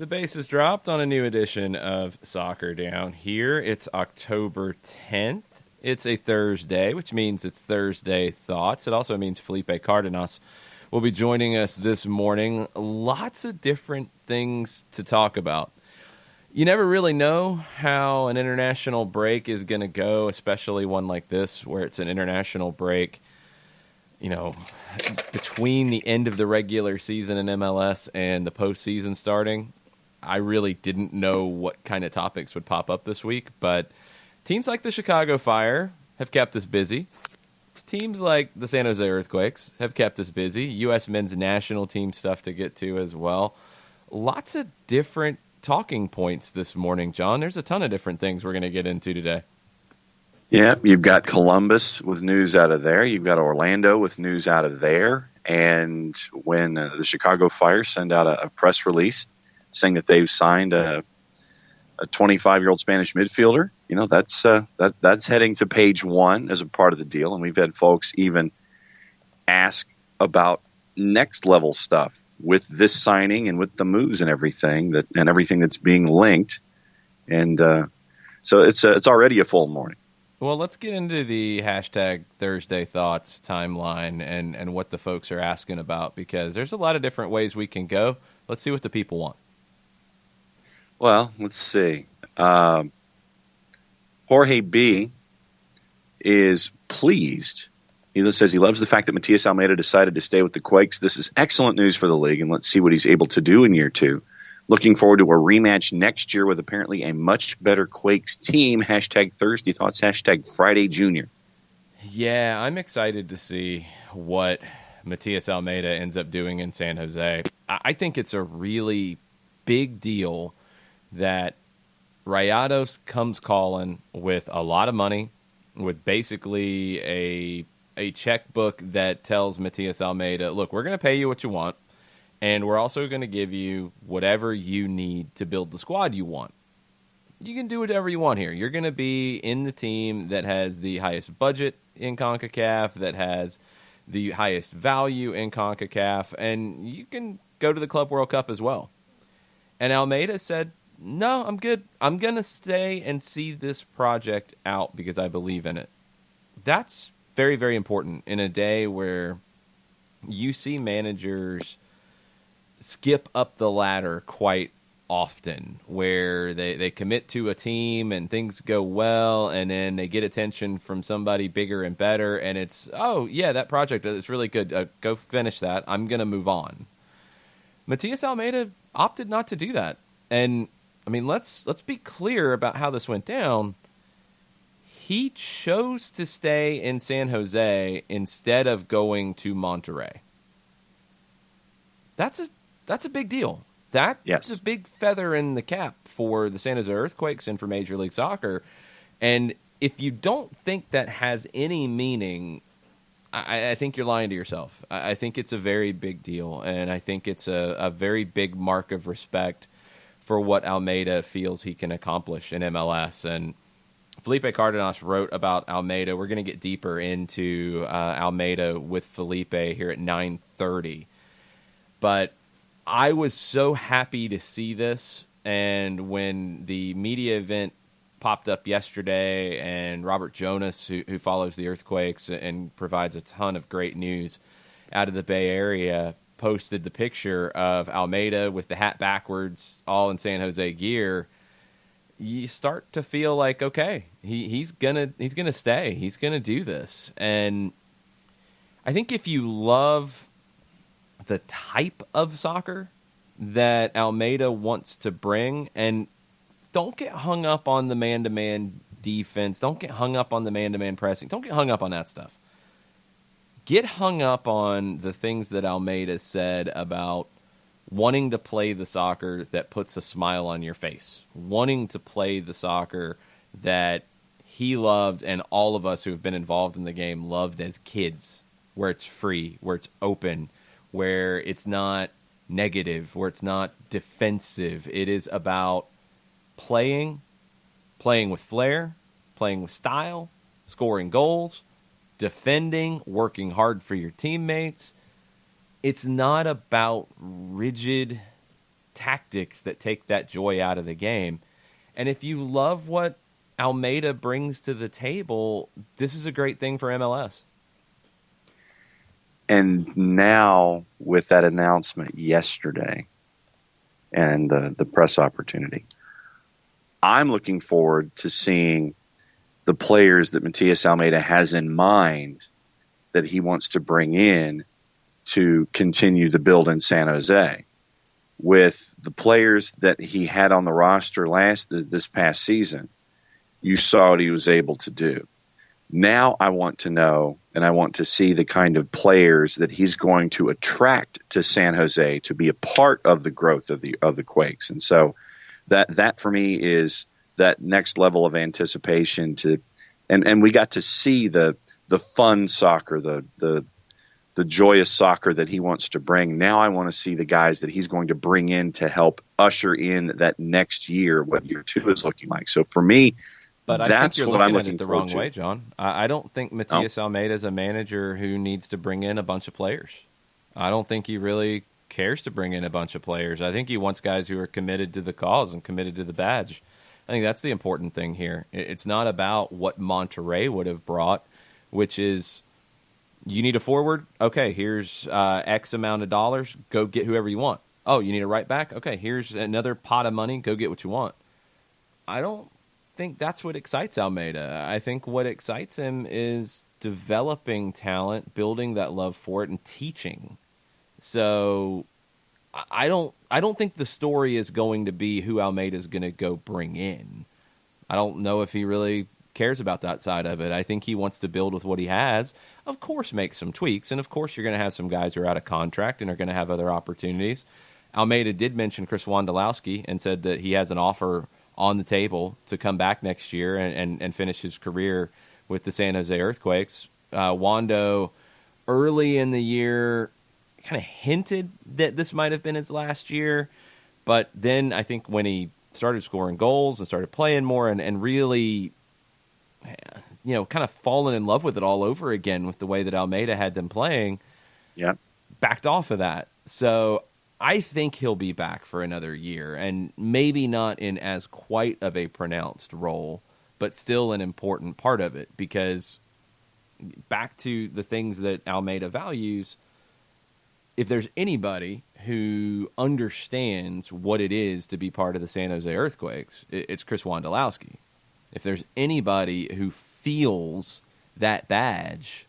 The base is dropped on a new edition of Soccer Down Here. It's October 10th. It's a Thursday, which means it's Thursday Thoughts. It also means Felipe Cardenas will be joining us this morning. Lots of different things to talk about. You never really know how an international break is going to go, especially one like this where it's an international break, between the end of the regular season in MLS and the postseason starting. I really didn't know what kind of topics would pop up this week, but teams like the Chicago Fire have kept us busy. Teams like the San Jose Earthquakes have kept us busy. U.S. men's national team stuff to get to as well. Lots of different talking points this morning, John. There's a ton of different things we're going to get into today. Yeah, you've got Columbus with news out of there. You've got Orlando with news out of there. And when the Chicago Fire send out a press release saying that they've signed a 25-year-old Spanish midfielder, that's heading to page one as a part of the deal. And we've had folks even ask about next level stuff with this signing and with the moves and everything that's being linked. And so it's already a full morning. Well, let's get into the hashtag Thursday Thoughts timeline and what the folks are asking about, because there's a lot of different ways we can go. Let's see what the people want. Well, let's see. Jorge B. is pleased. He says he loves the fact that Matias Almeyda decided to stay with the Quakes. This is excellent news for the league, and let's see what he's able to do in year two. Looking forward to a rematch next year with apparently a much better Quakes team. Hashtag Thursday Thoughts, hashtag Friday Junior. Yeah, I'm excited to see what Matias Almeyda ends up doing in San Jose. I think it's a really big deal that Rayados comes calling with a lot of money, with basically a checkbook that tells Matias Almeyda, look, we're going to pay you what you want, and we're also going to give you whatever you need to build the squad you want. You can do whatever you want here. You're going to be in the team that has the highest budget in CONCACAF, that has the highest value in CONCACAF, and you can go to the Club World Cup as well. And Almeyda said, no, I'm good. I'm going to stay and see this project out because I believe in it. That's very, very important in a day where you see managers skip up the ladder quite often, where they commit to a team and things go well, and then they get attention from somebody bigger and better, and it's, oh, yeah, that project is really good. Go finish that. I'm going to move on. Matias Almeyda opted not to do that. And I mean, let's be clear about how this went down. He chose to stay in San Jose instead of going to Monterrey. That's a big deal. That's a big feather in the cap for the San Jose Earthquakes and for Major League Soccer. And if you don't think that has any meaning, I think you're lying to yourself. I think it's a very big deal, and I think it's a very big mark of respect for what Almeyda feels he can accomplish in MLS. And Felipe Cardenas wrote about Almeyda. We're going to get deeper into Almeyda with Felipe here at 9:30. But I was so happy to see this, and when the media event popped up yesterday, and Robert Jonas, who follows the Earthquakes and provides a ton of great news out of the Bay Area, posted the picture of Almeyda with the hat backwards, all in San Jose gear, you start to feel like, okay, he's gonna stay. He's gonna do this. And I think if you love the type of soccer that Almeyda wants to bring, and don't get hung up on the man-to-man defense, don't get hung up on the man-to-man pressing, don't get hung up on that stuff. Get hung up on the things that Almeyda said about wanting to play the soccer that puts a smile on your face, wanting to play the soccer that he loved and all of us who have been involved in the game loved as kids, where it's free, where it's open, where it's not negative, where it's not defensive. It is about playing with flair, playing with style, scoring goals, defending, working hard for your teammates. It's not about rigid tactics that take that joy out of the game. And if you love what Almeyda brings to the table, this is a great thing for MLS. And now, with that announcement yesterday and the press opportunity, I'm looking forward to seeing the players that Matias Almeyda has in mind that he wants to bring in to continue the build in San Jose. With the players that he had on the roster this past season, you saw what he was able to do. Now I want to know, and I want to see the kind of players that he's going to attract to San Jose to be a part of the growth of the Quakes. And so that for me is that next level of anticipation and we got to see the fun soccer, the joyous soccer that he wants to bring. Now I want to see the guys that he's going to bring in to help usher in that next year, what year 2 is looking like. So for me, but I that's think you're what I'm looking looking at it the forward wrong to. way, John. I don't think Matias Almeyda is a manager who needs to bring in a bunch of players. I don't think he really cares to bring in a bunch of players. I think he wants guys who are committed to the cause and committed to the badge. I think that's the important thing here. It's not about what Monterrey would have brought, which is you need a forward? Okay, here's X amount of dollars. Go get whoever you want. Oh, you need a right back? Okay, here's another pot of money. Go get what you want. I don't think that's what excites Almeyda. I think what excites him is developing talent, building that love for it, and teaching. So I don't think the story is going to be who Almeyda is going to go bring in. I don't know if he really cares about that side of it. I think he wants to build with what he has. Of course, make some tweaks, and of course you're going to have some guys who are out of contract and are going to have other opportunities. Almeyda did mention Chris Wondolowski and said that he has an offer on the table to come back next year and finish his career with the San Jose Earthquakes. Wando, early in the year, kind of hinted that this might have been his last year, but then I think when he started scoring goals and started playing more and really, kind of fallen in love with it all over again with the way that Almeyda had them playing, backed off of that. So I think he'll be back for another year, and maybe not in as quite of a pronounced role, but still an important part of it, because back to the things that Almeyda values, if there's anybody who understands what it is to be part of the San Jose Earthquakes, it's Chris Wondolowski. If there's anybody who feels that badge,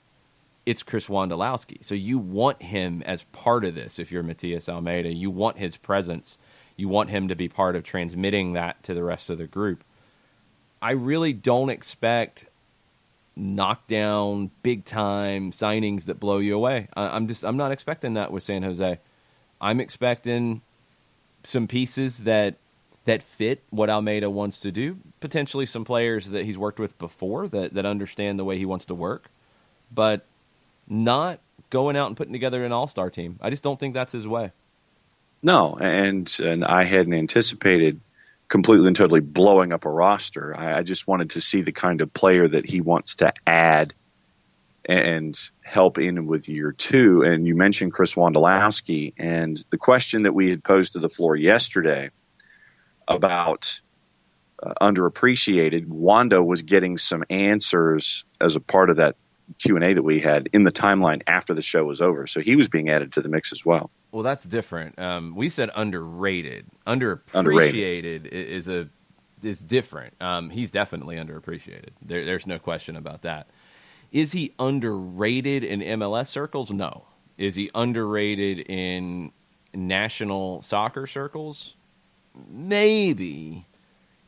it's Chris Wondolowski. So you want him as part of this. If you're Matias Almeyda, you want his presence. You want him to be part of transmitting that to the rest of the group. I really don't expect knockdown, big-time signings that blow you away. I'm not expecting that with San Jose. I'm expecting some pieces that fit what Almeyda wants to do, potentially some players that he's worked with before that understand the way he wants to work, but not going out and putting together an all-star team. I just don't think that's his way. No, and I hadn't anticipated completely and totally blowing up a roster. I just wanted to see the kind of player that he wants to add and help in with year 2. And you mentioned Chris Wondolowski, and the question that we had posed to the floor yesterday about underappreciated, Wando was getting some answers as a part of that Q&A that we had in the timeline after the show was over. So he was being added to the mix as well. Well, that's different. We said underrated. Underappreciated is different. He's definitely underappreciated. There's no question about that. Is he underrated in MLS circles? No. Is he underrated in national soccer circles? Maybe.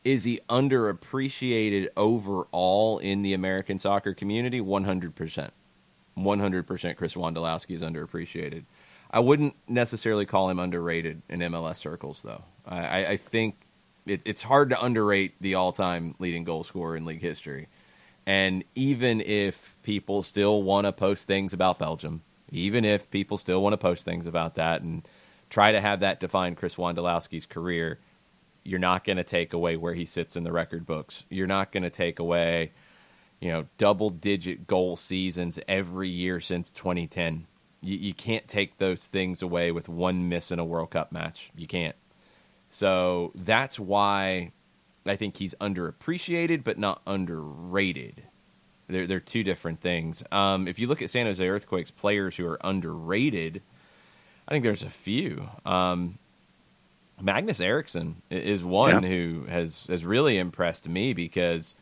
Is he underappreciated overall in the American soccer community? 100%. 100% Chris Wondolowski is underappreciated. I wouldn't necessarily call him underrated in MLS circles, though. I think it's hard to underrate the all-time leading goal scorer in league history. And even if people still want to post things about Belgium, even if people still want to post things about that and try to have that define Chris Wondolowski's career, you're not going to take away where he sits in the record books. You're not going to take away, double-digit goal seasons every year since 2010. You can't take those things away with one miss in a World Cup match. You can't. So that's why I think he's underappreciated, but not underrated. They're two different things. If you look at San Jose Earthquakes players who are underrated, I think there's a few. Magnus Eriksson is one who has really impressed me, because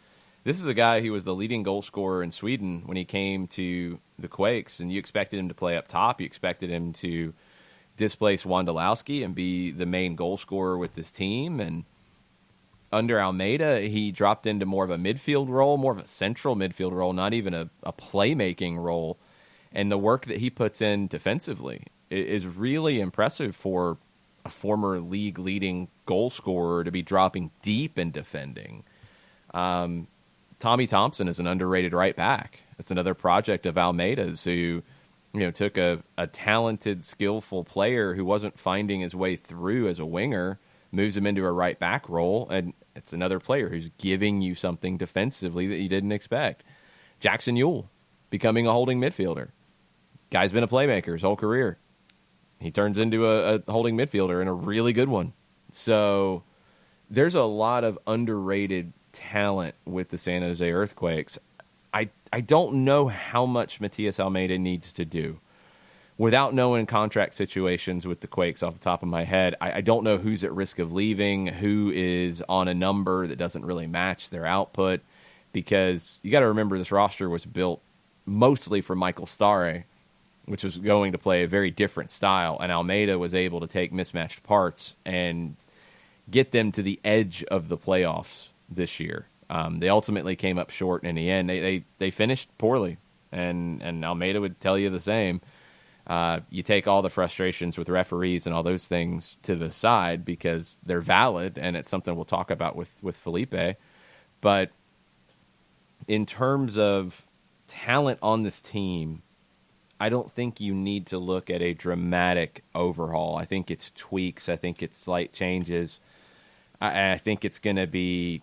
this is a guy who was the leading goal scorer in Sweden when he came to the Quakes, and you expected him to play up top. You expected him to displace Wondolowski and be the main goal scorer with this team. And under Almeyda, he dropped into more of a midfield role, more of a central midfield role, not even a playmaking role. And the work that he puts in defensively is really impressive for a former league-leading goal scorer to be dropping deep in defending. Tommy Thompson is an underrated right back. It's another project of Almeyda's, who took a talented, skillful player who wasn't finding his way through as a winger, moves him into a right back role, and it's another player who's giving you something defensively that you didn't expect. Jackson Ewell, becoming a holding midfielder. Guy's been a playmaker his whole career. He turns into a holding midfielder, and a really good one. So there's a lot of underrated talent with the San Jose Earthquakes. I don't know how much Matias Almeyda needs to do. Without knowing contract situations with the Quakes off the top of my head, I don't know who's at risk of leaving, who is on a number that doesn't really match their output, because you got to remember this roster was built mostly for Michael Stare, which was going to play a very different style, and Almeyda was able to take mismatched parts and get them to the edge of the playoffs this year. They ultimately came up short in the end. They finished poorly, and Almeyda would tell you the same. You take all the frustrations with referees and all those things to the side, because they're valid, and it's something we'll talk about with Felipe. But in terms of talent on this team, I don't think you need to look at a dramatic overhaul. I think it's tweaks. I think it's slight changes. I think it's going to be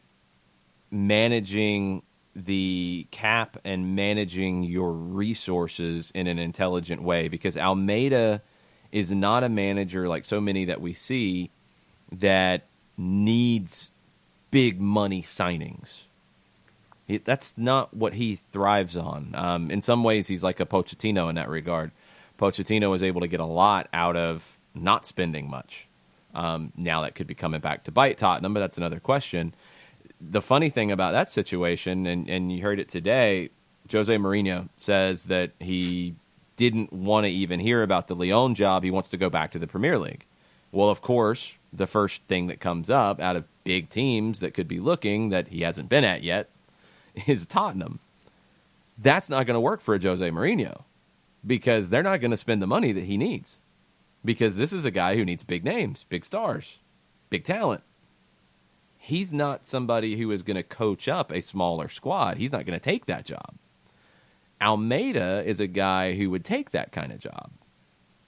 managing the cap and managing your resources in an intelligent way, because Almeyda is not a manager like so many that we see that needs big money signings. That's not what he thrives on. In some ways, he's like a Pochettino in that regard. Pochettino was able to get a lot out of not spending much. Now that could be coming back to bite Tottenham, but that's another question. The funny thing about that situation, and you heard it today, Jose Mourinho says that he didn't want to even hear about the Lyon job. He wants to go back to the Premier League. Well, of course, the first thing that comes up out of big teams that could be looking that he hasn't been at yet is Tottenham. That's not going to work for a Jose Mourinho, because they're not going to spend the money that he needs, because this is a guy who needs big names, big stars, big talent. He's not somebody who is going to coach up a smaller squad. He's not going to take that job. Almeyda is a guy who would take that kind of job.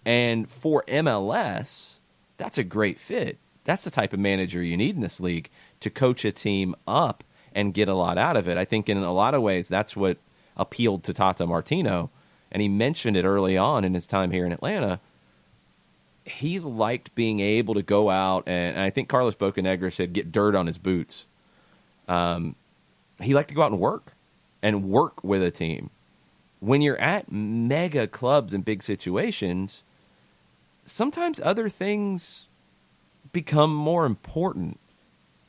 And for MLS, that's a great fit. That's the type of manager you need in this league to coach a team up and get a lot out of it. I think in a lot of ways that's what appealed to Tata Martino, and he mentioned it early on in his time here in Atlanta. He liked being able to go out, and I think Carlos Bocanegra said get dirt on his boots. He liked to go out and work with a team. When you're at mega clubs and big situations, sometimes other things become more important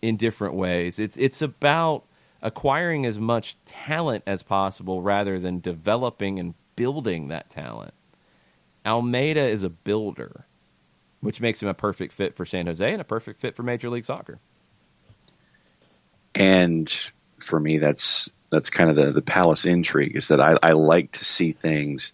in different ways. It's about acquiring as much talent as possible rather than developing and building that talent. Almeyda is a builder, which makes him a perfect fit for San Jose and a perfect fit for Major League Soccer. And for me, that's kind of the Palace intrigue, is that I like to see things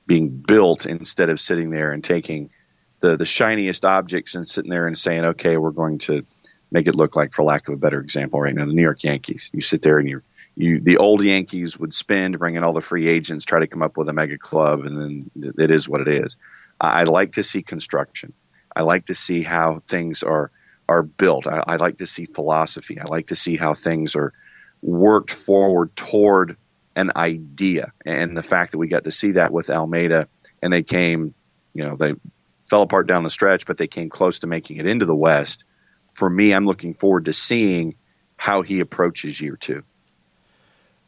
being built instead of sitting there and taking the shiniest objects and sitting there and saying, okay, we're going to make it look like, for lack of a better example right now, the New York Yankees. You sit there and the old Yankees would spend, bring in all the free agents, try to come up with a mega club, and then it is what it is. I like to see construction. I like to see how things are built. I like to see philosophy. I like to see how things are worked forward toward an idea. And the fact that we got to see that with Almeyda, and they fell apart down the stretch, but they came close to making it into the West. for me, I'm looking forward to seeing how he approaches year 2.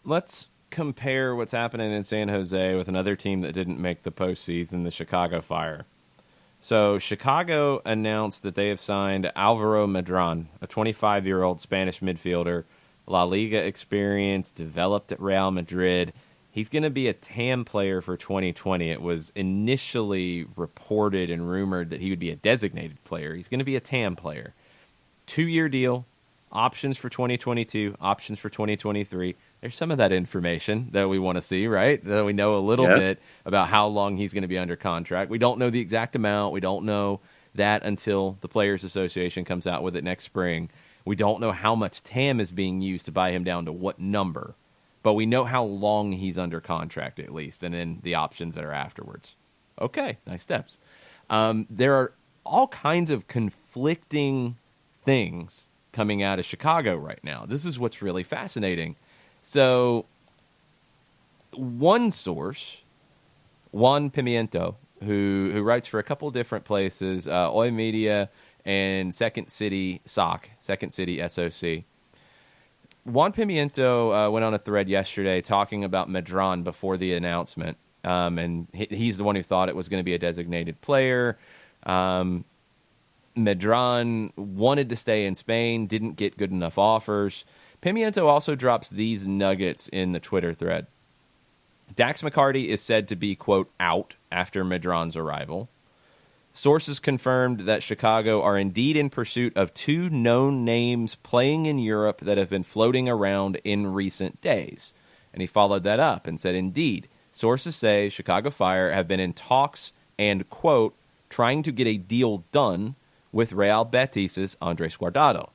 Let's compare what's happening in San Jose with another team that didn't make the postseason, the Chicago Fire. So Chicago announced that they have signed Alvaro Medran, a 25-year-old Spanish midfielder, La Liga experience, developed at Real Madrid. He's going to be a TAM player for 2020. It was initially reported and rumored that he would be a designated player. He's going to be a TAM player. 2-year deal, options for 2022, options for 2023. There's some of that information that we want to see, right? That we know a little bit about how long he's going to be under contract. We don't know the exact amount. We don't know that until the Players Association comes out with it next spring. We don't know how much TAM is being used to buy him down to what number. But we know how long he's under contract at least, and then the options that are afterwards. Okay, nice steps. There are all kinds of conflicting things coming out of Chicago right now. This is what's really fascinating. So, one source, Juan Pimiento, who writes for a couple different places, Almeyda and Second City SOC. Juan Pimiento went on a thread yesterday talking about Medran before the announcement, and he's the one who thought it was going to be a designated player. Medran wanted to stay in Spain, didn't get good enough offers. Pimiento also drops these nuggets in the Twitter thread. Dax McCarty is said to be, quote, out after Medran's arrival. Sources confirmed that Chicago are indeed in pursuit of 2 known names playing in Europe that have been floating around in recent days. And he followed that up and said, indeed, sources say Chicago Fire have been in talks and, quote, trying to get a deal done with Real Betis' Andres Guardado.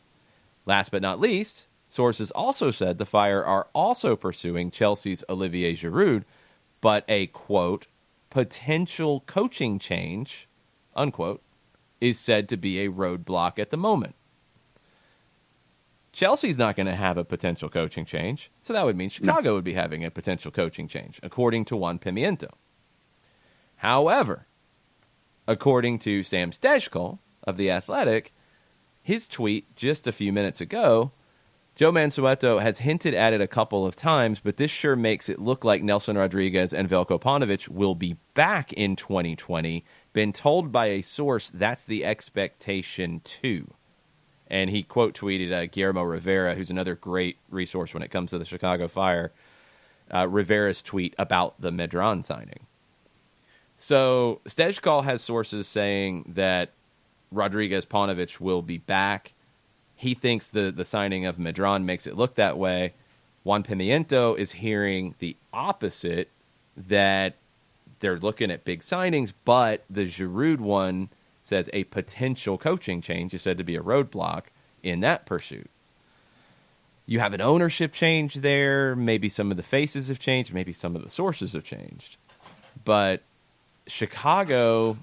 Last but not least, sources also said the Fire are also pursuing Chelsea's Olivier Giroud, but a, quote, potential coaching change, unquote, is said to be a roadblock at the moment. Chelsea's not going to have a potential coaching change, so that would mean Chicago would be having a potential coaching change, according to Juan Pimiento. However, according to Sam Stejskal of The Athletic, his tweet just a few minutes ago, Joe Mansueto has hinted at it a couple of times, but this sure makes it look like Nelson Rodriguez and Veljko Paunovic will be back in 2020. Been told by a source that's the expectation too. And he quote tweeted Guillermo Rivera, who's another great resource when it comes to the Chicago Fire, Rivera's tweet about the Medran signing. So Stejskal has sources saying that Rodriguez Paunovic will be back. He thinks the signing of Medran makes it look that way. Juan Pimiento is hearing the opposite, that they're looking at big signings, but the Giroud one says a potential coaching change is said to be a roadblock in that pursuit. You have an ownership change there. Maybe some of the faces have changed. Maybe some of the sources have changed. But Chicago,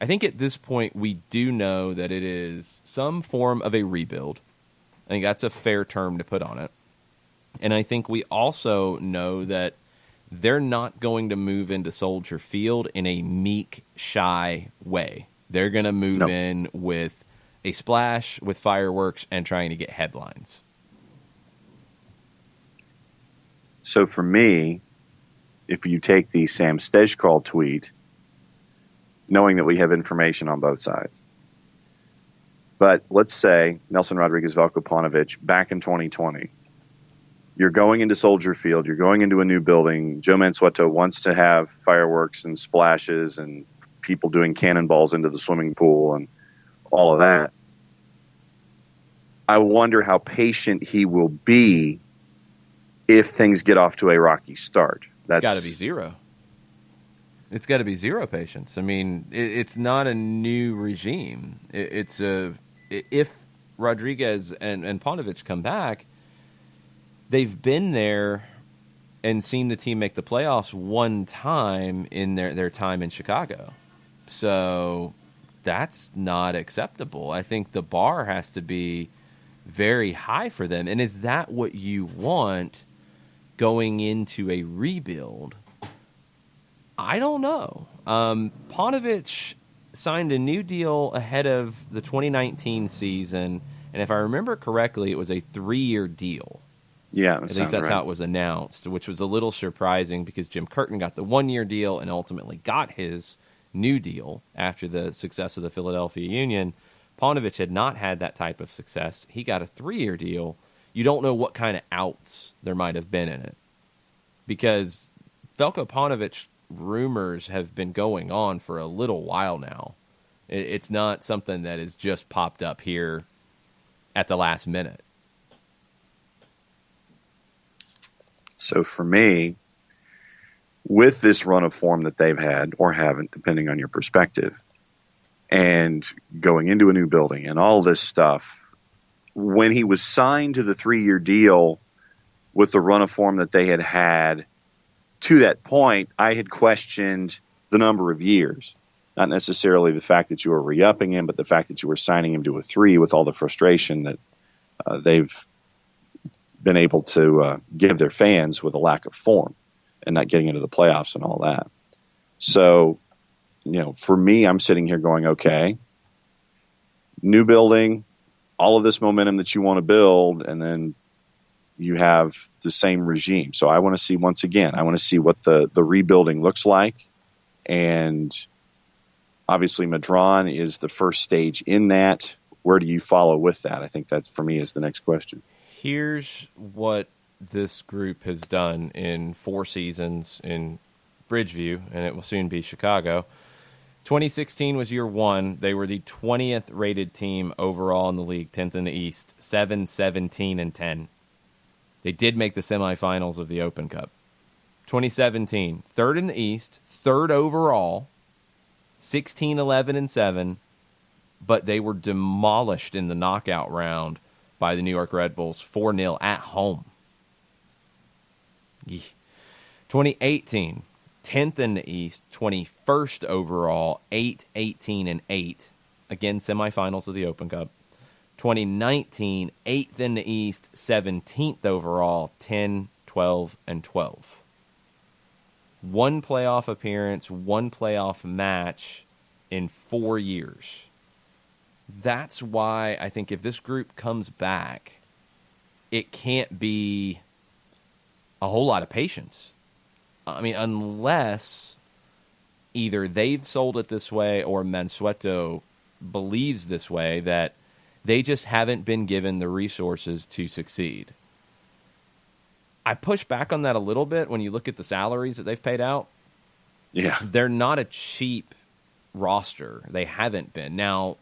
I think at this point we do know that it is some form of a rebuild. I think that's a fair term to put on it. And I think we also know that they're not going to move into Soldier Field in a meek, shy way. They're going to move in with a splash, with fireworks, and trying to get headlines. So for me, if you take the Sam Stejskal tweet, knowing that we have information on both sides, but let's say Nelson Rodriguez, Veljko Paunovic back in 2020. You're going into Soldier Field. You're going into a new building. Joe Mansueto wants to have fireworks and splashes and people doing cannonballs into the swimming pool and all of that. I wonder how patient he will be if things get off to a rocky start. It's got to be zero. It's got to be zero patience. I mean, it's not a new regime. If Rodriguez and Paunovic come back, they've been there and seen the team make the playoffs one time in their time in Chicago. So that's not acceptable. I think the bar has to be very high for them. And is that what you want going into a rebuild? I don't know. Paunovic signed a new deal ahead of the 2019 season, and if I remember correctly, it was a 3-year deal. Yeah, at least that's how it was announced, which was a little surprising because Jim Curtin got the 1-year deal and ultimately got his new deal after the success of the Philadelphia Union. Paunovic had not had that type of success. He got a 3-year deal. You don't know what kind of outs there might have been in it because Veljko Paunovic rumors have been going on for a little while now. It's not something that has just popped up here at the last minute. So for me, with this run of form that they've had or haven't, depending on your perspective, and going into a new building and all this stuff, when he was signed to the 3-year deal with the run of form that they had had to that point, I had questioned the number of years. Not necessarily the fact that you were re-upping him, but the fact that you were signing him to a 3 with all the frustration that they've been able to give their fans with a lack of form and not getting into the playoffs and all that. So, for me, I'm sitting here going, okay, new building, all of this momentum that you want to build, and then you have the same regime. So I want to see, once again, I want to see what the rebuilding looks like. And obviously Madron is the first stage in that. Where do you follow with that? I think that, for me, is the next question. Here's what this group has done in 4 seasons in Bridgeview, and it will soon be Chicago. 2016 was year 1. They were the 20th rated team overall in the league, 10th in the East, 7-17-10. They did make the semifinals of the Open Cup. 2017, 3rd in the East, 3rd overall, 16-11-7, but they were demolished in the knockout round by the New York Red Bulls 4-0 at home. 2018, 10th in the East, 21st overall, 8-18-8. Again, semifinals of the Open Cup. 2019, 8th in the East, 17th overall, 10-12-12. 1 playoff appearance, 1 playoff match in 4 years. That's why I think if this group comes back, it can't be a whole lot of patience. I mean, unless either they've sold it this way or Mansueto believes this way, that they just haven't been given the resources to succeed. I push back on that a little bit when you look at the salaries that they've paid out. Yeah. They're not a cheap roster. They haven't been. Now,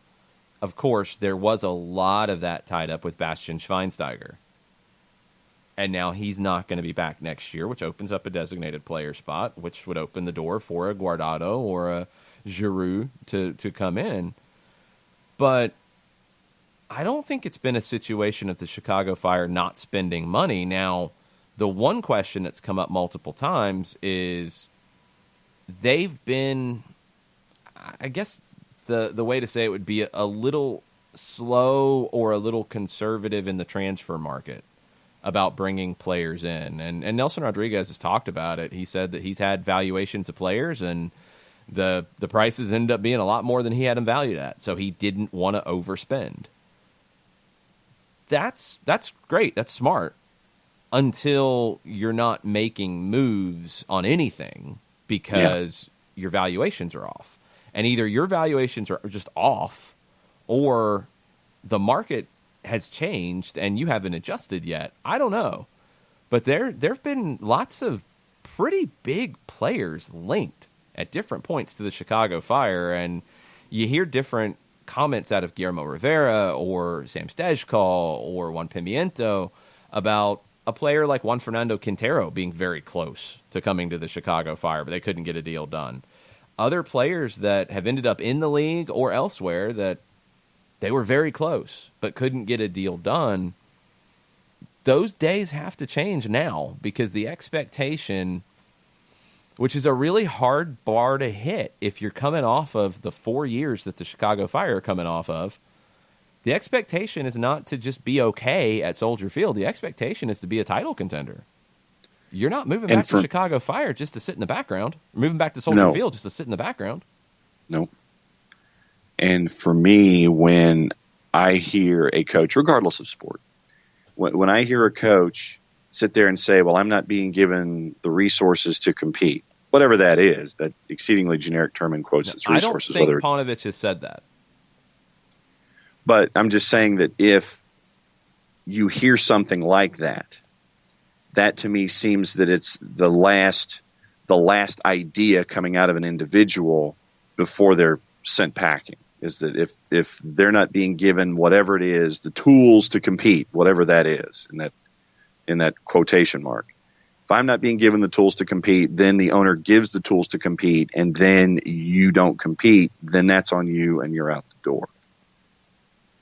of course, there was a lot of that tied up with Bastian Schweinsteiger. And now he's not going to be back next year, which opens up a designated player spot, which would open the door for a Guardado or a Giroud to come in. But I don't think it's been a situation of the Chicago Fire not spending money. Now, the one question that's come up multiple times is they've been, I guess the way to say it would be a little slow or a little conservative in the transfer market about bringing players in. And Nelson Rodriguez has talked about it. He said that he's had valuations of players, and the prices ended up being a lot more than he had them valued at, so he didn't want to overspend. That's great. That's smart. Until you're not making moves on anything because your valuations are off. And either your valuations are just off or the market has changed and you haven't adjusted yet. I don't know. But there have been lots of pretty big players linked at different points to the Chicago Fire, and you hear different comments out of Guillermo Rivera or Sam Stejkal or Juan Pimiento about a player like Juan Fernando Quintero being very close to coming to the Chicago Fire, but they couldn't get a deal done. Other players that have ended up in the league or elsewhere that they were very close but couldn't get a deal done. Those days have to change now because the expectation, which is a really hard bar to hit if you're coming off of the 4 years that the Chicago Fire are coming off of, the expectation is not to just be okay at Soldier Field. The expectation is to be a title contender. You're not moving back to Chicago Fire just to sit in the background. You're moving back to Soldier Field just to sit in the background. Nope. And for me, when I hear a coach, regardless of sport, when I hear a coach sit there and say, well, I'm not being given the resources to compete, whatever that is, that exceedingly generic term in quotes, it's resources. I don't think Paunovic has said that. But I'm just saying that if you hear something like that, that to me seems that it's the last idea coming out of an individual before they're sent packing. Is that if they're not being given whatever it is, the tools to compete, whatever that is, in that quotation mark. If I'm not being given the tools to compete, then the owner gives the tools to compete, and then you don't compete, then that's on you and you're out the door.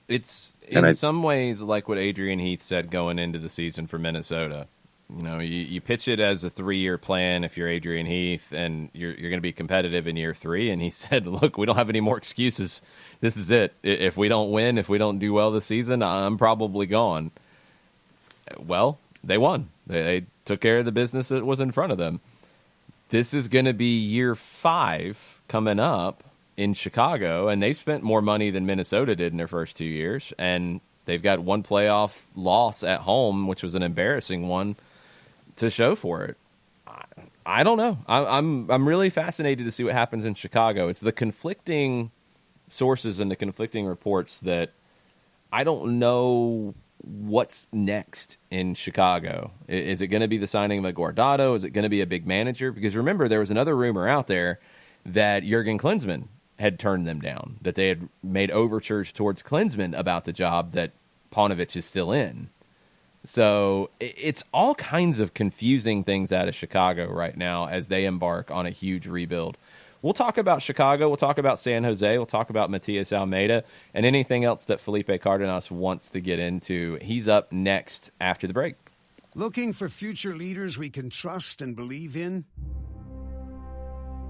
It's in some ways like what Adrian Heath said going into the season for Minnesota. You know, you pitch it as a 3-year plan if you're Adrian Heath, and you're going to be competitive in year 3. And he said, look, we don't have any more excuses. This is it. If we don't win, if we don't do well this season, I'm probably gone. Well, they won. They took care of the business that was in front of them. This is going to be year 5 coming up in Chicago, and they've spent more money than Minnesota did in their first 2 years. And they've got one playoff loss at home, which was an embarrassing one, to show for it. I don't know. I'm really fascinated to see what happens in Chicago. It's the conflicting sources and the conflicting reports that I don't know what's next in Chicago. Is it going to be the signing of a Guardado? Is it going to be a big manager? Because remember, there was another rumor out there that Jurgen Klinsmann had turned them down, that they had made overtures towards Klinsmann about the job that Paunovic is still in. So it's all kinds of confusing things out of Chicago right now as they embark on a huge rebuild. We'll talk about Chicago. We'll talk about San Jose. We'll talk about Matias Almeyda and anything else that Felipe Cardenas wants to get into. He's up next after the break. Looking for future leaders we can trust and believe in?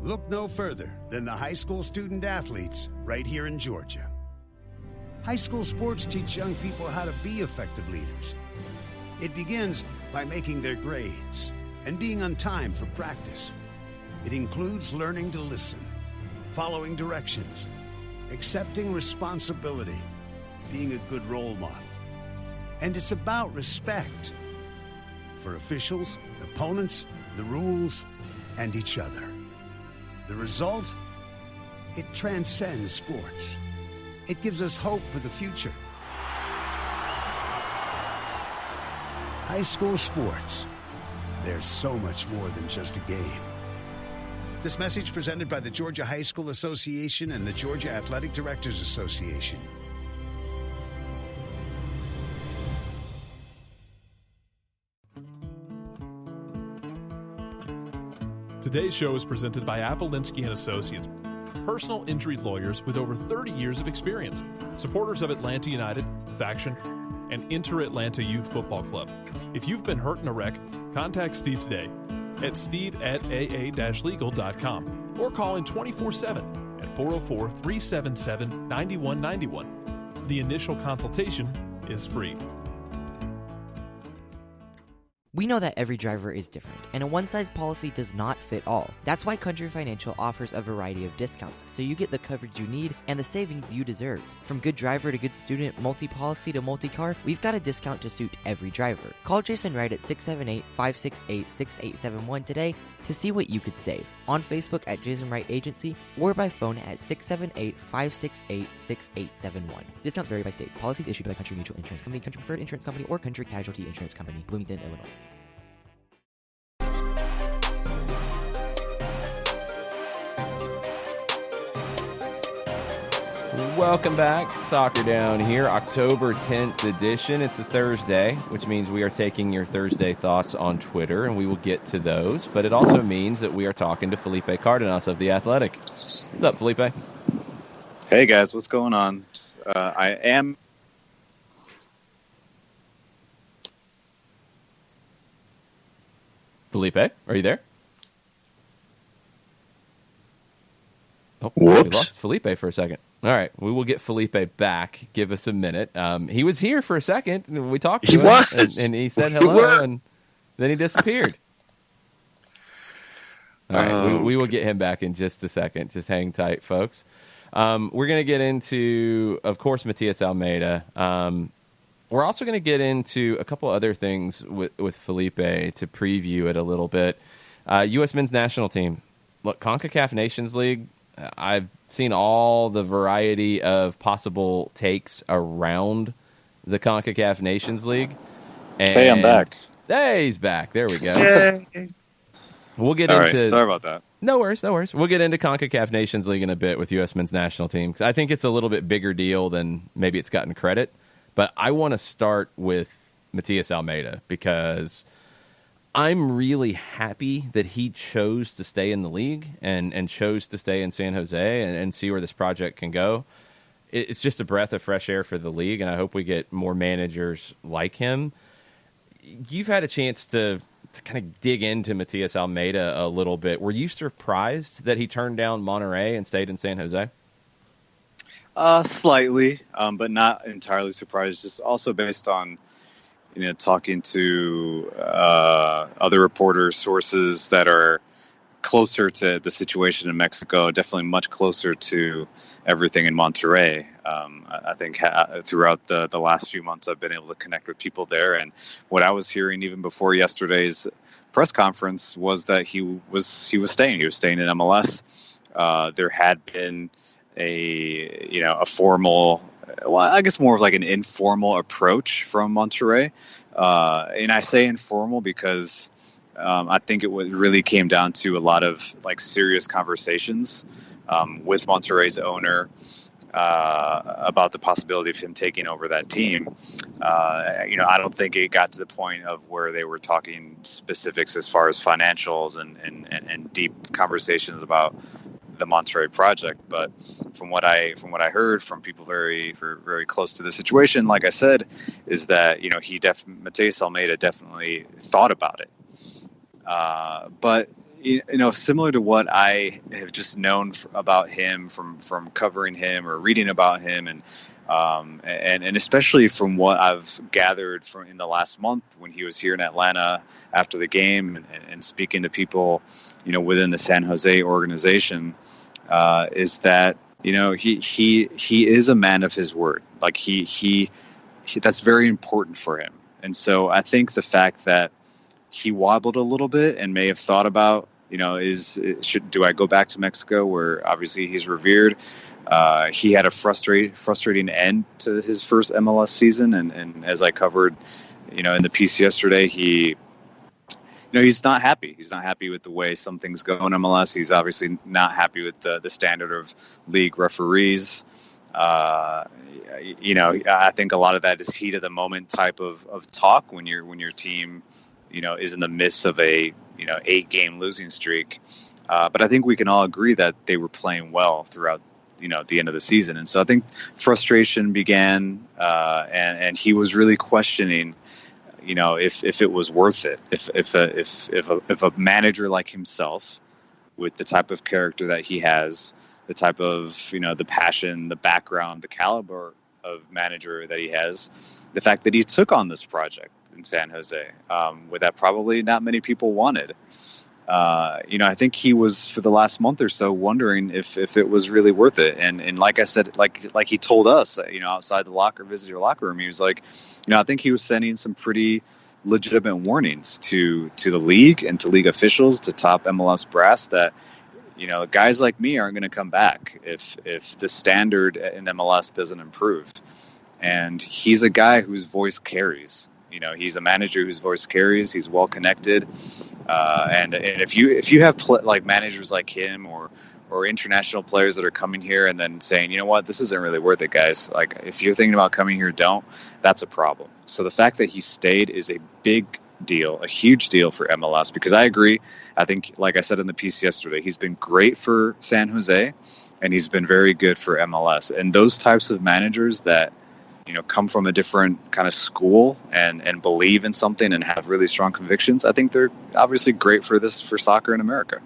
Look no further than the high school student athletes right here in Georgia. High school sports teach young people how to be effective leaders. It begins by making their grades and being on time for practice. It includes learning to listen, following directions, accepting responsibility, being a good role model. And it's about respect for officials, opponents, the rules, and each other. The result? It transcends sports. It gives us hope for the future. High school sports. There's so much more than just a game. This message presented by the Georgia High School Association and the Georgia Athletic Directors Association. Today's show is presented by Appolinsky & Associates, personal injury lawyers with over 30 years of experience, supporters of Atlanta United, Faction, and Inter-Atlanta Youth Football Club. If you've been hurt in a wreck, contact Steve today at steve@aa-legal.com or call in 24/7 at 404-377-9191. The initial consultation is free. We know that every driver is different, and a one-size policy does not fit all. That's why Country Financial offers a variety of discounts, so you get the coverage you need and the savings you deserve. From good driver to good student, multi-policy to multi-car, we've got a discount to suit every driver. Call Jason Wright at 678-568-6871 today to see what you could save. On Facebook at Jason Wright Agency or by phone at 678-568-6871. Discounts vary by state. Policies issued by Country Mutual Insurance Company, Country Preferred Insurance Company, or Country Casualty Insurance Company, Bloomington, Illinois. Welcome back. Soccer Down here, October 10th edition. It's a Thursday, which means we are taking your Thursday thoughts on Twitter, and we will get to those. But it also means that we are talking to Felipe Cardenas of The Athletic. What's up, Felipe? Hey, guys. What's going on? I am... Felipe, are you there? Oh, Whoops. we lost Felipe for a second. All right, we will get Felipe back. Give us a minute. He was here for a second. And we talked to him, and he said hello, and then he disappeared. All right, we will get him back in just a second. Just hang tight, folks. We're going to get into, of course, Matias Almeyda. We're also going to get into a couple other things with Felipe to preview it a little bit. U.S. men's national team. Look, CONCACAF Nations League, I've seen all the variety of possible takes around the CONCACAF Nations League. And hey, I'm back. Hey, he's back. There we go. Yay. We'll get all into... Right, sorry about that. No worries. We'll get into CONCACAF Nations League in a bit with U.S. men's national team, because I think it's a little bit bigger deal than maybe it's gotten credit. But I want to start with Matias Almeyda, because I'm really happy that he chose to stay in the league and chose to stay in San Jose and see where this project can go. It's just a breath of fresh air for the league, and I hope we get more managers like him. You've had a chance to kind of dig into Matias Almeyda a little bit. Were you surprised that he turned down Monterrey and stayed in San Jose? Slightly, but not entirely surprised. Just also based on, talking to other reporters, sources that are closer to the situation in Mexico, definitely much closer to everything in Monterrey. I think throughout the last few months, I've been able to connect with people there. And what I was hearing even before yesterday's press conference was that he was staying. He was staying in MLS. There had been a formal, well, I guess more of like an informal approach from Monterrey. And I say informal because I think it really came down to a lot of like serious conversations with Monterrey's owner about the possibility of him taking over that team. I don't think it got to the point of where they were talking specifics as far as financials and deep conversations about the Monterrey project. But from what I heard from people very close to the situation, like I said, is that Matias Almeyda definitely thought about it. But similar to what I have just known about him from covering him or reading about him, and especially from what I've gathered from in the last month when he was here in Atlanta after the game and speaking to people, within the San Jose organization, is that he is a man of his word. Like he that's very important for him. And so I think the fact that he wobbled a little bit and may have thought about, do I go back to Mexico where obviously he's revered? He had a frustrating end to his first MLS season. And as I covered, in the piece yesterday, he's not happy. He's not happy with the way some things go in MLS. He's obviously not happy with the standard of league referees. I think a lot of that is heat of the moment type of talk when your team, is in the midst of a 8-game losing streak. But I think we can all agree that they were playing well throughout the end of the season. And so I think frustration began, and he was really questioning, if it was worth it, if a manager like himself, with the type of character that he has, the type of the passion, the background, the caliber of manager that he has, the fact that he took on this project in San Jose, with that probably not many people wanted. I think he was for the last month or so wondering if it was really worth it. And like I said, like he told us, outside the visitor locker room, he was like, I think he was sending some pretty legitimate warnings to the league and to league officials, to top MLS brass, that, guys like me aren't going to come back if the standard in MLS doesn't improve. And he's a guy whose voice carries. He's a manager whose voice carries. He's well connected, and if you have managers like him or international players that are coming here and then saying, you know what, this isn't really worth it, guys. Like, if you're thinking about coming here, don't. That's a problem. So the fact that he stayed is a big deal, a huge deal for MLS, because I agree. I think, like I said in the piece yesterday, he's been great for San Jose, and he's been very good for MLS. And those types of managers that come from a different kind of school and believe in something and have really strong convictions, I think they're obviously great for soccer in America.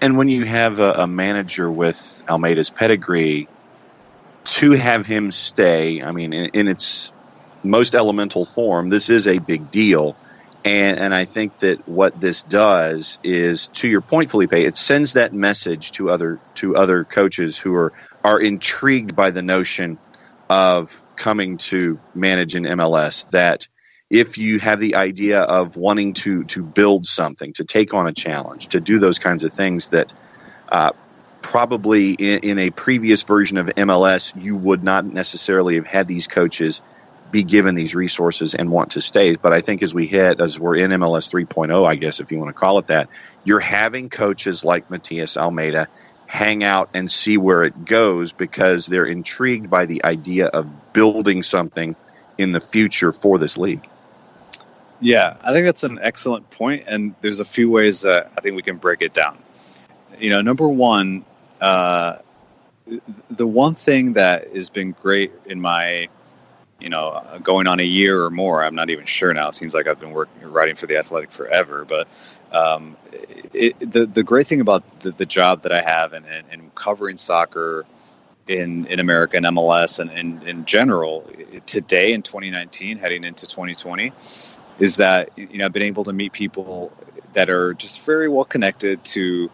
And when you have a manager with Almeyda's pedigree, to have him stay, I mean, in its most elemental form, this is a big deal. And I think that what this does is, to your point, Felipe, it sends that message to other coaches who are intrigued by the notion of coming to manage in MLS, that if you have the idea of wanting to build something, to take on a challenge, to do those kinds of things that probably in a previous version of MLS, you would not necessarily have had these coaches be given these resources and want to stay. But I think as we're in MLS 3.0, I guess if you want to call it that, you're having coaches like Matias, Almeyda hang out and see where it goes because they're intrigued by the idea of building something in the future for this league. Yeah, I think that's an excellent point, and there's a few ways that I think we can break it down. Number one, the one thing that has been great in my going on a year or more, I'm not even sure now. It seems like I've been writing for The Athletic forever. But the great thing about the job that I have and covering soccer in America and MLS and in general today in 2019, heading into 2020, is that I've been able to meet people that are just very well connected to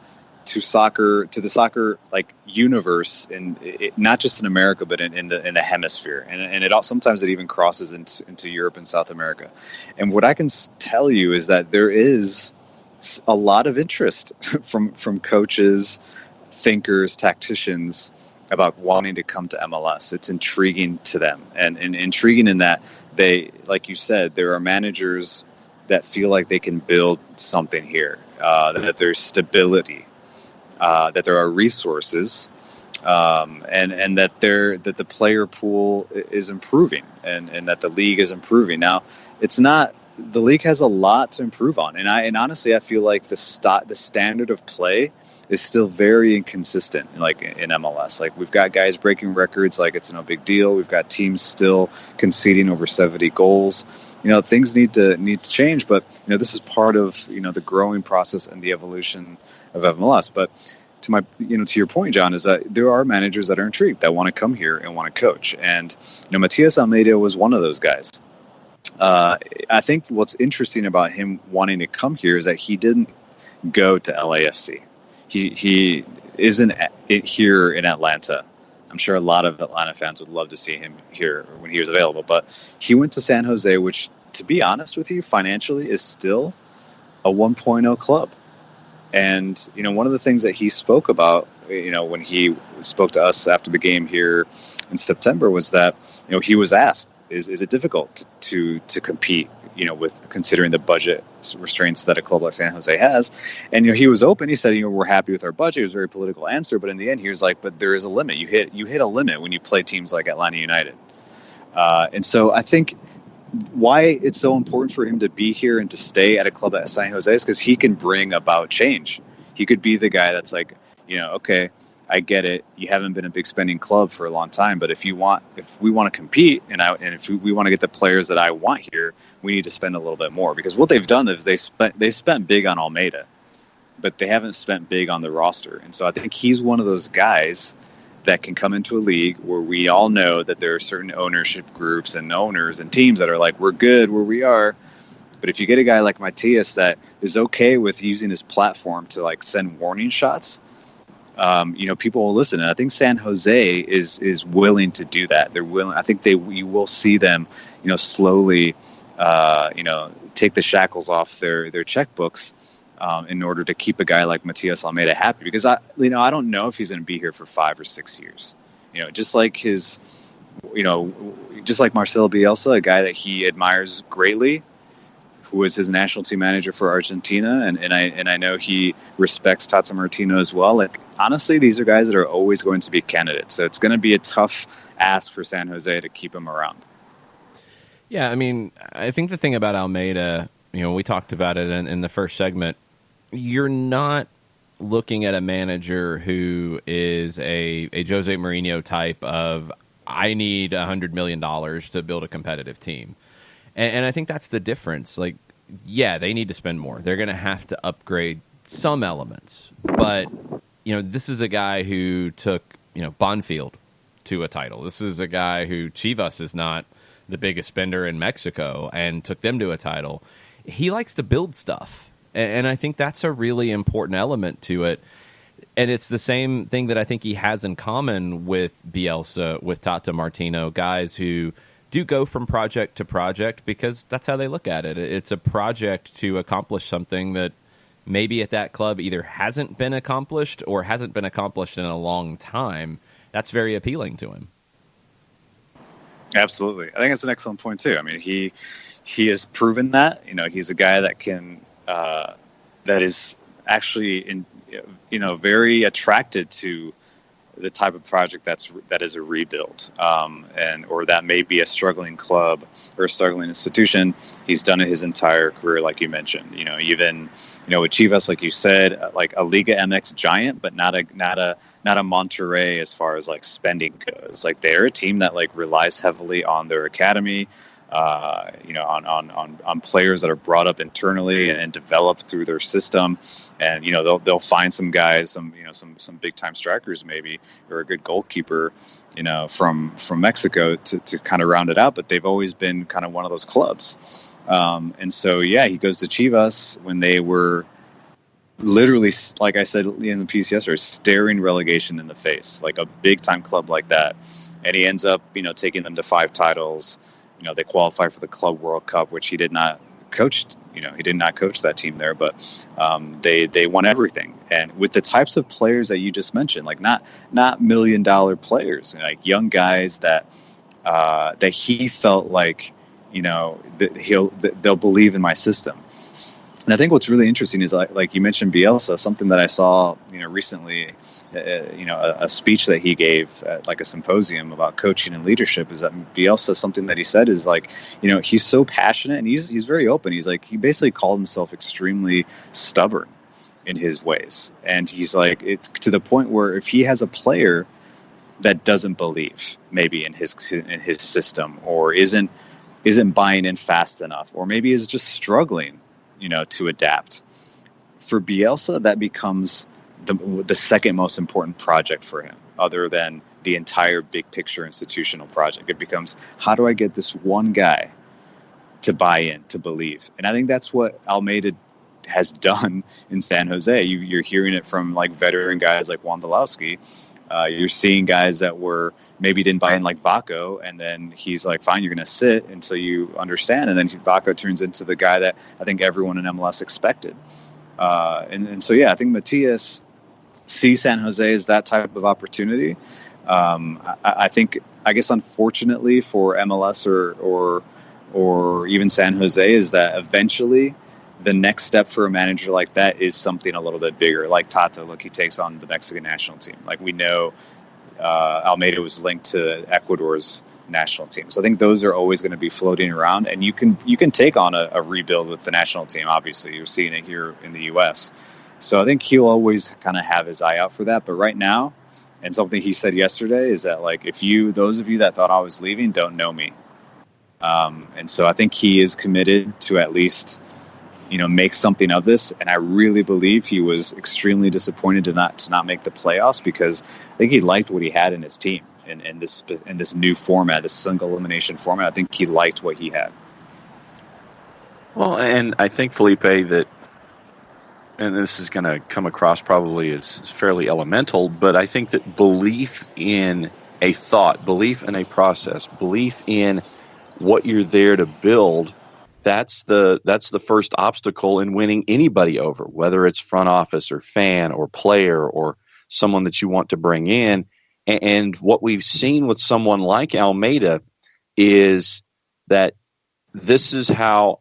soccer, to the soccer like universe, and not just in America, but in the hemisphere, and it all, sometimes it even crosses into Europe and South America. And what I can tell you is that there is a lot of interest from coaches, thinkers, tacticians about wanting to come to MLS. It's intriguing to them, and intriguing in that they, like you said, there are managers that feel like they can build something here, that there's stability. That there are resources, and that the player pool is improving, and that the league is improving. Now, the league has a lot to improve on, and honestly, I feel like the standard of play is still very inconsistent. Like in MLS, like we've got guys breaking records, like it's no big deal. We've got teams still conceding over 70 goals. Things need to change, but this is part of the growing process and the evolution of MLS. But to your point, John, is that there are managers that are intrigued, that want to come here and want to coach. And Matias Almeyda was one of those guys. I think what's interesting about him wanting to come here is that he didn't go to LAFC. He isn't here in Atlanta. I'm sure a lot of Atlanta fans would love to see him here when he was available. But he went to San Jose, which, to be honest with you, financially is still a 1.0 club. And, one of the things that he spoke about, when he spoke to us after the game here in September, was that, he was asked, is it difficult to compete, with considering the budget restraints that a club like San Jose has? And, he was open. He said, we're happy with our budget. It was a very political answer. But in the end, he was like, but there is a limit. You hit a limit when you play teams like Atlanta United. And so I think why it's so important for him to be here and to stay at a club at San Jose is because he can bring about change. He could be the guy that's like, okay, I get it. You haven't been a big spending club for a long time, but if we want to compete and if we want to get the players that I want here, we need to spend a little bit more, because what they've done is they spent big on Almeyda, but they haven't spent big on the roster. And so I think he's one of those guys that can come into a league where we all know that there are certain ownership groups and owners and teams that are like, we're good where we are. But if you get a guy like Matias that is okay with using his platform to like send warning shots, people will listen. And I think San Jose is willing to do that. They're willing. I think you will see them, slowly, take the shackles off their checkbooks. In order to keep a guy like Matias Almeyda happy, because I don't know if he's going to be here for 5 or 6 years. Just like Marcelo Bielsa, a guy that he admires greatly, who was his national team manager for Argentina, and I know he respects Tata Martino as well. Like, honestly, these are guys that are always going to be candidates. So it's going to be a tough ask for San Jose to keep him around. Yeah, I mean, I think the thing about Almeyda, we talked about it in the first segment. You're not looking at a manager who is a Jose Mourinho type of, I need $100 million to build a competitive team. And I think that's the difference. Like, yeah, they need to spend more. They're going to have to upgrade some elements. But, this is a guy who took, Bonfield to a title. This is a guy who Chivas is not the biggest spender in Mexico and took them to a title. he likes to build stuff. And I think that's a really important element to it. And it's the same thing that I think he has in common with Bielsa, with Tata Martino, guys who do go from project to project because that's how they look at it. It's a project to accomplish something that maybe at that club either hasn't been accomplished or hasn't been accomplished in a long time. That's very appealing to him. Absolutely. I think it's an excellent point too. I mean, he has proven that, he's a guy that can, that is actually very attracted to the type of project that is a rebuild, or that may be a struggling club or a struggling institution. He's done it his entire career, like you mentioned. Even with Chivas, like you said, like a Liga MX giant, but not a Monterrey as far as like spending goes. Like they're a team that like relies heavily on their academy. On players that are brought up internally and developed through their system, and they'll find some guys, some big time strikers maybe, or a good goalkeeper, from Mexico to kind of round it out. But they've always been kind of one of those clubs, and so he goes to Chivas when they were literally, like I said in the piece yesterday, staring relegation in the face, like a big time club like that, and he ends up taking them to 5 titles. They qualified for the Club World Cup, which he did not coach. He did not coach that team there, but they won everything. And with the types of players that you just mentioned, like not $1 million players, like young guys that he felt like they'll believe in my system. And I think what's really interesting is like you mentioned Bielsa, something that I saw recently. A speech that he gave at like a symposium about coaching and leadership is that Bielsa, something that he said is like, he's so passionate and he's very open. He's like, he basically called himself extremely stubborn in his ways. And he's like, to the point where if he has a player that doesn't believe maybe in his system, or isn't buying in fast enough, or maybe is just struggling, to adapt, for Bielsa, that becomes the second most important project for him, other than the entire big picture institutional project. It becomes, how do I get this one guy to buy in, to believe? And I think that's what Almeyda has done in San Jose. You're hearing it from like veteran guys like Wondolowski. You're seeing guys that maybe didn't buy in, like Vaco, and then he's like, fine, you're going to sit until you understand. And then Vaco turns into the guy that I think everyone in MLS expected. And so, I think Matias sees San Jose as that type of opportunity. I guess unfortunately for MLS or even San Jose is that eventually the next step for a manager like that is something a little bit bigger. Like Tata, look, he takes on the Mexican national team. Like we know Almeyda was linked to Ecuador's national team. So I think those are always going to be floating around, and you can take on a rebuild with the national team. Obviously, you're seeing it here in the U.S. So I think he'll always kind of have his eye out for that. But right now, and something he said yesterday is that, like, those of you that thought I was leaving don't know me. And so I think he is committed to at least, make something of this. And I really believe he was extremely disappointed to not make the playoffs, because I think he liked what he had in his team in this new format, this single elimination format. I think he liked what he had. Well, and I think, Felipe, that, and this is going to come across probably as fairly elemental, but I think that belief in a thought, belief in a process, belief in what you're there to build, that's the first obstacle in winning anybody over, whether it's front office or fan or player or someone that you want to bring in. And what we've seen with someone like Almeyda is that this is how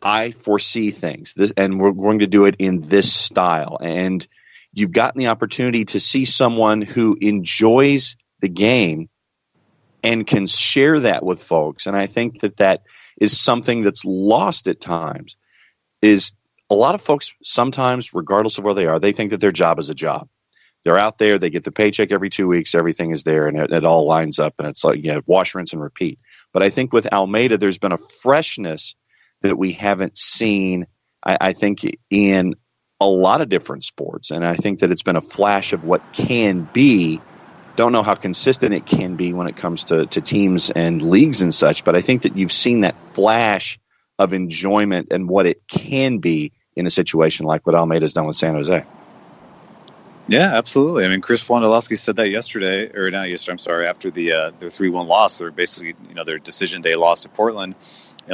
I foresee things, and we're going to do it in this style. And you've gotten the opportunity to see someone who enjoys the game and can share that with folks. And I think that is something that's lost at times. Is a lot of folks sometimes, regardless of where they are, they think that their job is a job. They're out there, they get the paycheck every 2 weeks, everything is there, and it all lines up, and it's like, wash, rinse, and repeat. But I think with Almeyda, there's been a freshness that we haven't seen, I think, in a lot of different sports. And I think that it's been a flash of what can be. Don't know how consistent it can be when it comes to teams and leagues and such, but I think that you've seen that flash of enjoyment and what it can be in a situation like what Almeyda's done with San Jose. Yeah, absolutely. I mean, Chris Wondolowski said that yesterday, or not yesterday, I'm sorry, after their 3-1 loss, they're basically, their decision day loss to Portland.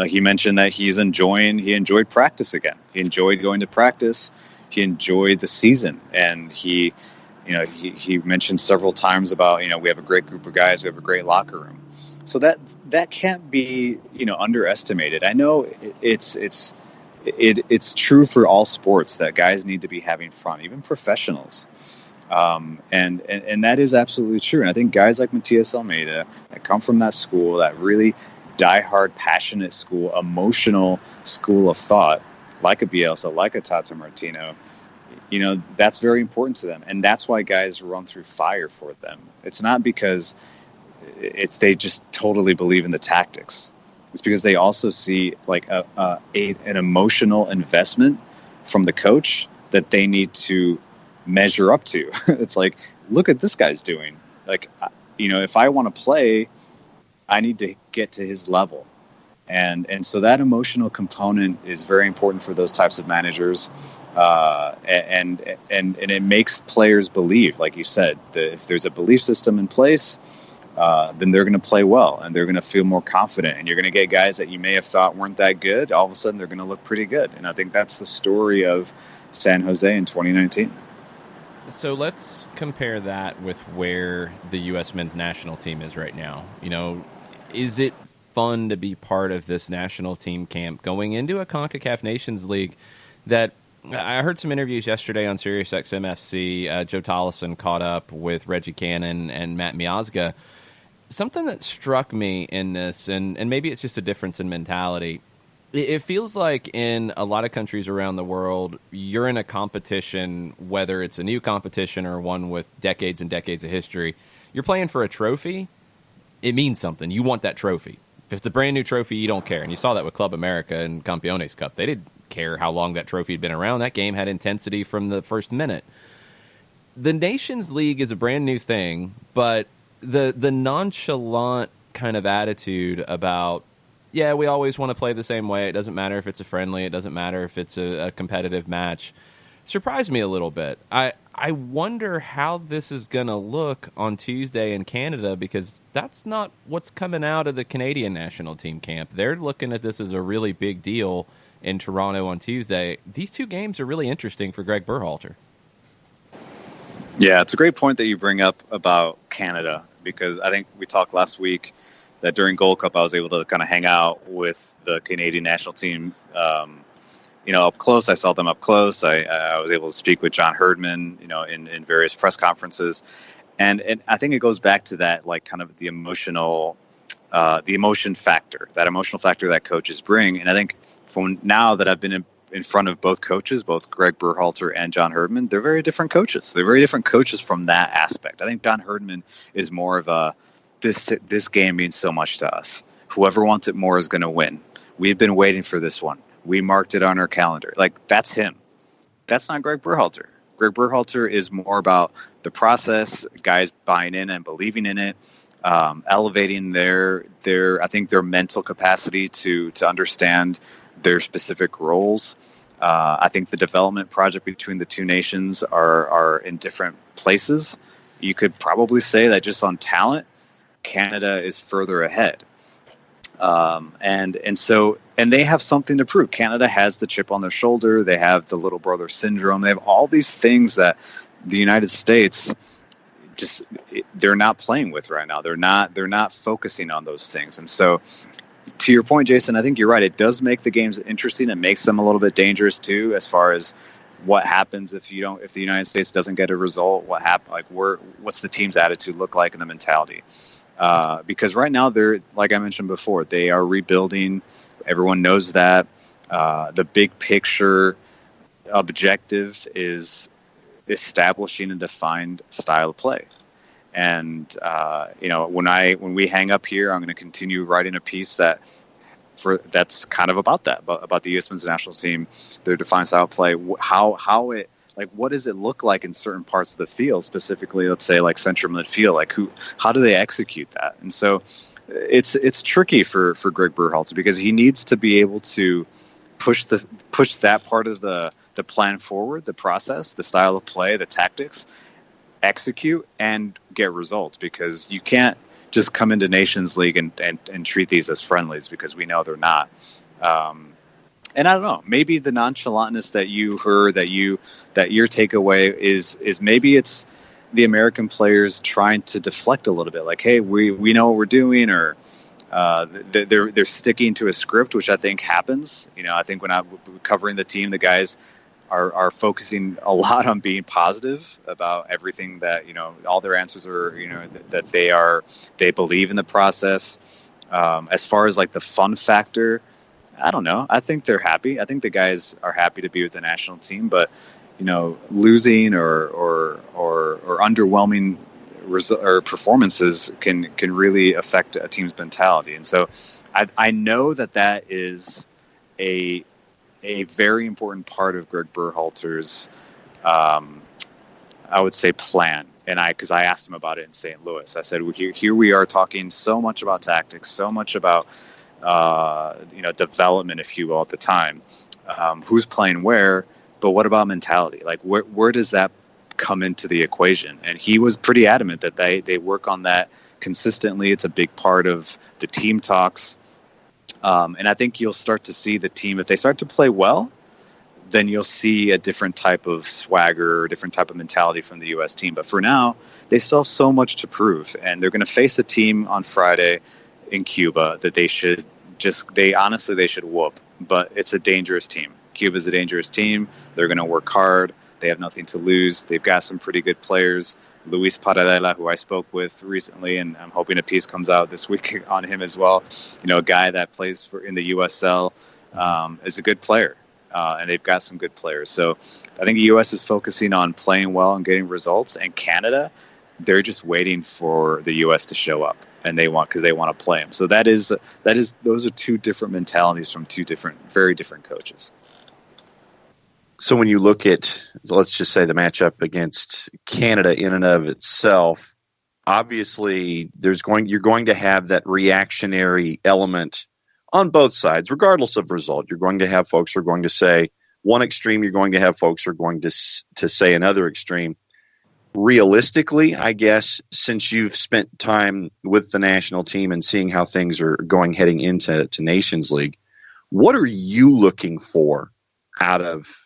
He mentioned that he enjoyed practice again. He enjoyed going to practice. He enjoyed the season. And he mentioned several times about, we have a great group of guys, we have a great locker room. So that can't be, underestimated. I know it's true for all sports that guys need to be having fun, even professionals. And that is absolutely true. And I think guys like Matias Almeyda that come from that school, that really diehard, passionate school, emotional school of thought, like a Bielsa, like a Tata Martino, that's very important to them. And that's why guys run through fire for them. It's not because they just totally believe in the tactics. It's because they also see like an emotional investment from the coach that they need to measure up to. It's like, look at this guy's doing. Like, if I want to play, I need to get to his level. And so that emotional component is very important for those types of managers. And it makes players believe, like you said, that if there's a belief system in place, then they're going to play well and they're going to feel more confident. And you're going to get guys that you may have thought weren't that good. All of a sudden, they're going to look pretty good. And I think that's the story of San Jose in 2019. So let's compare that with where the U.S. men's national team is right now. Is it fun to be part of this national team camp going into a CONCACAF Nations League that I heard some interviews yesterday on SiriusXM FC. Joe Tollison caught up with Reggie Cannon and Matt Miazga. Something that struck me in this, and maybe it's just a difference in mentality, it feels like in a lot of countries around the world, you're in a competition, whether it's a new competition or one with decades and decades of history, you're playing for a trophy. It means something. You want that trophy. If it's a brand new trophy, you don't care. And you saw that with Club America and Campeones Cup. They didn't care how long that trophy had been around. That game had intensity from the first minute. The Nations League is a brand new thing, but the nonchalant kind of attitude about, yeah, we always want to play the same way. It doesn't matter if it's a friendly. It doesn't matter if it's a competitive match. Surprised me a little bit. I wonder how this is going to look on Tuesday in Canada, because that's not what's coming out of the Canadian national team camp. They're looking at this as a really big deal in Toronto on Tuesday. These two games are really interesting for Greg Berhalter. Yeah, it's a great point that you bring up about Canada, because I think we talked last week that during Gold Cup I was able to kind of hang out with the Canadian national team up close. I saw them up close. I was able to speak with John Herdman, in various press conferences. And I think it goes back to that, like, kind of the emotion factor that coaches bring. And I think from now that I've been in front of both coaches, both Greg Berhalter and John Herdman, they're very different coaches. They're very different coaches from that aspect. I think John Herdman is more of this game means so much to us. Whoever wants it more is going to win. We've been waiting for this one. We marked it on our calendar. Like, that's him. That's not Greg Berhalter. Greg Berhalter is more about the process, guys buying in and believing in it, elevating their mental capacity to understand their specific roles. I think the development project between the two nations are in different places. You could probably say that just on talent, Canada is further ahead. And they have something to prove. Canada has the chip on their shoulder. They have the little brother syndrome. They have all these things that the United States they're not playing with right now. They're not focusing on those things. And so, to your point, Jason, I think you're right. It does make the games interesting. It makes them a little bit dangerous too, as far as what happens if the United States doesn't get a result. What happen? Like, what's the team's attitude look like and the mentality? Because right now they're, like I mentioned before, they are rebuilding. Everyone knows that. The big picture objective is establishing a defined style of play. And when we hang up here, I'm going to continue writing a piece that's kind of about that, about the U.S. men's national team, their defined style of play, how it, like, what does it look like in certain parts of the field, specifically, let's say, like central midfield, like how do they execute that? And so it's tricky for Greg Berhalter because he needs to be able to push that part of the plan forward, the process, the style of play, the tactics, execute and get results, because you can't just come into Nations League and treat these as friendlies, because we know they're not. And I don't know, maybe the nonchalantness that you heard, that your takeaway is maybe it's the American players trying to deflect a little bit, like, hey, we know what we're doing, or they're sticking to a script, which I think happens. I think when I'm covering the team, the guys are focusing a lot on being positive about everything, that all their answers are that they believe in the process. As far as like the fun factor, I don't know. I think they're happy. I think the guys are happy to be with the national team, but losing or underwhelming performances can really affect a team's mentality. And so I know that is a very important part of Greg Berhalter's, I would say, plan. And because I asked him about it in St. Louis, I said, here we are talking so much about tactics, so much about development, if you will, at the time. Who's playing where, but what about mentality? Like, where does that come into the equation? And he was pretty adamant that they work on that consistently. It's a big part of the team talks. And I think you'll start to see the team, if they start to play well, then you'll see a different type of swagger, different type of mentality from the U.S. team. But for now, they still have so much to prove. And they're going to face a team on Friday in Cuba that they should whoop. But it's a dangerous team. Cuba's a dangerous team. They're going to work hard. They have nothing to lose. They've got some pretty good players. Luis Paradela, who I spoke with recently, and I'm hoping a piece comes out this week on him as well. A guy that plays in the USL, is a good player, and they've got some good players. So I think the U.S. is focusing on playing well and getting results. And Canada, they're just waiting for the U.S. to show up, and because they want to play them. So those are two different mentalities from two very different coaches. So when you look at, let's just say, the matchup against Canada in and of itself, obviously you're going to have that reactionary element on both sides, regardless of result. You're going to have folks who are going to say one extreme. You're going to have folks who are going to say another extreme. Realistically, I guess, since you've spent time with the national team and seeing how things are going heading into Nations League, what are you looking for out of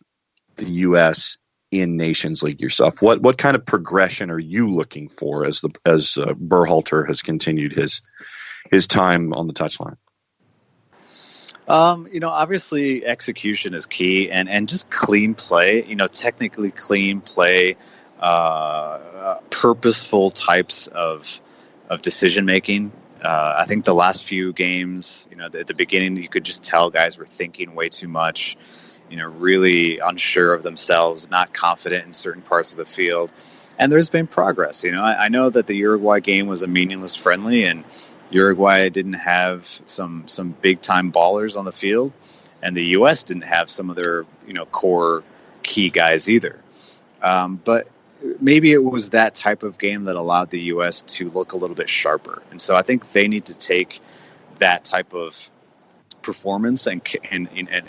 the U.S. in Nations League yourself? What kind of progression are you looking for as Berhalter has continued his time on the touchline? Obviously execution is key, and just clean play. Technically clean play, purposeful types of decision making. I think the last few games, at the beginning, you could just tell guys were thinking way too much. Really unsure of themselves, not confident in certain parts of the field. And there's been progress. I know that the Uruguay game was a meaningless friendly, and Uruguay didn't have some big time ballers on the field, and the U.S. didn't have some of their core key guys either. But maybe it was that type of game that allowed the U.S. to look a little bit sharper. And so I think they need to take that type of performance and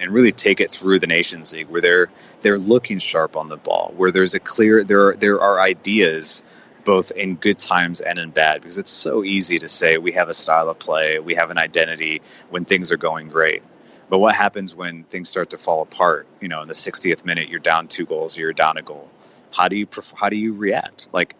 really take it through the Nations League, where they're looking sharp on the ball, where there's a clear there are ideas both in good times and in bad, because it's so easy to say we have a style of play, we have an identity when things are going great. But what happens when things start to fall apart? In the 60th minute, you're down 2 goals, you're down a goal. How do you react? Like,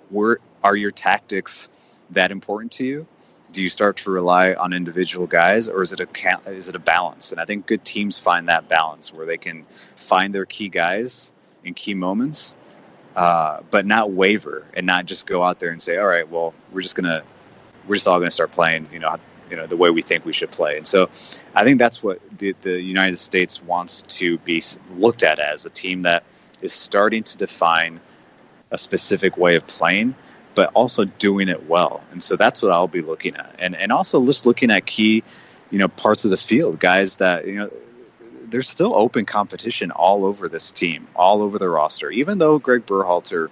are your tactics that important to you? Do you start to rely on individual guys, or is it a balance? And I think good teams find that balance where they can find their key guys in key moments, but not waver and not just go out there and say, all right, well, we're just all gonna start playing, the way we think we should play. And so I think that's what the United States wants to be looked at as, a team that is starting to define a specific way of playing, but also doing it well. And so that's what I'll be looking at. And also just looking at key, parts of the field, guys that, there's still open competition all over this team, all over the roster, even though Greg Berhalter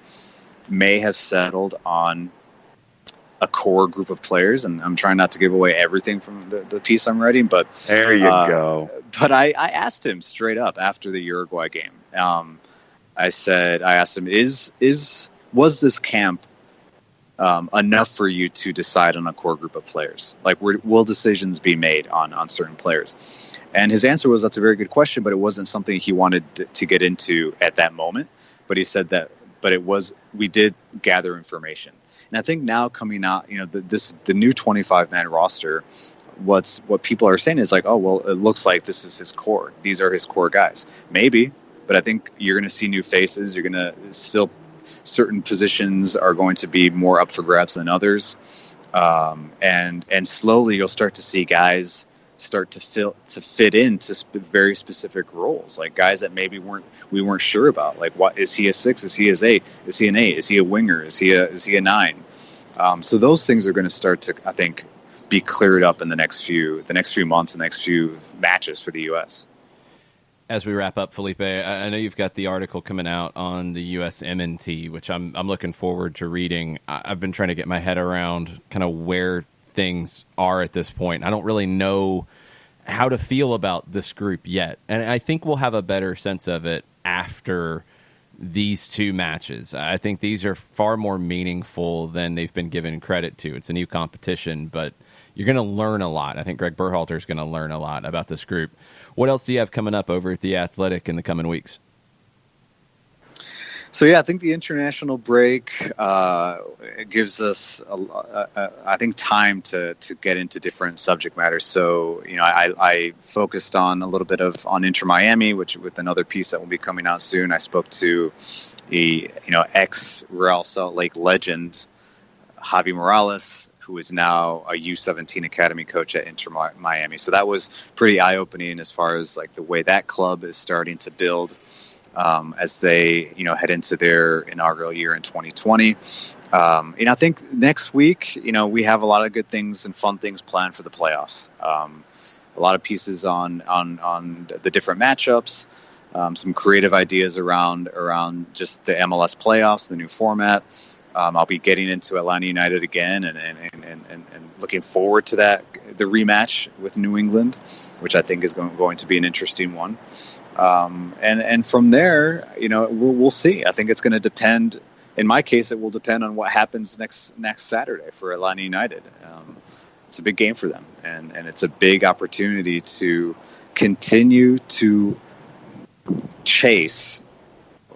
may have settled on a core group of players, and I'm trying not to give away everything from the piece I'm writing, but there you go. But I asked him straight up after the Uruguay game. I asked him, was this camp enough for you to decide on a core group of players? Like, will decisions be made on certain players? And his answer was, that's a very good question, but it wasn't something he wanted to get into at that moment. But he said that, we did gather information. And I think now coming out, the new 25-man roster, what people are saying is like, oh, well, it looks like this is his core. These are his core guys. Maybe, but I think you're going to see new faces. You're going to still, certain positions are going to be more up for grabs than others. And slowly you'll start to see guys start to fit into very specific roles, like guys that maybe we weren't sure about. Like, what is he, a 6? Is he a 8? Is he an 8? Is he a winger? Is he a 9? So those things are going to start to, I think, be cleared up in the next few months, the next few matches for the U.S. As we wrap up, Felipe, I know you've got the article coming out on the U.S. MNT, which I'm looking forward to reading. I've been trying to get my head around kind of where things are at this point. I don't really know how to feel about this group yet, and I think we'll have a better sense of it after these two matches. I think these are far more meaningful than they've been given credit to. It's a new competition, but you're going to learn a lot. I think Greg Berhalter is going to learn a lot about this group. What else do you have coming up over at The Athletic in the coming weeks? So, yeah, I think the international break gives us, I think, time to get into different subject matters. So, I focused on a little bit on Inter Miami, which with another piece that will be coming out soon. I spoke to the ex Real Salt Lake legend, Javi Morales, who is now a U17 academy coach at Inter Miami. So that was pretty eye-opening as far as like the way that club is starting to build as they head into their inaugural year in 2020. I think next week we have a lot of good things and fun things planned for the playoffs. A lot of pieces on the different matchups, some creative ideas around just the MLS playoffs, the new format. I'll be getting into Atlanta United again and looking forward to that, the rematch with New England, which I think is going to be an interesting one. And from there, we'll see. I think it's going to depend. In my case, it will depend on what happens next Saturday for Atlanta United. It's a big game for them, and it's a big opportunity to continue to chase,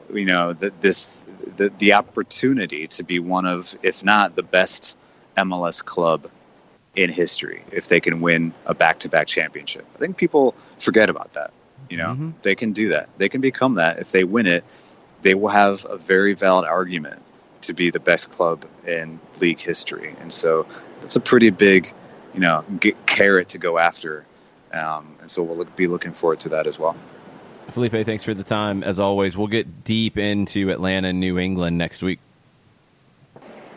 the opportunity to be one of, if not the best MLS club in history, if they can win a back-to-back championship. I think people forget about that. They can do that. They can become that. If they win it, they will have a very valid argument to be the best club in league history. And so that's a pretty big, carrot to go after. And so we'll be looking forward to that as well. Felipe, thanks for the time. As always, we'll get deep into Atlanta and New England next week.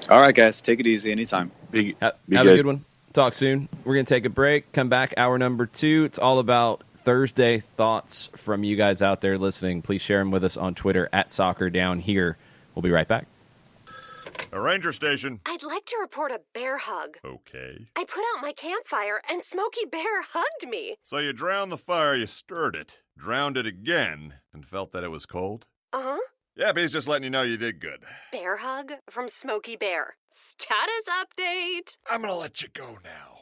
All right, guys. Take it easy anytime. Have a good one. Talk soon. We're going to take a break. Come back, hour number 2. It's all about Thursday thoughts from you guys out there listening. Please share them with us on Twitter @SoccerDownHere. We'll be right back. A ranger station. I'd like to report a bear hug. Okay. I put out my campfire and Smokey Bear hugged me. So you drowned the fire, you stirred it, drowned it again, and felt that it was cold? Uh-huh. Yeah, but he's just letting you know you did good. Bear hug from Smokey Bear. Status update. I'm gonna let you go now.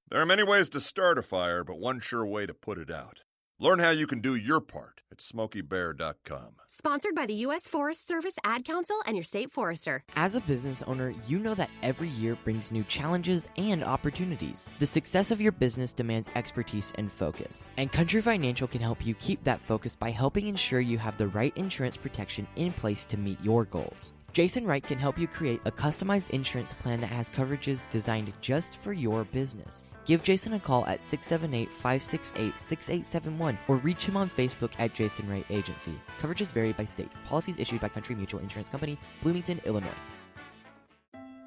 There are many ways to start a fire, but one sure way to put it out. Learn how you can do your part at SmokeyBear.com. Sponsored by the U.S. Forest Service, Ad Council, and your state forester. As a business owner, you know that every year brings new challenges and opportunities. The success of your business demands expertise and focus. And Country Financial can help you keep that focus by helping ensure you have the right insurance protection in place to meet your goals. Jason Wright can help you create a customized insurance plan that has coverages designed just for your business. Give Jason a call at 678-568-6871 or reach him on Facebook at Jason Wright Agency. Coverages vary by state. Policies issued by Country Mutual Insurance Company, Bloomington, Illinois.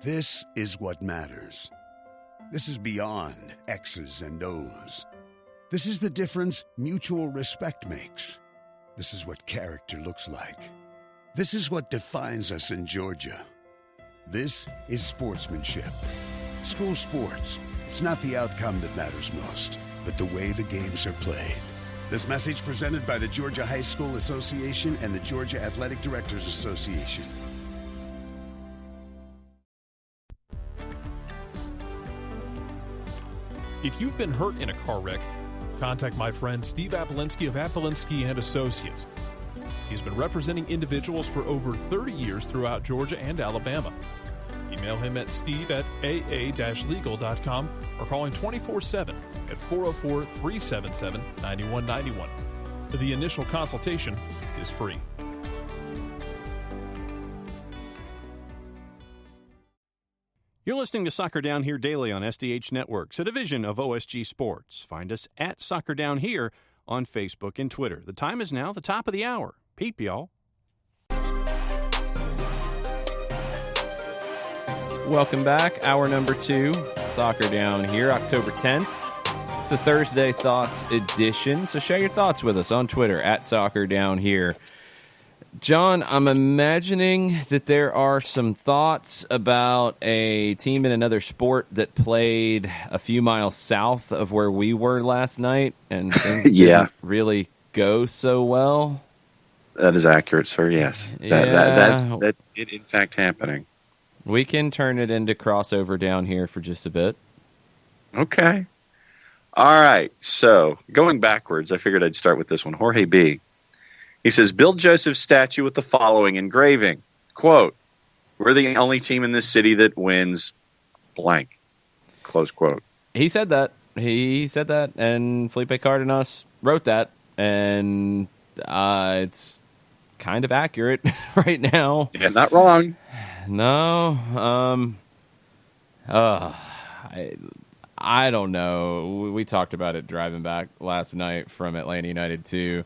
This is what matters. This is beyond X's and O's. This is the difference mutual respect makes. This is what character looks like. This is what defines us in Georgia. This is sportsmanship. School sports. It's not the outcome that matters most, but the way the games are played. This message presented by the Georgia High School Association and the Georgia Athletic Directors Association. If you've been hurt in a car wreck, contact my friend Steve Apolinsky of Apolinsky and Associates. He's been representing individuals for over 30 years throughout Georgia and Alabama. Email him at steve@aa-legal.com or call him 24/7 at 404-377-9191. The initial consultation is free. You're listening to Soccer Down Here daily on SDH Networks, a division of OSG Sports. Find us at Soccer Down Here on Facebook and Twitter. The time is now the top of the hour. Peep, y'all. Welcome back. Hour number 2, Soccer Down Here, October 10th. It's a Thursday Thoughts edition, so share your thoughts with us on Twitter at Soccer Down Here. John, I'm imagining that there are some thoughts about a team in another sport that played a few miles south of where we were last night, and things didn't really go so well. That is accurate, sir, yes. That is in fact happening. We can turn it into crossover down here for just a bit. Okay. All right, so going backwards, I figured I'd start with this one. Jorge B. He says, build Joseph's statue with the following engraving. Quote, we're the only team in this city that wins blank. Close quote. He said that. He said that, and Felipe Cardenas wrote that, and it's kind of accurate right now. Yeah, not wrong. No. I don't know. We talked about it driving back last night from Atlanta United too.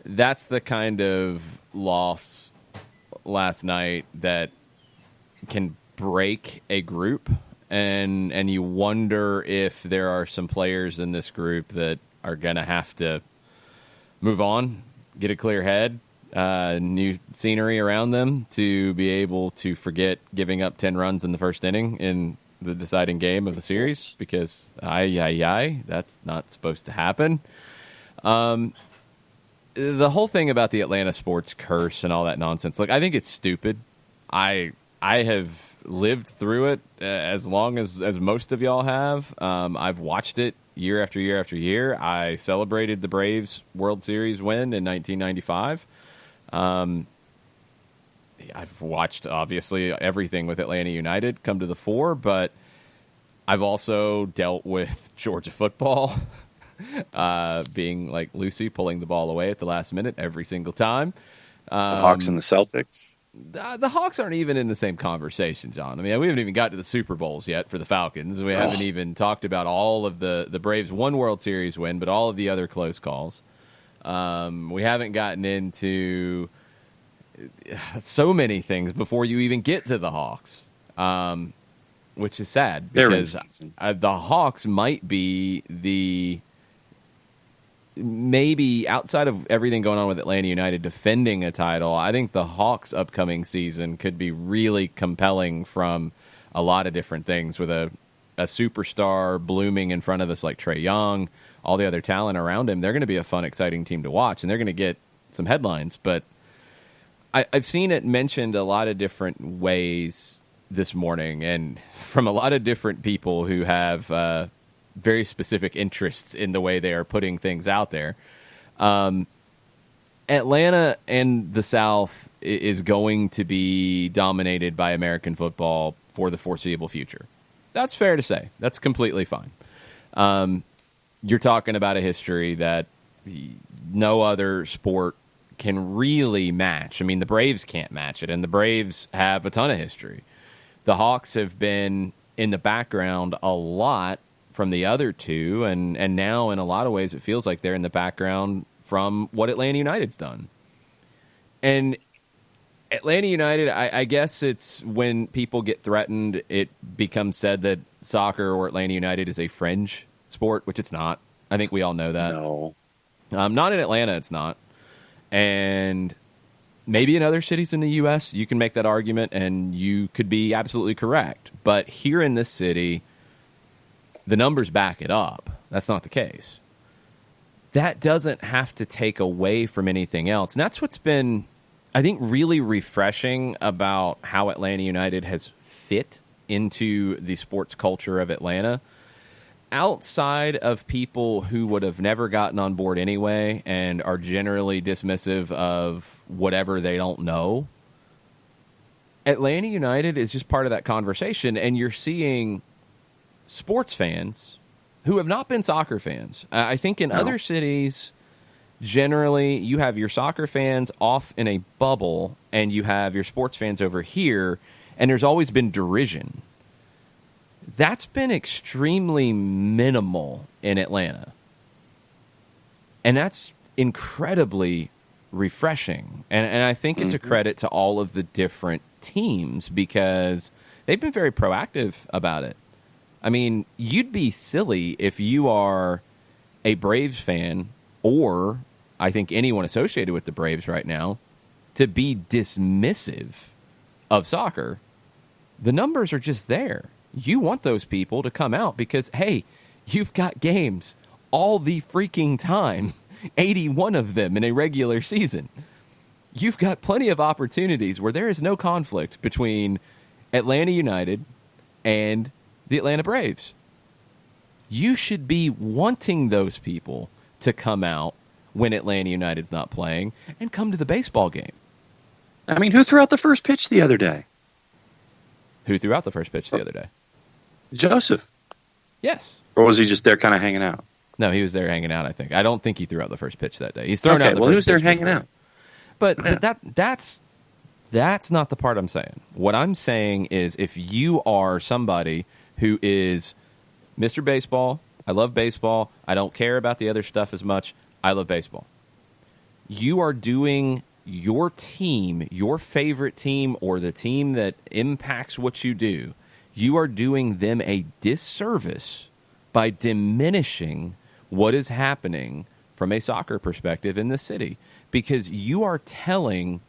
That's the kind of loss last night that can break a group, and you wonder if there are some players in this group that are going to have to move on, get a clear head, new scenery around them to be able to forget giving up 10 runs in the first inning in the deciding game of the series, because that's not supposed to happen. The whole thing about the Atlanta sports curse and all that nonsense, look, I think it's stupid. I have lived through it as long as most of y'all have. I've watched it year after year after year. I celebrated the Braves World Series win in 1995. I've watched, obviously, everything with Atlanta United come to the fore, but I've also dealt with Georgia football. Being like Lucy, pulling the ball away at the last minute every single time. The Hawks and the Celtics? The Hawks aren't even in the same conversation, John. I mean, we haven't even got to the Super Bowls yet for the Falcons. We haven't even talked about all of the Braves' one World Series win, but all of the other close calls. We haven't gotten into so many things before you even get to the Hawks, which is sad because the Hawks might be maybe outside of everything going on with Atlanta United defending a title, I think the Hawks' upcoming season could be really compelling from a lot of different things, with a superstar blooming in front of us like Trae Young, all the other talent around him. They're going to be a fun, exciting team to watch, and they're going to get some headlines. But I've seen it mentioned a lot of different ways this morning, and from a lot of different people who have very specific interests in the way they are putting things out there. Atlanta and the South is going to be dominated by American football for the foreseeable future. That's fair to say. That's completely fine. You're talking about a history that no other sport can really match. I mean, the Braves can't match it, and the Braves have a ton of history. The Hawks have been in the background a lot from the other two, and now in a lot of ways it feels like they're in the background from what Atlanta United's done. And Atlanta United, I guess it's when people get threatened, it becomes said that soccer or Atlanta United is a fringe sport, which it's not. I think we all know that. No. Not in Atlanta, it's not. And maybe in other cities in the U.S. you can make that argument, and you could be absolutely correct. But here in this city, the numbers back it up. That's not the case. That doesn't have to take away from anything else. And that's what's been, I think, really refreshing about how Atlanta United has fit into the sports culture of Atlanta. Outside of people who would have never gotten on board anyway and are generally dismissive of whatever they don't know, Atlanta United is just part of that conversation, and you're seeing sports fans who have not been soccer fans. I think in other cities, generally, you have your soccer fans off in a bubble, and you have your sports fans over here, and there's always been derision. That's been extremely minimal in Atlanta. And that's incredibly refreshing. And I think it's a credit to all of the different teams because they've been very proactive about it. I mean, you'd be silly if you are a Braves fan, or I think anyone associated with the Braves right now, to be dismissive of soccer. The numbers are just there. You want those people to come out because, hey, you've got games all the freaking time, 81 of them in a regular season. You've got plenty of opportunities where there is no conflict between Atlanta United and the Atlanta Braves. You should be wanting those people to come out when Atlanta United's not playing and come to the baseball game. I mean, who threw out the first pitch the other day? Who threw out the first pitch the other day? Joseph. Yes. Or was he just there kind of hanging out? No, he was there hanging out, I think. I don't think he threw out the first pitch that day. He's thrown out the well, first he was there pitch hanging before. out. But that's not the part I'm saying. What I'm saying is if you are somebody who is Mr. Baseball, I love baseball, I don't care about the other stuff as much, I love baseball. You are doing your team, your favorite team, or the team that impacts what you do, you are doing them a disservice by diminishing what is happening from a soccer perspective in the city. Because you are telling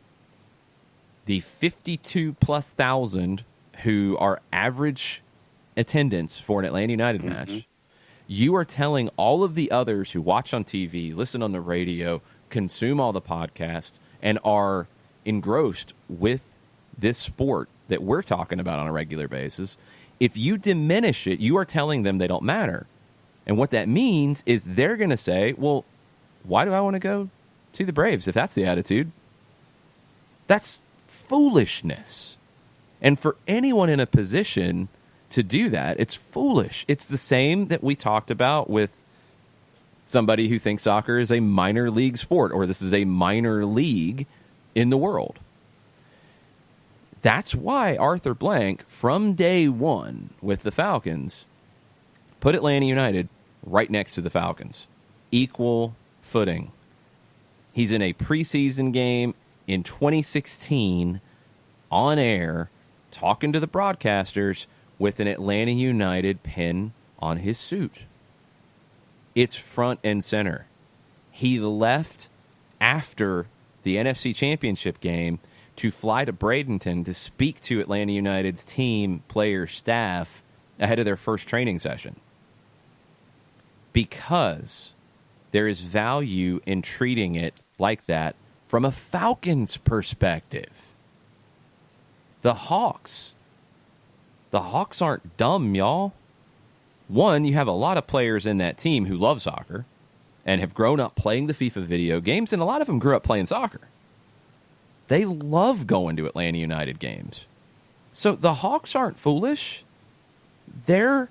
the 52+ thousand who are average attendance for an Atlanta United match, you are telling all of the others who watch on TV, listen on the radio, consume all the podcasts, and are engrossed with this sport that we're talking about on a regular basis, if you diminish it, you are telling them they don't matter. And what that means is they're going to say, well, why do I want to go see the Braves if that's the attitude? That's foolishness. And for anyone in a position to do that, it's foolish. It's the same that we talked about with somebody who thinks soccer is a minor league sport, or this is a minor league in the world. That's why Arthur Blank, from day one with the Falcons, put Atlanta United right next to the Falcons. Equal footing. He's in a preseason game in 2016 on air talking to the broadcasters with an Atlanta United pin on his suit. It's front and center. He left after the NFC Championship game to fly to Bradenton to speak to Atlanta United's team, players, staff ahead of their first training session. Because there is value in treating it like that from a Falcons perspective. The Hawks aren't dumb, y'all. One, you have a lot of players in that team who love soccer and have grown up playing the FIFA video games, and a lot of them grew up playing soccer. They love going to Atlanta United games. So the Hawks aren't foolish. They're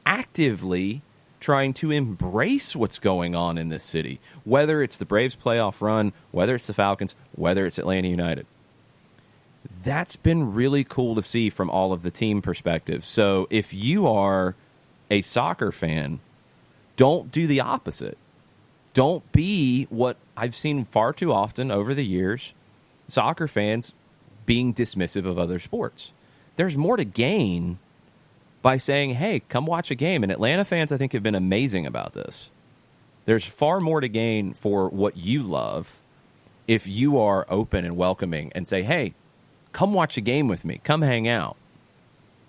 actively trying to embrace what's going on in this city, whether it's the Braves playoff run, whether it's the Falcons, whether it's Atlanta United. That's been really cool to see from all of the team perspectives. So if you are a soccer fan, don't do the opposite. Don't be what I've seen far too often over the years, soccer fans being dismissive of other sports. There's more to gain by saying, hey, come watch a game. And Atlanta fans, I think, have been amazing about this. There's far more to gain for what you love if you are open and welcoming and say, hey, come watch a game with me, come hang out.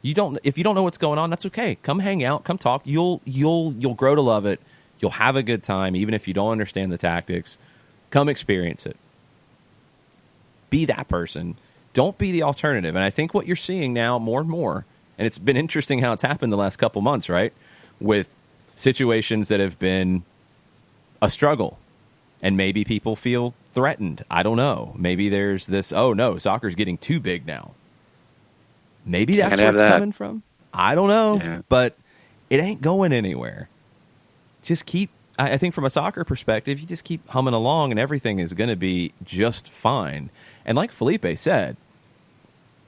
If you don't know what's going on, that's okay. Come hang out, come talk. You'll grow to love it. You'll have a good time, even if you don't understand the tactics. Come experience it. Be that person. Don't be the alternative. And I think what you're seeing now more and more, and it's been interesting how it's happened the last couple months, right? With situations that have been a struggle. And maybe people feel threatened. I don't know. Maybe there's this, oh no, soccer's getting too big now. Maybe that's where it's coming from. I don't know. But it ain't going anywhere. Just keep, I think from a soccer perspective, you just keep humming along and everything is going to be just fine. And like Felipe said,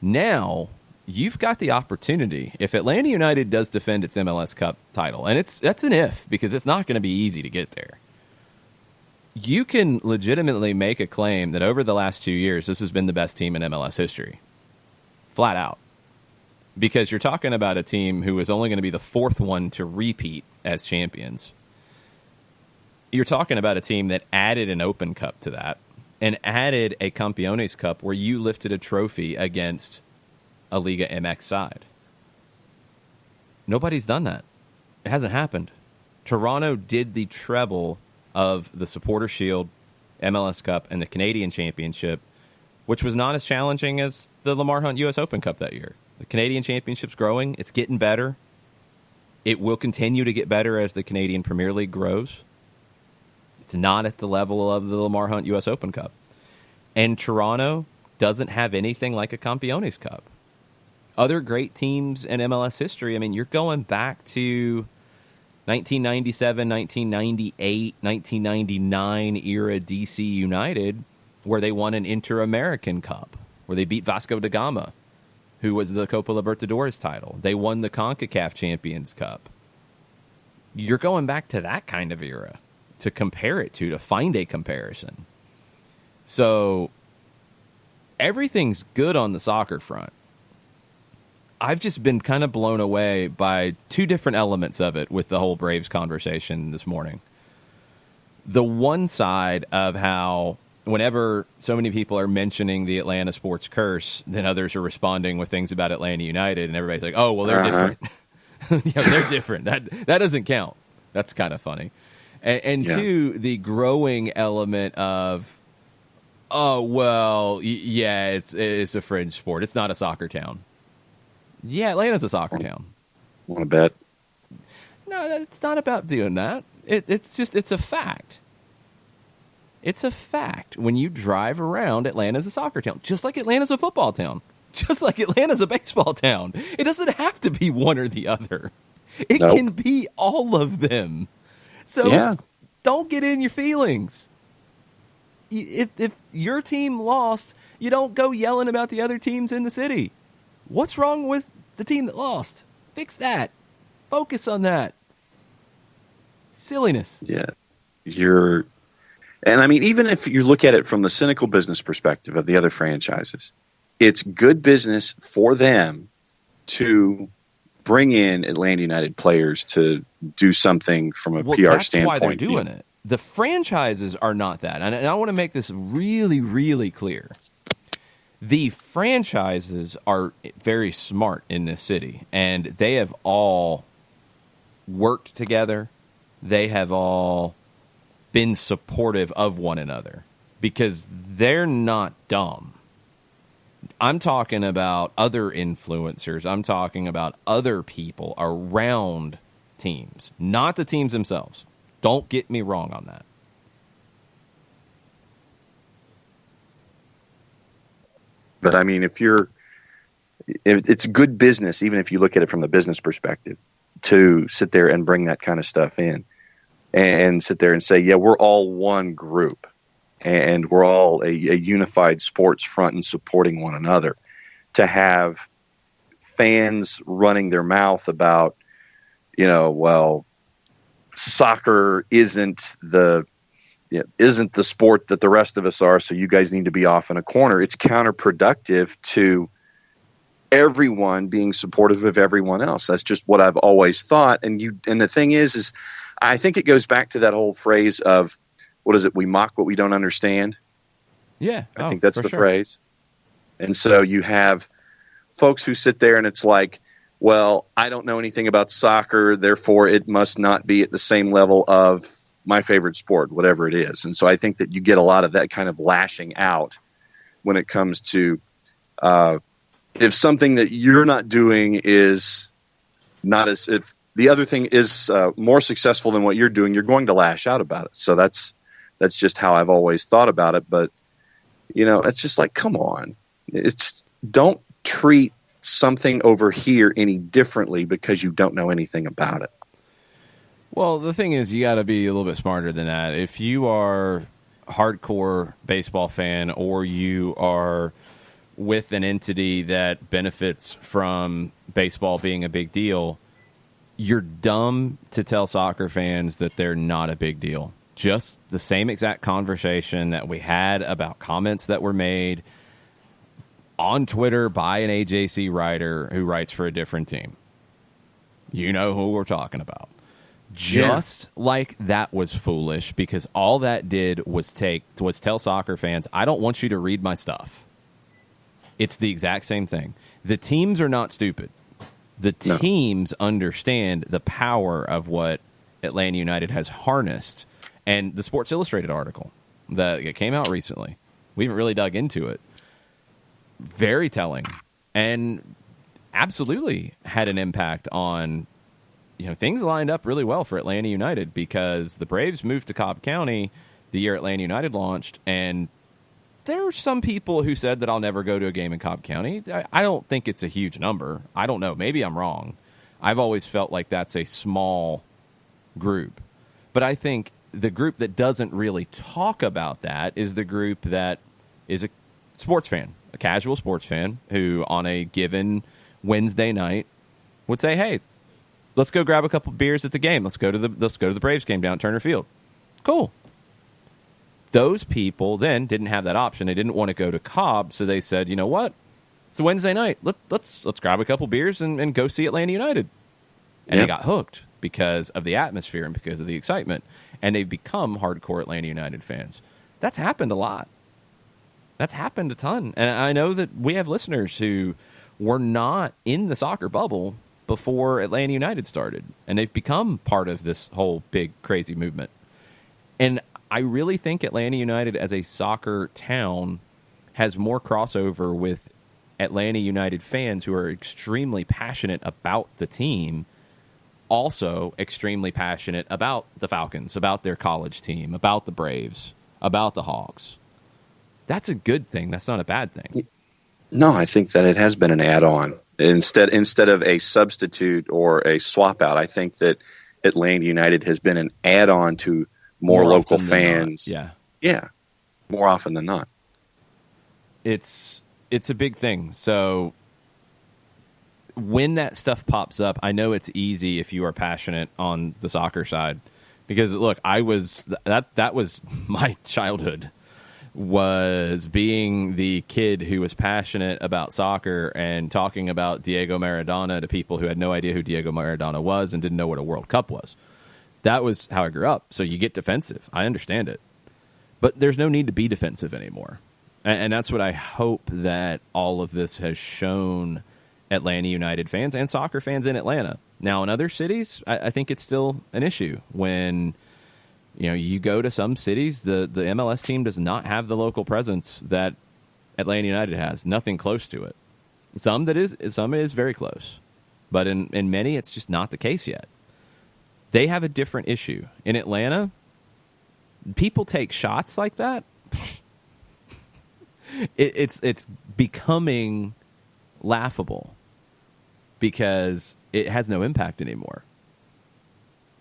now you've got the opportunity. If Atlanta United does defend its MLS Cup title, and that's an if, because it's not going to be easy to get there, you can legitimately make a claim that over the last 2 years, this has been the best team in MLS history. Flat out. Because you're talking about a team who is only going to be the fourth one to repeat as champions. You're talking about a team that added an Open Cup to that and added a Campeones Cup where you lifted a trophy against a Liga MX side. Nobody's done that. It hasn't happened. Toronto did the treble of the Supporter Shield, MLS Cup, and the Canadian Championship, which was not as challenging as the Lamar Hunt U.S. Open Cup that year. The Canadian Championship's growing. It's getting better. It will continue to get better as the Canadian Premier League grows. It's not at the level of the Lamar Hunt U.S. Open Cup. And Toronto doesn't have anything like a Campeones Cup. Other great teams in MLS history, I mean, you're going back to 1997, 1998, 1999 era DC United, where they won an Inter-American Cup, where they beat Vasco da Gama, who was the Copa Libertadores title. They won the CONCACAF Champions Cup. You're going back to that kind of era to compare it to find a comparison. So everything's good on the soccer front. I've just been kind of blown away by two different elements of it with the whole Braves conversation this morning. The one side of how whenever so many people are mentioning the Atlanta sports curse, then others are responding with things about Atlanta United, and everybody's like, oh, well, they're different. Yeah, they're different. That doesn't count. That's kind of funny. And two, the growing element of, oh, well, yeah, it's a fringe sport. It's not a soccer town. Yeah, Atlanta's a soccer town. Want to bet? No, it's not about doing that. It's a fact. It's a fact. When you drive around, Atlanta's a soccer town, just like Atlanta's a football town, just like Atlanta's a baseball town. It doesn't have to be one or the other. It can be all of them. So don't get in your feelings. If your team lost, you don't go yelling about the other teams in the city. What's wrong with the team that lost? Fix that. Focus on that. Silliness. Yeah. And I mean, even if you look at it from the cynical business perspective of the other franchises, it's good business for them to bring in Atlanta United players to do something from a PR standpoint. That's why they're doing it. The franchises are not that. And I want to make this really, really clear. The franchises are very smart in this city, and they have all worked together. They have all been supportive of one another because they're not dumb. I'm talking about other influencers. I'm talking about other people around teams, not the teams themselves. Don't get me wrong on that. But I mean, if it's good business, even if you look at it from the business perspective, to sit there and bring that kind of stuff in and sit there and say, yeah, we're all one group and we're all a unified sports front and supporting one another. To have fans running their mouth about, well, soccer isn't the sport that the rest of us are, so you guys need to be off in a corner. It's counterproductive to everyone being supportive of everyone else. That's just what I've always thought. And the thing is I think it goes back to that whole phrase of, what is it? We mock what we don't understand. Yeah. I think that's the phrase. And so you have folks who sit there and it's like, well, I don't know anything about soccer, therefore it must not be at the same level of my favorite sport, whatever it is. And so I think that you get a lot of that kind of lashing out when it comes to if something that you're not doing is not as if the other thing is more successful than what you're doing, you're going to lash out about it. So that's just how I've always thought about it. But, it's just like, come on. Don't treat something over here any differently because you don't know anything about it. Well, the thing is, you got to be a little bit smarter than that. If you are a hardcore baseball fan or you are with an entity that benefits from baseball being a big deal, you're dumb to tell soccer fans that they're not a big deal. Just the same exact conversation that we had about comments that were made on Twitter by an AJC writer who writes for a different team. You know who we're talking about. Just like that was foolish because all that did was tell soccer fans, I don't want you to read my stuff. It's the exact same thing. The teams are not stupid. The teams understand the power of what Atlanta United has harnessed. And the Sports Illustrated article that came out recently, we haven't really dug into it. Very telling and absolutely had an impact on, things lined up really well for Atlanta United because the Braves moved to Cobb County the year Atlanta United launched, and there were some people who said that I'll never go to a game in Cobb County. I don't think it's a huge number. I don't know. Maybe I'm wrong. I've always felt like that's a small group. But I think the group that doesn't really talk about that is the group that is a sports fan, a casual sports fan who on a given Wednesday night would say, hey, let's go grab a couple beers at the game. Let's go to the Braves game down at Turner Field. Cool. Those people then didn't have that option. They didn't want to go to Cobb, so they said, you know what? It's a Wednesday night. Let's grab a couple beers and go see Atlanta United. And they got hooked because of the atmosphere and because of the excitement. And they've become hardcore Atlanta United fans. That's happened a lot. That's happened a ton. And I know that we have listeners who were not in the soccer bubble before Atlanta United started. And they've become part of this whole big, crazy movement. And I really think Atlanta United as a soccer town has more crossover with Atlanta United fans who are extremely passionate about the team, also extremely passionate about the Falcons, about their college team, about the Braves, about the Hawks. That's a good thing. That's not a bad thing. No, I think that it has been an add-on. Instead of a substitute or a swap out, I think that Atlanta United has been an add-on to more local fans. Yeah. More often than not. It's a big thing. So when that stuff pops up, I know it's easy if you are passionate on the soccer side. Because look, that was my childhood, was being the kid who was passionate about soccer and talking about Diego Maradona to people who had no idea who Diego Maradona was and didn't know what a World Cup was. That was how I grew up. So you get defensive. I understand it. But there's no need to be defensive anymore. And that's what I hope that all of this has shown Atlanta United fans and soccer fans in Atlanta. Now, in other cities, I think it's still an issue when you go to some cities, the MLS team does not have the local presence that Atlanta United has. Nothing close to it. Some is very close. But in many, it's just not the case yet. They have a different issue. In Atlanta, people take shots like that. It's becoming laughable because it has no impact anymore.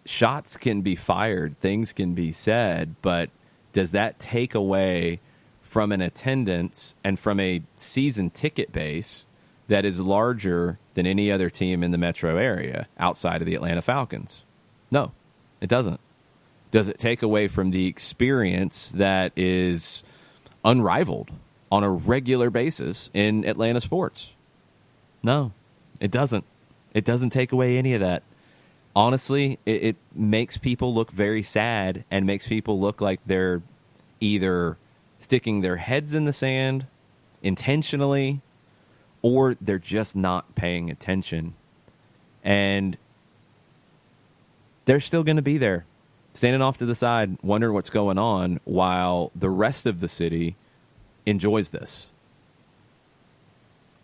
Shots can be fired, things can be said, but does that take away from an attendance and from a season ticket base that is larger than any other team in the metro area outside of the Atlanta Falcons? No, it doesn't. Does it take away from the experience that is unrivaled on a regular basis in Atlanta sports? No, it doesn't. It doesn't take away any of that. Honestly, it makes people look very sad and makes people look like they're either sticking their heads in the sand intentionally, or they're just not paying attention. And they're still going to be there, standing off to the side, wondering what's going on, while the rest of the city enjoys this.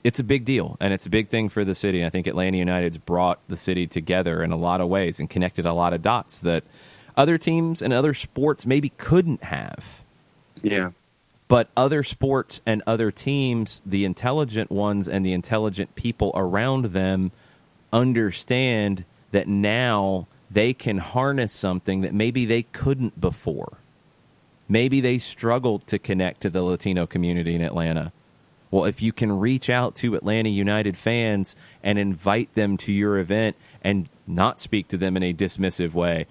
It's a big deal, and it's a big thing for the city. I think Atlanta United's brought the city together in a lot of ways and connected a lot of dots that other teams and other sports maybe couldn't have. Yeah. But other sports and other teams, the intelligent ones and the intelligent people around them, understand that now they can harness something that maybe they couldn't before. Maybe they struggled to connect to the Latino community in Atlanta. Well, if you can reach out to Atlanta United fans and invite them to your event and not speak to them in a dismissive way,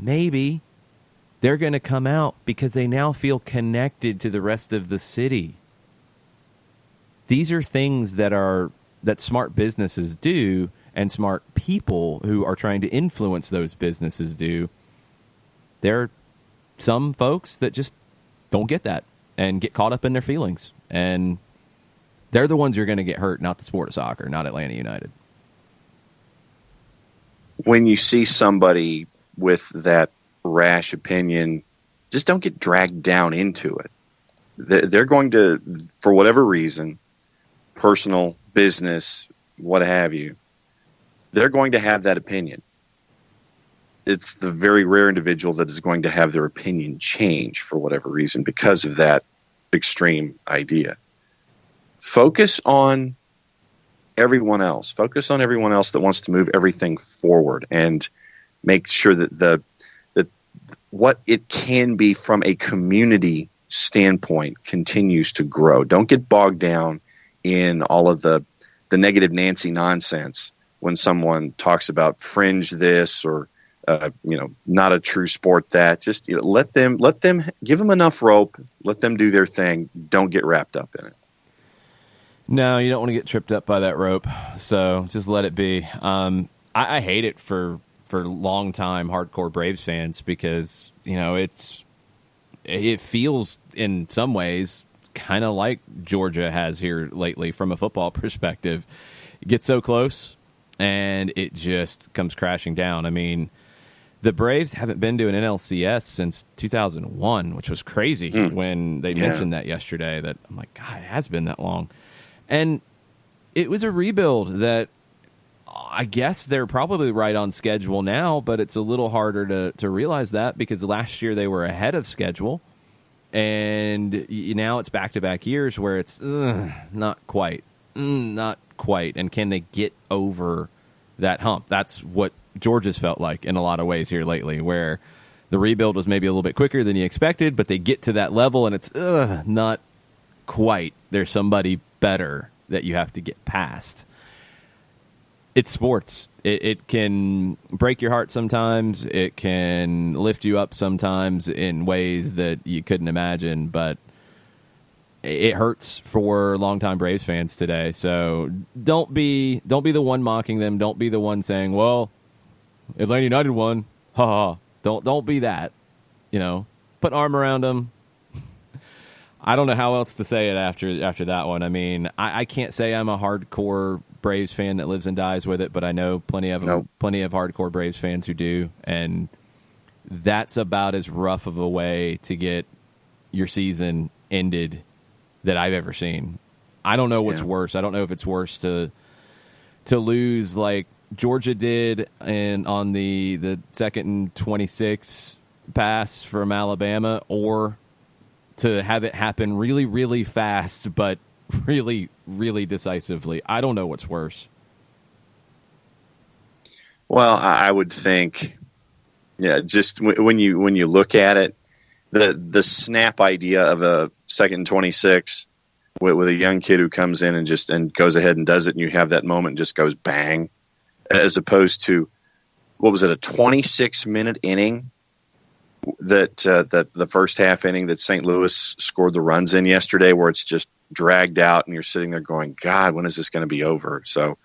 maybe they're going to come out because they now feel connected to the rest of the city. These are things that smart businesses do, and smart people who are trying to influence those businesses do. There are some folks that just don't get that and get caught up in their feelings. And they're the ones who are going to get hurt, not the sport of soccer, not Atlanta United. When you see somebody with that rash opinion, just don't get dragged down into it. They're going to, for whatever reason, personal, business, what have you, they're going to have that opinion. It's the very rare individual that is going to have their opinion change for whatever reason because of that extreme idea. Focus on everyone else. Focus on everyone else that wants to move everything forward and make sure that what it can be from a community standpoint continues to grow. Don't get bogged down in all of the negative Nancy nonsense when someone talks about fringe this or not a true sport that. Just let them give them enough rope, let them do their thing. Don't get wrapped up in it. No, you don't want to get tripped up by that rope, so just let it be. I hate it for long-time hardcore Braves fans because it feels in some ways kind of like Georgia has here lately from a football perspective. It gets so close, and it just comes crashing down. I mean, the Braves haven't been to an NLCS since 2001, which was crazy when they mentioned that yesterday. That I'm like, God, it has been that long. And it was a rebuild that I guess they're probably right on schedule now, but it's a little harder to realize that because last year they were ahead of schedule. And now it's back-to-back years where it's not quite. And can they get over that hump? That's what Georgia's felt like in a lot of ways here lately, where the rebuild was maybe a little bit quicker than you expected, but they get to that level and it's not quite. There's somebody better that you have to get past. It's sports. It can break your heart sometimes. It can lift you up sometimes in ways that you couldn't imagine, but it hurts for longtime Braves fans today. So don't be the one mocking them. Don't be the one saying, "Well, Atlanta United won." Ha ha. Don't be that. Put an arm around them. I don't know how else to say it after that one. I mean, I can't say I'm a hardcore Braves fan that lives and dies with it, but I know plenty of hardcore Braves fans who do, and that's about as rough of a way to get your season ended that I've ever seen. I don't know what's worse. I don't know if it's worse to lose like Georgia did on the 2nd and 26 pass from Alabama, or to have it happen really, really fast, but really, really decisively. I don't know what's worse. Well, I would think, just when you look at it, the snap idea of a 2nd and 26 with a young kid who comes in and goes ahead and does it, and you have that moment and just goes bang, as opposed to, what was it, a 26-minute inning that the first half inning that St. Louis scored the runs in yesterday, where it's just dragged out and you're sitting there going, God, when is this going to be over? So,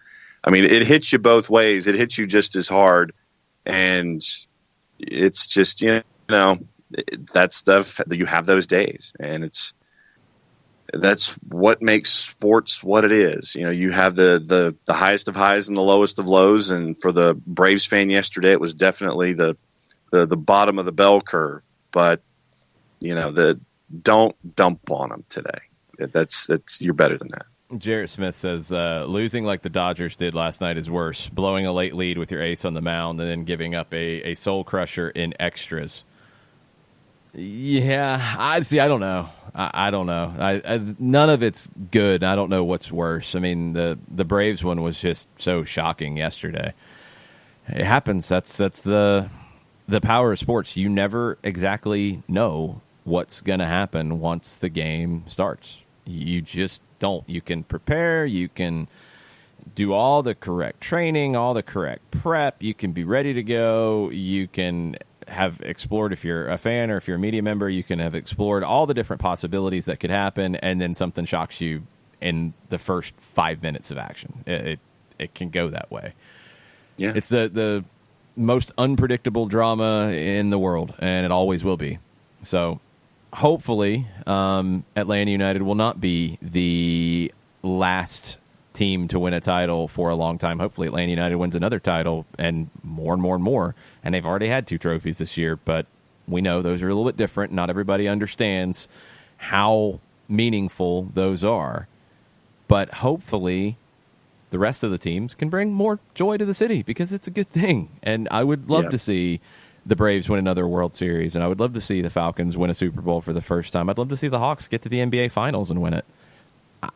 I mean, it hits you both ways. It hits you just as hard, and it's just, that stuff, you have those days, and that's what makes sports what it is. You have the highest of highs and the lowest of lows. And for the Braves fan yesterday, it was definitely the bottom of the bell curve. But don't dump on them today. That's you're better than that. Jarrett Smith says losing like the Dodgers did last night is worse. Blowing a late lead with your ace on the mound and then giving up a soul crusher in extras. Yeah, I don't know. I don't know. None of it's good. I don't know what's worse. I mean, the Braves one was just so shocking yesterday. It happens. That's the power of sports. You never exactly know what's going to happen once the game starts. You just don't. You can prepare. You can do all the correct training, all the correct prep. You can be ready to go. You can have explored, if you're a fan or if you're a media member, you can have explored all the different possibilities that could happen, and then something shocks you in the first 5 minutes of action. It can go that way. Yeah, it's the most unpredictable drama in the world, and it always will be. So hopefully Atlanta United will not be the last team to win a title for a long time. Hopefully Atlanta United wins another title, and more and more and more. And they've already had 2 trophies this year, but we know those are a little bit different. Not everybody understands how meaningful those are. But hopefully the rest of the teams can bring more joy to the city, because it's a good thing. And I would love to see the Braves win another World Series, and I would love to see the Falcons win a Super Bowl for the first time. I'd love to see the Hawks get to the NBA Finals and win it.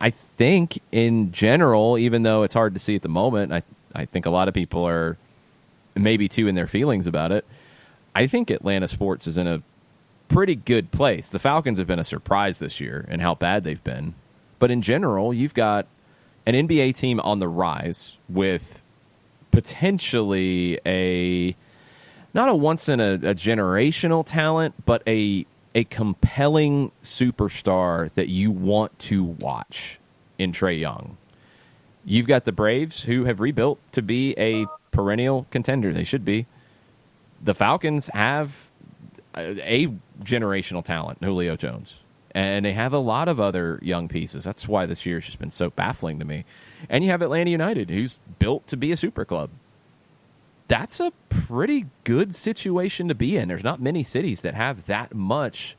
I think in general, even though it's hard to see at the moment, I think a lot of people are maybe too in their feelings about it. I think Atlanta sports is in a pretty good place. The Falcons have been a surprise this year in how bad they've been. But in general, you've got an NBA team on the rise with potentially not a once in a generational talent, but a compelling superstar that you want to watch in Trae Young. You've got the Braves, who have rebuilt to be a perennial contender. They should be. The Falcons have a generational talent, Julio Jones. And they have a lot of other young pieces. That's why this year's just been so baffling to me. And you have Atlanta United, who's built to be a super club. That's a pretty good situation to be in. There's not many cities that have that much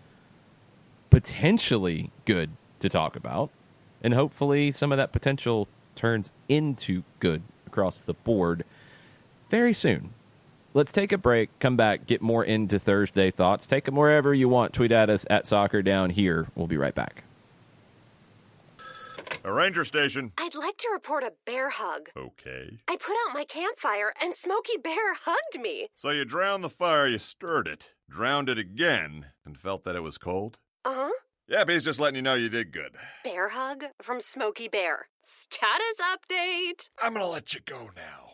potentially good to talk about. And hopefully some of that potential turns into good across the board very soon. Let's take a break, come back, get more into Thursday thoughts. Take them wherever you want. Tweet at us at Soccer Down Here. We'll be right back. A ranger station. I'd like to report a bear hug. Okay. I put out my campfire and Smokey Bear hugged me. So you drowned the fire, you stirred it, drowned it again, and felt that it was cold? Uh-huh. Yeah, but he's just letting you know you did good. Bear hug from Smokey Bear. Status update. I'm gonna let you go now.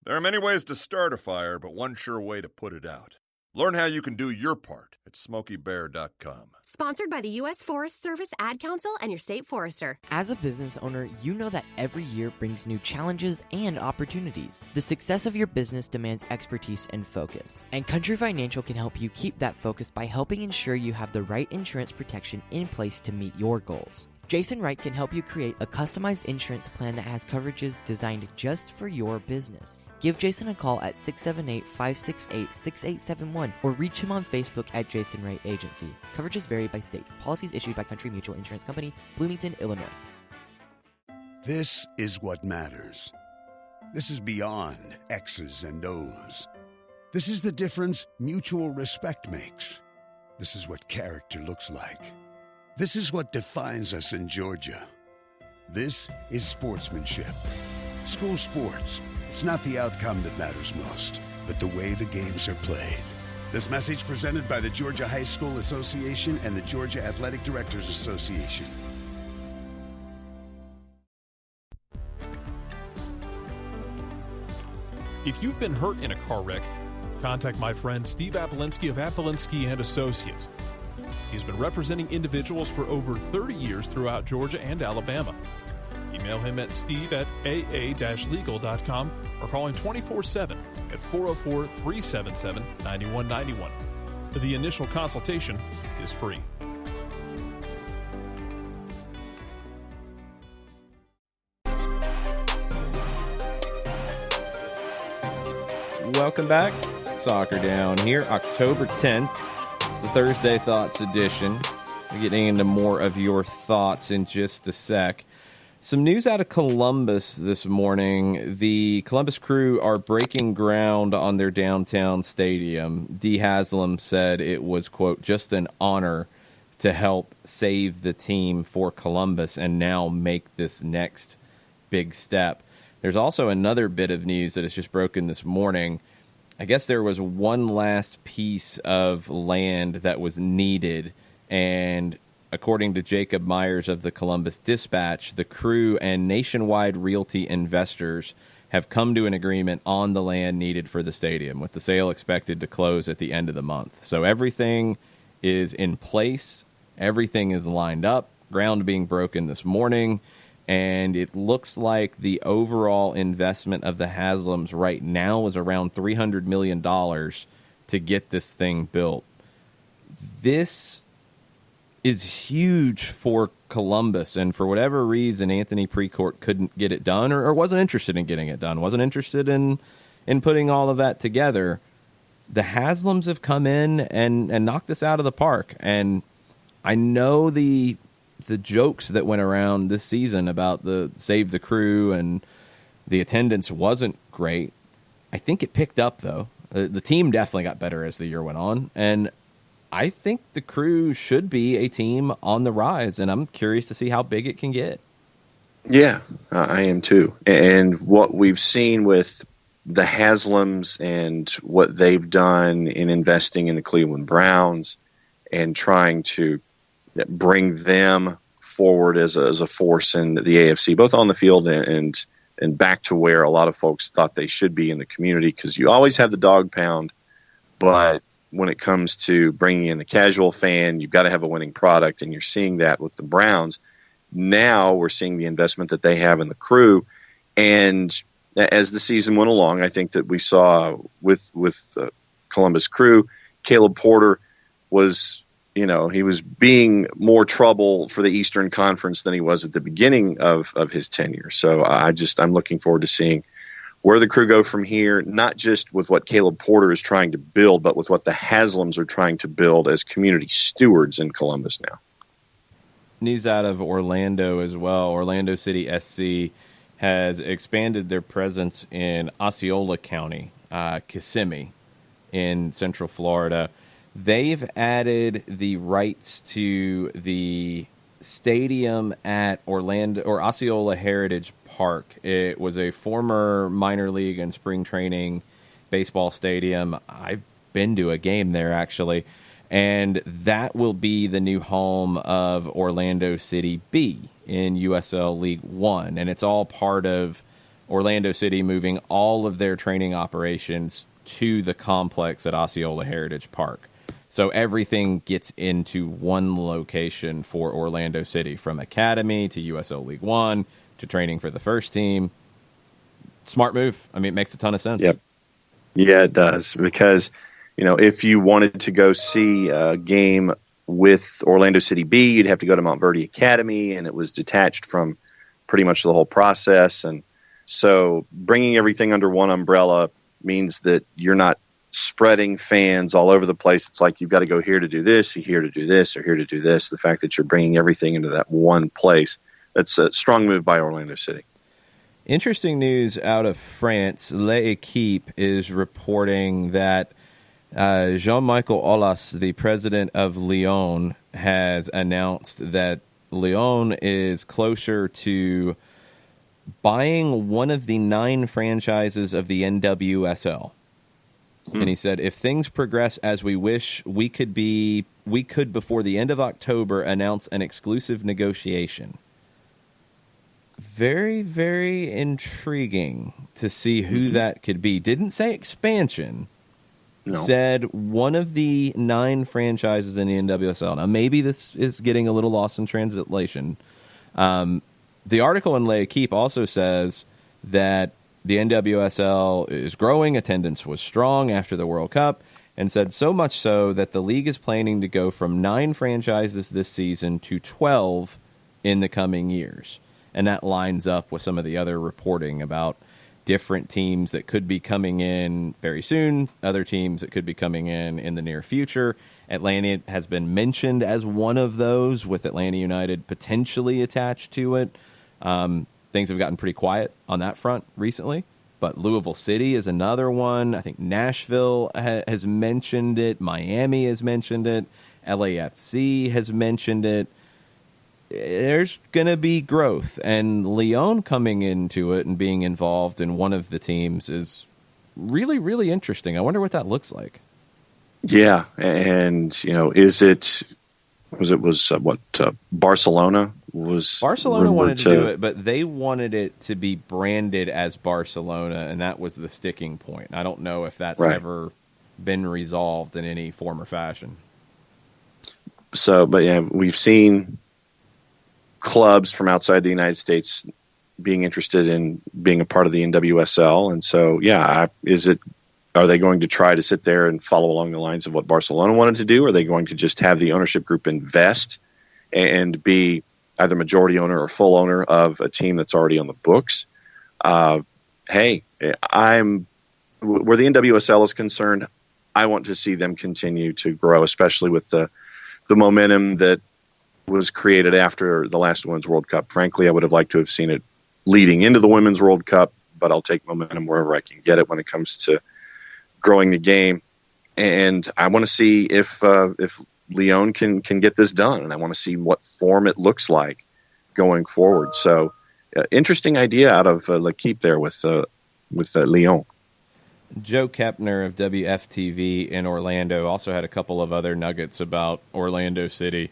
There are many ways to start a fire, but one sure way to put it out. Learn how you can do your part at SmokeyBear.com. Sponsored by the U.S. Forest Service, Ad Council, and your state forester. As a business owner, you know that every year brings new challenges and opportunities. The success of your business demands expertise and focus. And Country Financial can help you keep that focus by helping ensure you have the right insurance protection in place to meet your goals. Jason Wright can help you create a customized insurance plan that has coverages designed just for your business. Give Jason a call at 678-568-6871 or reach him on Facebook at Jason Wright Agency. Coverages vary by state. Policies issued by Country Mutual Insurance Company, Bloomington, Illinois. This is what matters. This is beyond X's and O's. This is the difference mutual respect makes. This is what character looks like. This is what defines us in Georgia. This is sportsmanship. School sports. It's not the outcome that matters most, but the way the games are played. This message presented by the Georgia High School Association and the Georgia Athletic Directors Association. If you've been hurt in a car wreck, contact my friend Steve Apolinsky of Apolinsky & Associates. He's been representing individuals for over 30 years throughout Georgia and Alabama. Email him at steve@aa-legal.com or call him 24/7 at 404-377-9191. The initial consultation is free. Welcome back. Soccer Down here, October 10th. It's the Thursday Thoughts edition. We're getting into more of your thoughts in just a sec. Some news out of Columbus this morning. The Columbus Crew are breaking ground on their downtown stadium. Dee Haslam said it was, quote, just an honor to help save the team for Columbus and now make this next big step. There's also another bit of news that has just broken this morning. I guess there was one last piece of land that was needed, and according to Jacob Myers of the Columbus Dispatch, the Crew and Nationwide Realty investors have come to an agreement on the land needed for the stadium, with the sale expected to close at the end of the month. So everything is in place, everything is lined up, ground being broken this morning, and it looks like the overall investment of the Haslams right now is around $300 million to get this thing built. This is huge for Columbus, and for whatever reason, Anthony Precourt couldn't get it done or wasn't interested in getting it done, wasn't interested in putting all of that together. The Haslams have come in and knocked this out of the park, and I know the jokes that went around this season about the Save the Crew and the attendance wasn't great. I think it picked up, though. The team definitely got better as the year went on, and I think the Crew should be a team on the rise, and I'm curious to see how big it can get. Yeah, I am too. And what we've seen with the Haslams and what they've done in investing in the Cleveland Browns and trying to bring them forward as a force in the AFC, both on the field and back to where a lot of folks thought they should be in the community, because you always have the dog pound, but when it comes to bringing in the casual fan, you've got to have a winning product, and you're seeing that with the Browns. Now we're seeing the investment that they have in the Crew, and as the season went along, I think that we saw with Columbus Crew, Caleb Porter was, he was being more trouble for the Eastern Conference than he was at the beginning of his tenure. So I'm looking forward to seeing where the Crew go from here, not just with what Caleb Porter is trying to build, but with what the Haslams are trying to build as community stewards in Columbus now. News out of Orlando as well. Orlando City SC has expanded their presence in Osceola County, Kissimmee, in Central Florida. They've added the rights to the stadium at Osceola Heritage Park. It was a former minor league and spring training baseball stadium. I've been to a game there, actually. And that will be the new home of Orlando City B in USL League One. And it's all part of Orlando City moving all of their training operations to the complex at Osceola Heritage Park. So everything gets into one location for Orlando City, from academy to USL League One to training for the first team. Smart move. I mean, it makes a ton of sense. Yep. Yeah, it does. Because, if you wanted to go see a game with Orlando City B, you'd have to go to Montverde Academy, and it was detached from pretty much the whole process. And so bringing everything under one umbrella means that you're not spreading fans all over the place. It's like you've got to go here to do this, or here to do this, or here to do this. The fact that you're bringing everything into that one place, that's a strong move by Orlando City. Interesting news out of France. L'Equipe is reporting that Jean-Michel Aulas, the president of Lyon, has announced that Lyon is closer to buying one of the 9 franchises of the NWSL. And he said, if things progress as we wish, we could before the end of October announce an exclusive negotiation. Very, very intriguing to see who that could be. Didn't say expansion. No. Said one of the 9 franchises in the NWSL. Now, maybe this is getting a little lost in translation. The article in L'Equipe also says that the NWSL is growing. Attendance was strong after the World Cup, and said so much so that the league is planning to go from 9 franchises this season to 12 in the coming years. And that lines up with some of the other reporting about different teams that could be coming in very soon, other teams that could be coming in the near future. Atlanta has been mentioned as one of those, with Atlanta United potentially attached to it. Things have gotten pretty quiet on that front recently, but Louisville City is another one. I think Nashville has mentioned it. Miami has mentioned it. LAFC has mentioned it. There's going to be growth, and Lyon coming into it and being involved in one of the teams is really, really interesting. I wonder what that looks like. Yeah, and Barcelona wanted to do it, but they wanted it to be branded as Barcelona, and that was the sticking point. I don't know if that's ever been resolved in any form or fashion. So, but yeah, we've seen clubs from outside the United States being interested in being a part of the NWSL, and so are they going to try to sit there and follow along the lines of what Barcelona wanted to do? Or are they going to just have the ownership group invest and be either majority owner or full owner of a team that's already on the books? Where the NWSL is concerned, I want to see them continue to grow, especially with the momentum that was created after the last Women's World Cup. Frankly, I would have liked to have seen it leading into the Women's World Cup, but I'll take momentum wherever I can get it when it comes to growing the game. And I want to see if Lyon can get this done, and I want to see what form it looks like going forward. So interesting idea out of L'Equipe there with Lyon. Joe Kepner of WFTV in Orlando also had a couple of other nuggets about Orlando City.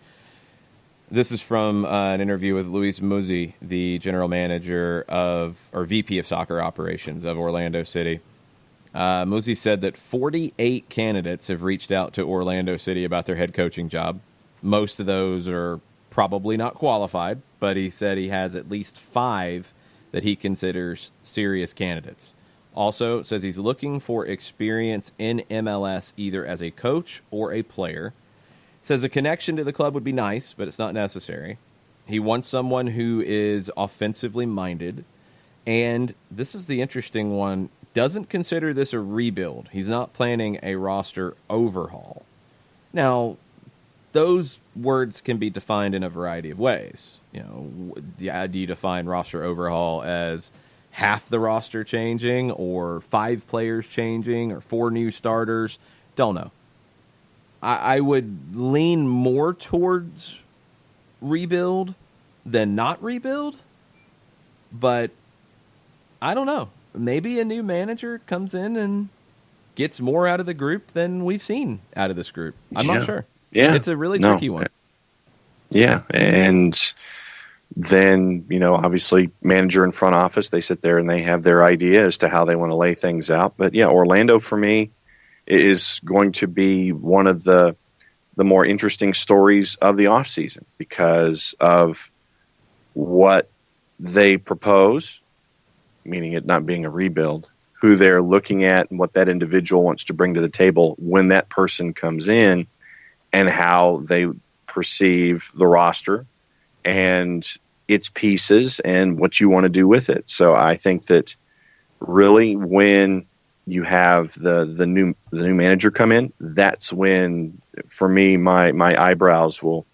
This is from an interview with Luis Muzzi, the general manager or VP of soccer operations of Orlando City. Muzzi said that 48 candidates have reached out to Orlando City about their head coaching job. Most of those are probably not qualified, but he said he has at least 5 that he considers serious candidates. Also, says he's looking for experience in MLS either as a coach or a player. Says a connection to the club would be nice, but it's not necessary. He wants someone who is offensively minded. And this is the interesting one. Doesn't consider this a rebuild. He's not planning a roster overhaul. Now, those words can be defined in a variety of ways. Do you define roster overhaul as half the roster changing, or 5 players changing, or 4 new starters? Don't know. I would lean more towards rebuild than not rebuild, but I don't know. Maybe a new manager comes in and gets more out of the group than we've seen out of this group. I'm not sure. Yeah. It's a really tricky one. Yeah. And then, obviously manager and front office, they sit there and they have their idea as to how they want to lay things out. But yeah, Orlando for me is going to be one of the more interesting stories of the offseason because of what they propose, meaning it not being a rebuild, who they're looking at and what that individual wants to bring to the table when that person comes in, and how they perceive the roster and its pieces and what you want to do with it. So I think that really when you have the new manager come in, that's when, for me, my eyebrows will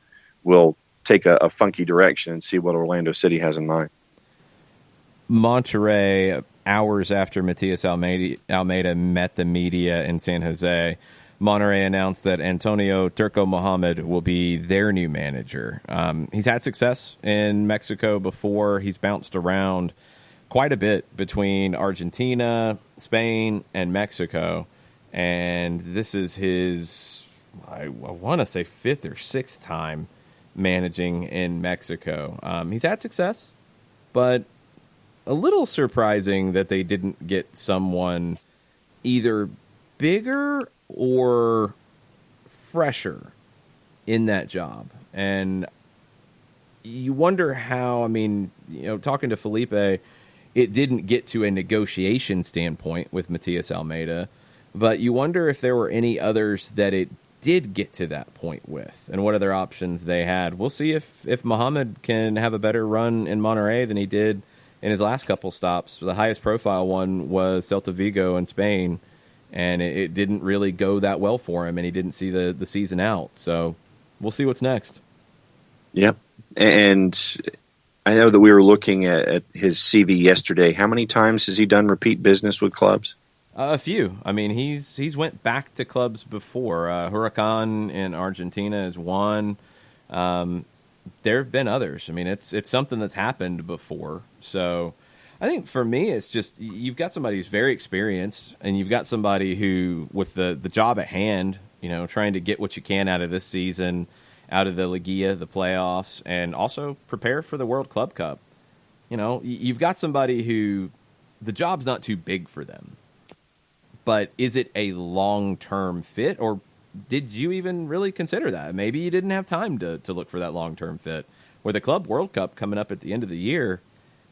take a funky direction and see what Orlando City has in mind. Monterrey, hours after Matias Almeyda met the media in San Jose, Monterrey announced that Antonio Turco Mohamed will be their new manager. He's had success in Mexico before. He's bounced around quite a bit between Argentina, Spain, and Mexico. And this is his, I want to say, 5th or 6th time managing in Mexico. He's had success, but a little surprising that they didn't get someone either bigger or fresher in that job. And you wonder how, talking to Felipe, it didn't get to a negotiation standpoint with Matias Almeyda, but you wonder if there were any others that it did get to that point with, and what other options they had. We'll see if Muhammad can have a better run in Monterrey than he did in his last couple stops. The highest profile one was Celta Vigo in Spain, and it didn't really go that well for him, and he didn't see the season out. So we'll see what's next. Yep. And I know that we were looking at his CV yesterday. How many times has he done repeat business with clubs? A few. I mean, he's went back to clubs before. Huracan in Argentina is one. There have been others. I mean, it's something that's happened before. So I think for me, it's just you've got somebody who's very experienced, and you've got somebody who, with the job at hand, trying to get what you can out of this season, out of the Liguilla, the playoffs, and also prepare for the World Club Cup. You've got somebody who the job's not too big for them. But is it a long-term fit, or did you even really consider that? Maybe you didn't have time to look for that long-term fit. With the Club World Cup coming up at the end of the year,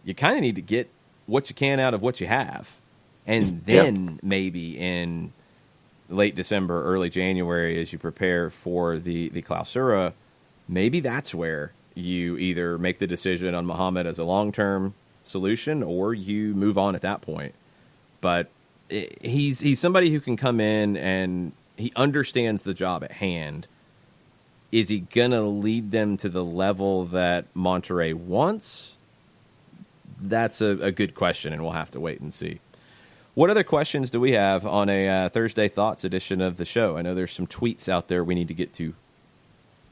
you kind of need to get what you can out of what you have. And then maybe in late December, early January, as you prepare for the Clausura, maybe that's where you either make the decision on Muhammad as a long-term solution or you move on at that point. But he's somebody who can come in and he understands the job at hand. Is he going to lead them to the level that Monterrey wants? That's a good question, and we'll have to wait and see. What other questions do we have on a Thursday Thoughts edition of the show? I know there's some tweets out there we need to get to.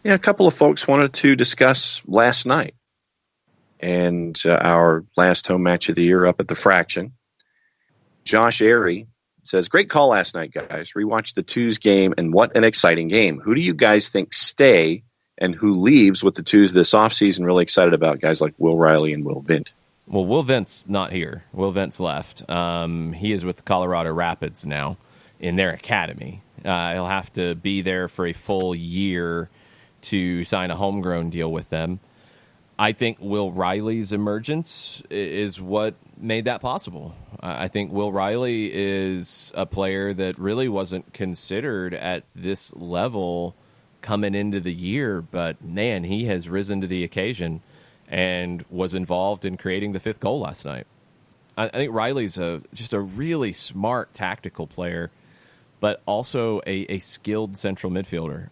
Yeah, a couple of folks wanted to discuss last night and our last home match of the year up at the Fraction. Josh Airy says, great call last night, guys. Rewatched the Twos game, and what an exciting game. Who do you guys think stay and who leaves with the Twos this offseason? Really excited about guys like Will Riley and Will Vint. Well, Will Vint's not here. Will Vint's left. He is with the Colorado Rapids now in their academy. He'll have to be there for a full year to sign a homegrown deal with them. I think Will Riley's emergence is what made that possible. I think Will Riley is a player that really wasn't considered at this level coming into the year, but man, he has risen to the occasion and was involved in creating the fifth goal last night. I think Riley's just a really smart tactical player, but also a skilled central midfielder.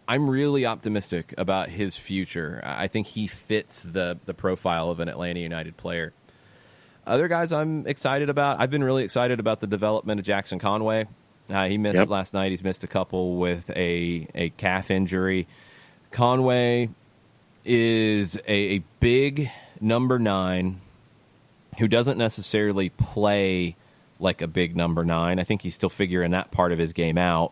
I'm really optimistic about his future. I think he fits the profile of an Atlanta United player. Other guys I'm excited about, I've been really excited about the development of Jackson Conway. He missed last night. He's missed a couple with a calf injury. Conway is a big number 9 who doesn't necessarily play like a big number 9. I think he's still figuring that part of his game out.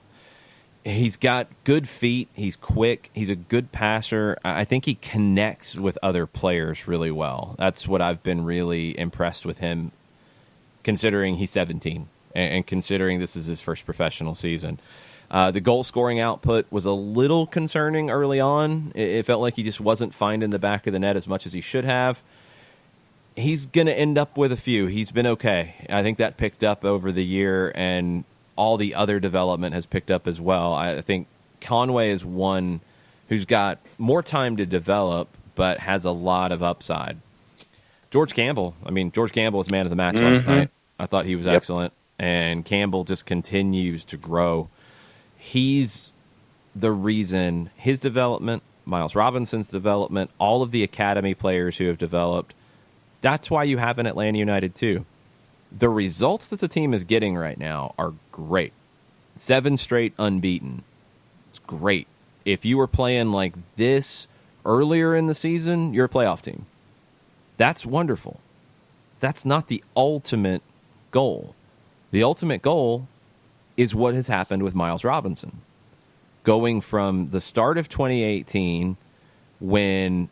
He's got good feet. He's quick. He's a good passer. I think he connects with other players really well. That's what I've been really impressed with him, considering he's 17 and considering this is his first professional season. The goal-scoring output was a little concerning early on. It felt like he just wasn't finding the back of the net as much as he should have. He's going to end up with a few. He's been okay. I think that picked up over the year, and all the other development has picked up as well. I think Conway is one who's got more time to develop, but has a lot of upside. George Campbell was man of the match last night. I thought he was excellent, and Campbell just continues to grow. He's the reason his development, Miles Robinson's development, all of the academy players who have developed, that's why you have an Atlanta United too. The results that the team is getting right now are great. 7 straight unbeaten. It's great. If you were playing like this earlier in the season, you're a playoff team. That's wonderful. That's not the ultimate goal. The ultimate goal is what has happened with Miles Robinson. Going from the start of 2018, when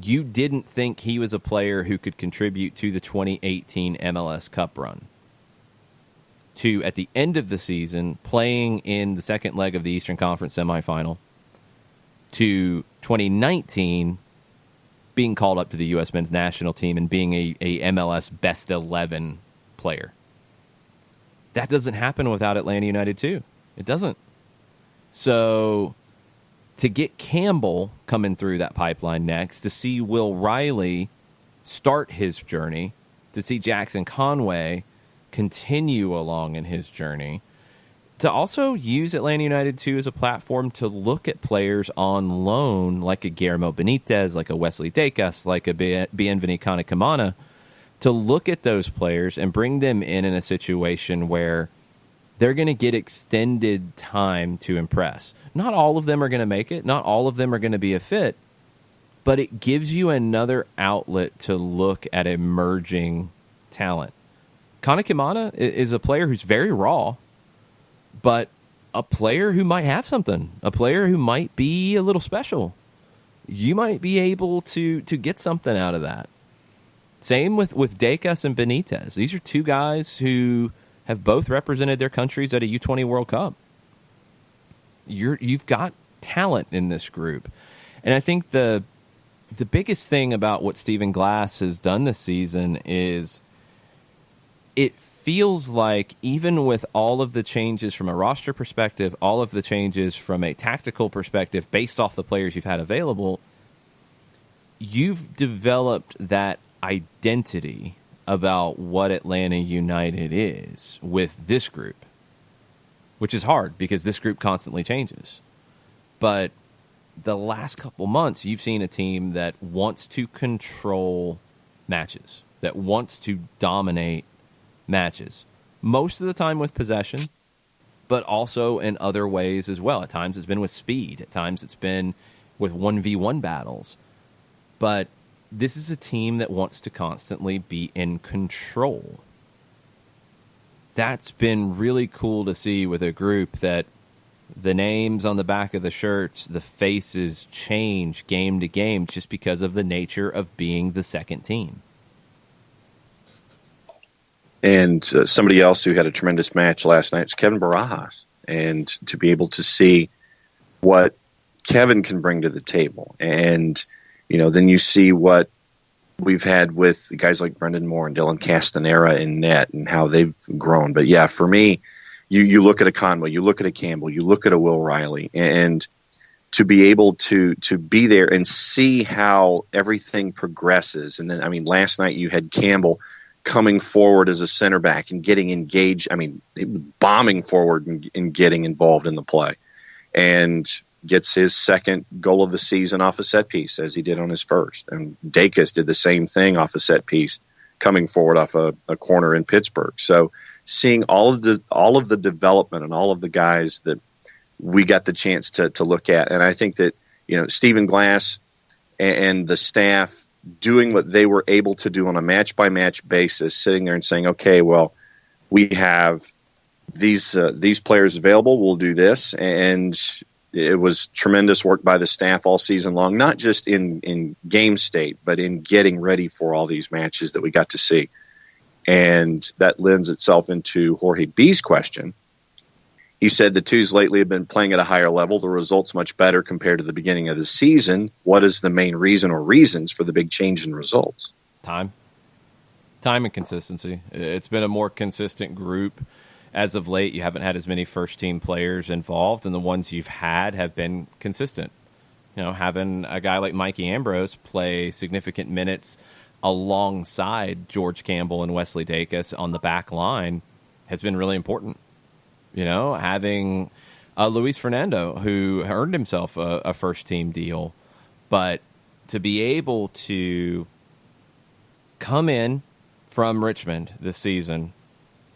you didn't think he was a player who could contribute to the 2018 MLS Cup run, to, at the end of the season, playing in the second leg of the Eastern Conference semifinal, to 2019, being called up to the U.S. men's national team and being a MLS best 11 player. That doesn't happen without Atlanta United too. It doesn't. So to get Campbell coming through that pipeline next, to see Will Riley start his journey, to see Jackson Conway continue along in his journey, to also use Atlanta United too as a platform to look at players on loan like a Guillermo Benitez, like a Wesley Dekas, like a Bienveni Kanakamana, to look at those players and bring them in a situation where they're going to get extended time to impress. Not all of them are going to make it. Not all of them are going to be a fit. But it gives you another outlet to look at emerging talent. Kanakamana is a player who's very raw, but a player who might have something. A player who might be a little special. You might be able to get something out of that. Same with Dekas and Benitez. These are two guys who have both represented their countries at a U20 World Cup. You've got talent in this group. And I think the biggest thing about what Stephen Glass has done this season is it feels like even with all of the changes from a roster perspective, all of the changes from a tactical perspective based off the players you've had available, you've developed that identity about what Atlanta United is with this group, which is hard because this group constantly changes. But the last couple months, you've seen a team that wants to control matches, that wants to dominate matches, most of the time with possession, but also in other ways as well. At times it's been with speed. At times it's been with 1v1 battles. But this is a team that wants to constantly be in control. That's been really cool to see with a group that the names on the back of the shirts, the faces change game to game just because of the nature of being the second team. And somebody else who had a tremendous match last night is Kevin Barajas. And to be able to see what Kevin can bring to the table. And, you know, then you see what we've had with guys like Brendan Moore and Dylan Castanera in net and how they've grown. But, yeah, for me, you look at a Conway, you look at a Campbell, you look at a Will Riley, and to be able to be there and see how everything progresses. And then, I mean, last night you had Campbell coming forward as a center back and getting engaged. I mean, bombing forward and getting involved in the play, and gets his second goal of the season off a set piece, as he did on his first. And Dekas did the same thing off a set piece, coming forward off a corner in Pittsburgh. So seeing all of the development and all of the guys that we got the chance to look at, and I think that, you know, Stephen Glass and the staff doing what they were able to do on a match-by-match basis, sitting there and saying, okay, well, we have these players available, we'll do this. And it was tremendous work by the staff all season long, not just in game state, but in getting ready for all these matches that we got to see. And that lends itself into Jorge B's question. He said the Twos lately have been playing at a higher level. The results much better compared to the beginning of the season. What is the main reason or reasons for the big change in results? Time and consistency. It's been a more consistent group. As of late, you haven't had as many first-team players involved, and the ones you've had have been consistent. You know, having a guy like Mikey Ambrose play significant minutes alongside George Campbell and Wesley Dekas on the back line has been really important. You know, having Luis Fernando, who earned himself a first-team deal, but to be able to come in from Richmond this season,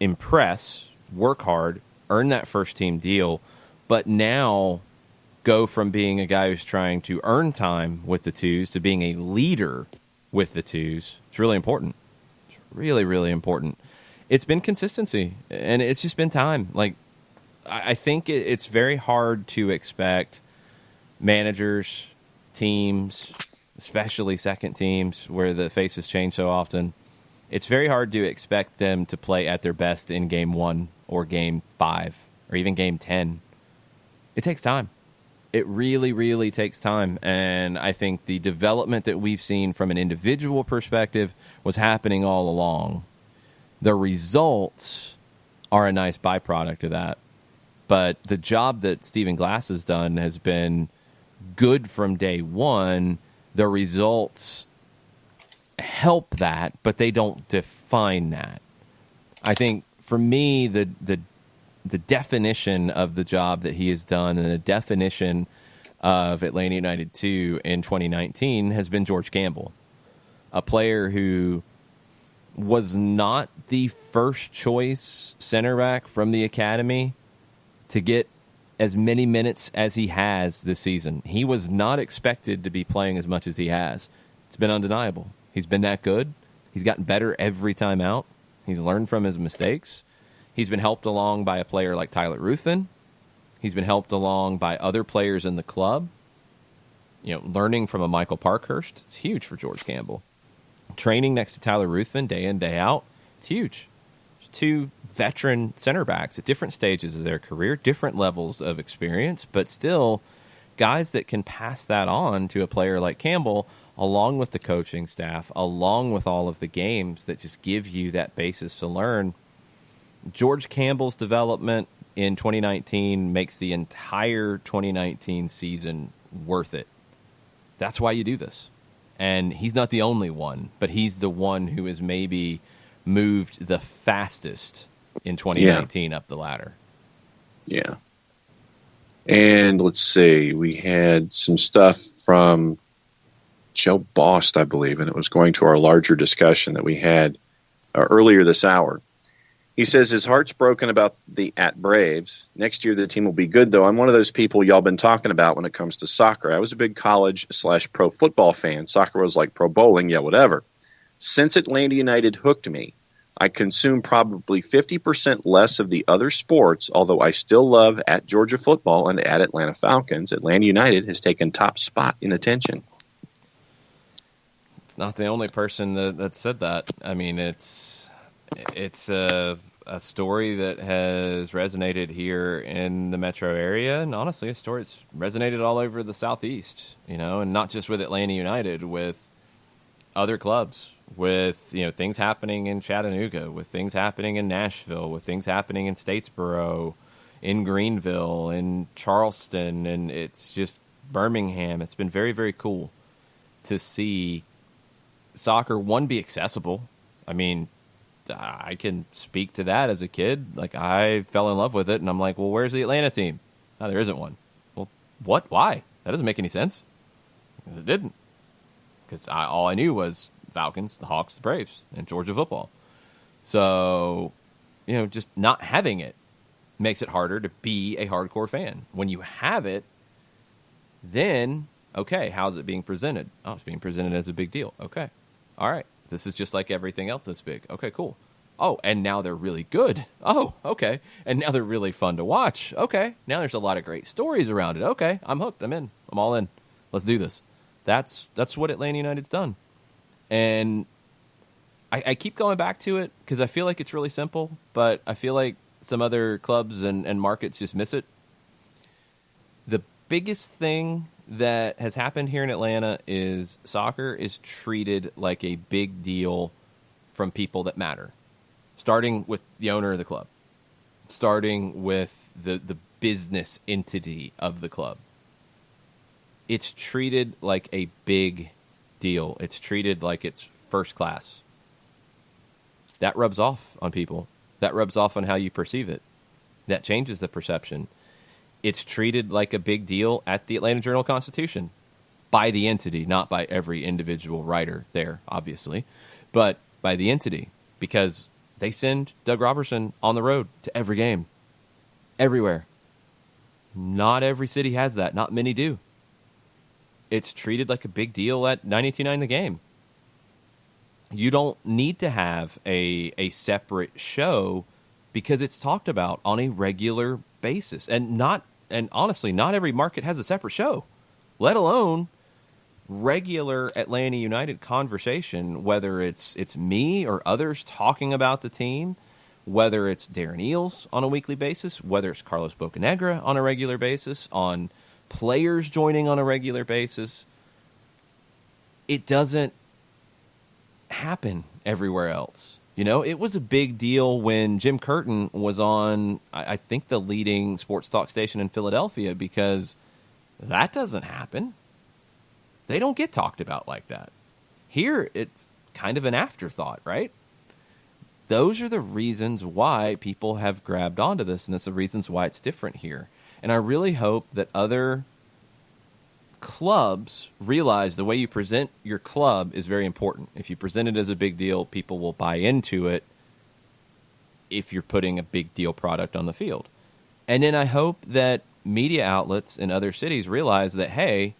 impress, work hard, earn that first-team deal, but now go from being a guy who's trying to earn time with the Twos to being a leader with the Twos. It's really important. It's really, really important. It's been consistency, and it's just been time. Like, I think it's very hard to expect managers, teams, especially second teams where the faces change so often, it's very hard to expect them to play at their best in Game 1 or Game 5 or even Game 10. It takes time. It really, really takes time. And I think the development that we've seen from an individual perspective was happening all along. The results are a nice byproduct of that. But the job that Stephen Glass has done has been good from day one. The results help that, but they don't define that. I think for me, the definition of the job that he has done and the definition of Atlanta United 2 in 2019 has been George Campbell, a player who was not the first choice center back from the academy to get as many minutes as he has this season. He was not expected to be playing as much as he has. It's been undeniable. He's been that good. He's gotten better every time out. He's learned from his mistakes. He's been helped along by a player like Tyler Ruthven. He's been helped along by other players in the club. Learning from a Michael Parkhurst, it's huge for George Campbell. Training next to Tyler Ruthven day in, day out, it's huge. There's two veteran center backs at different stages of their career, different levels of experience, but still guys that can pass that on to a player like Campbell, along with the coaching staff, along with all of the games that just give you that basis to learn. George Campbell's development in 2019 makes the entire 2019 season worth it. That's why you do this. And he's not the only one, but he's the one who has maybe moved the fastest in 2019 up the ladder. Yeah. And let's see, we had some stuff from Joe Bost, I believe, and it was going to our larger discussion that we had earlier this hour. He says his heart's broken about the at Braves. Next year the team will be good, though. I'm one of those people y'all been talking about when it comes to soccer. I was a big college/pro football fan. Soccer was like pro bowling, yeah, whatever. Since Atlanta United hooked me, I consume probably 50% less of the other sports, although I still love at Georgia football and at Atlanta Falcons. Atlanta United has taken top spot in attention. It's not the only person that said that. I mean, it's a story that has resonated here in the metro area, and honestly, a story that's resonated all over the Southeast, and not just with Atlanta United, with other clubs, with things happening in Chattanooga, with things happening in Nashville, with things happening in Statesboro, in Greenville, in Charleston, and it's just Birmingham. It's been very, very cool to see soccer, one, be accessible. I mean, I can speak to that as a kid. Like, I fell in love with it, and I'm like, well, where's the Atlanta team? Oh, there isn't one. Well, what? Why? That doesn't make any sense. Because it didn't. Because all I knew was Falcons, the Hawks, the Braves, and Georgia football. So, just not having it makes it harder to be a hardcore fan. When you have it, then, okay, how's it being presented? Oh, it's being presented as a big deal. Okay. All right. This is just like everything else that's big. Okay, cool. Oh, and now they're really good. Oh, okay. And now they're really fun to watch. Okay. Now there's a lot of great stories around it. Okay. I'm hooked. I'm in. I'm all in. Let's do this. That's what Atlanta United's done. And I keep going back to it because I feel like it's really simple, but I feel like some other clubs and markets just miss it. The biggest thing that has happened here in Atlanta is soccer is treated like a big deal from people that matter, starting with the owner of the club, starting with the business entity of the club. It's treated like a big deal. It's treated like it's first class. That rubs off on people. That rubs off on how you perceive it. That changes the perception. It's treated like a big deal at the Atlanta Journal-Constitution by the entity, not by every individual writer there, obviously, but by the entity, because they send Doug Robertson on the road to every game, everywhere. Not every city has that. Not many do. It's treated like a big deal at 92.9 The Game. You don't need to have a separate show because it's talked about on a regular basis. And honestly, not every market has a separate show, let alone regular Atlanta United conversation, whether it's me or others talking about the team, whether it's Darren Eales on a weekly basis, whether it's Carlos Bocanegra on a regular basis, on players joining on a regular basis. It doesn't happen everywhere else. It was a big deal when Jim Curtin was on, I think, the leading sports talk station in Philadelphia, because that doesn't happen. They don't get talked about like that. Here, it's kind of an afterthought, right? Those are the reasons why people have grabbed onto this, and that's the reasons why it's different here. And I really hope that other clubs realize the way you present your club is very important. If you present it as a big deal, people will buy into it if you're putting a big deal product on the field. And then I hope that media outlets in other cities realize that, hey,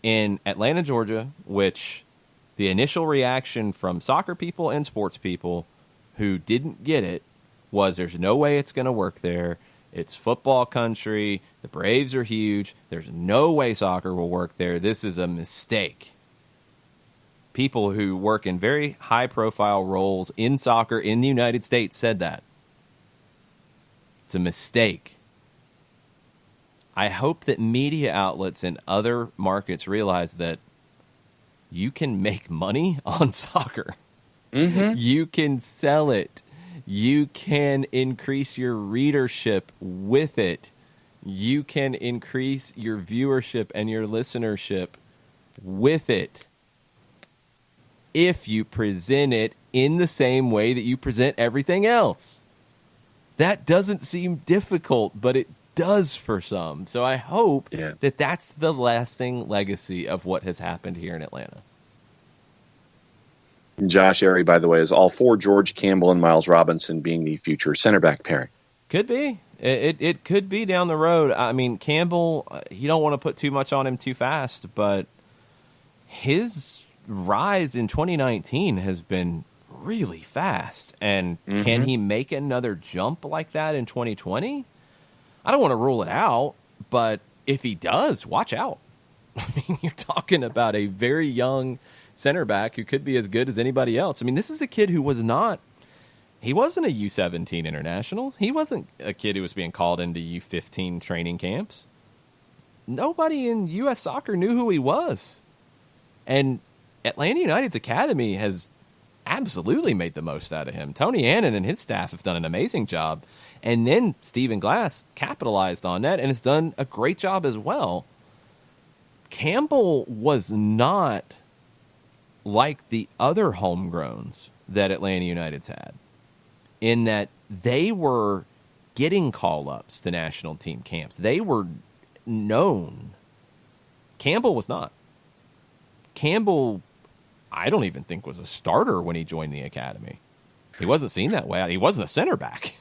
in Atlanta, Georgia, which the initial reaction from soccer people and sports people who didn't get it was there's no way it's going to work there. It's football country. The Braves are huge. There's no way soccer will work there. This is a mistake. People who work in very high-profile roles in soccer in the United States said that. It's a mistake. I hope that media outlets in other markets realize that you can make money on soccer. Mm-hmm. You can sell it. You can increase your readership with it. You can increase your viewership and your listenership with it if you present it in the same way that you present everything else. That doesn't seem difficult, but it does for some. So I hope that that's the lasting legacy of what has happened here in Atlanta. Josh Airy, by the way, is all for George Campbell and Miles Robinson being the future center back pairing. Could be. It could be down the road. I mean, Campbell, you don't want to put too much on him too fast, but his rise in 2019 has been really fast. And can he make another jump like that in 2020? I don't want to rule it out, but if he does, watch out. I mean, you're talking about a very young center back who could be as good as anybody else. I mean, this is a kid who wasn't a U17 international. He wasn't a kid who was being called into U15 training camps. Nobody in U.S. soccer knew who he was. And Atlanta United's academy has absolutely made the most out of him. Tony Annan and his staff have done an amazing job. And then Stephen Glass capitalized on that and has done a great job as well. Campbell was not like the other homegrowns that Atlanta United's had, in that they were getting call-ups to national team camps. They were known. Campbell was not. Campbell, I don't even think, was a starter when he joined the academy. He wasn't seen that way. He wasn't a center back.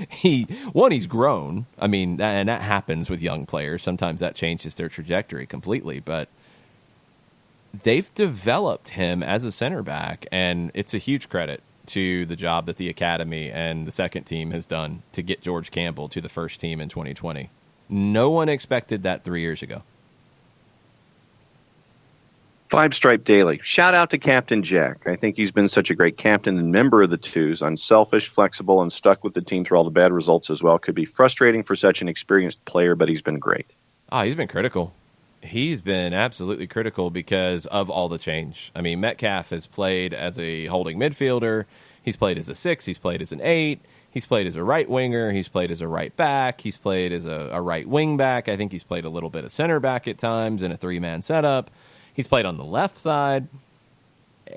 He's grown. I mean, and that happens with young players. Sometimes that changes their trajectory completely, but they've developed him as a center back, and it's a huge credit to the job that the academy and the second team has done to get George Campbell to the first team in 2020. No one expected that 3 years ago. Five Stripe Daily. Shout out to Captain Jack. I think he's been such a great captain and member of the Twos. Unselfish, flexible, and stuck with the team through all the bad results as well. Could be frustrating for such an experienced player, but he's been great. He's been critical. He's been absolutely critical because of all the change. I mean, Metcalf has played as a holding midfielder. He's played as a 6. He's played as an 8. He's played as a right winger. He's played as a right back. He's played as a right wing back. I think he's played a little bit of center back at times in a 3-man setup. He's played on the left side.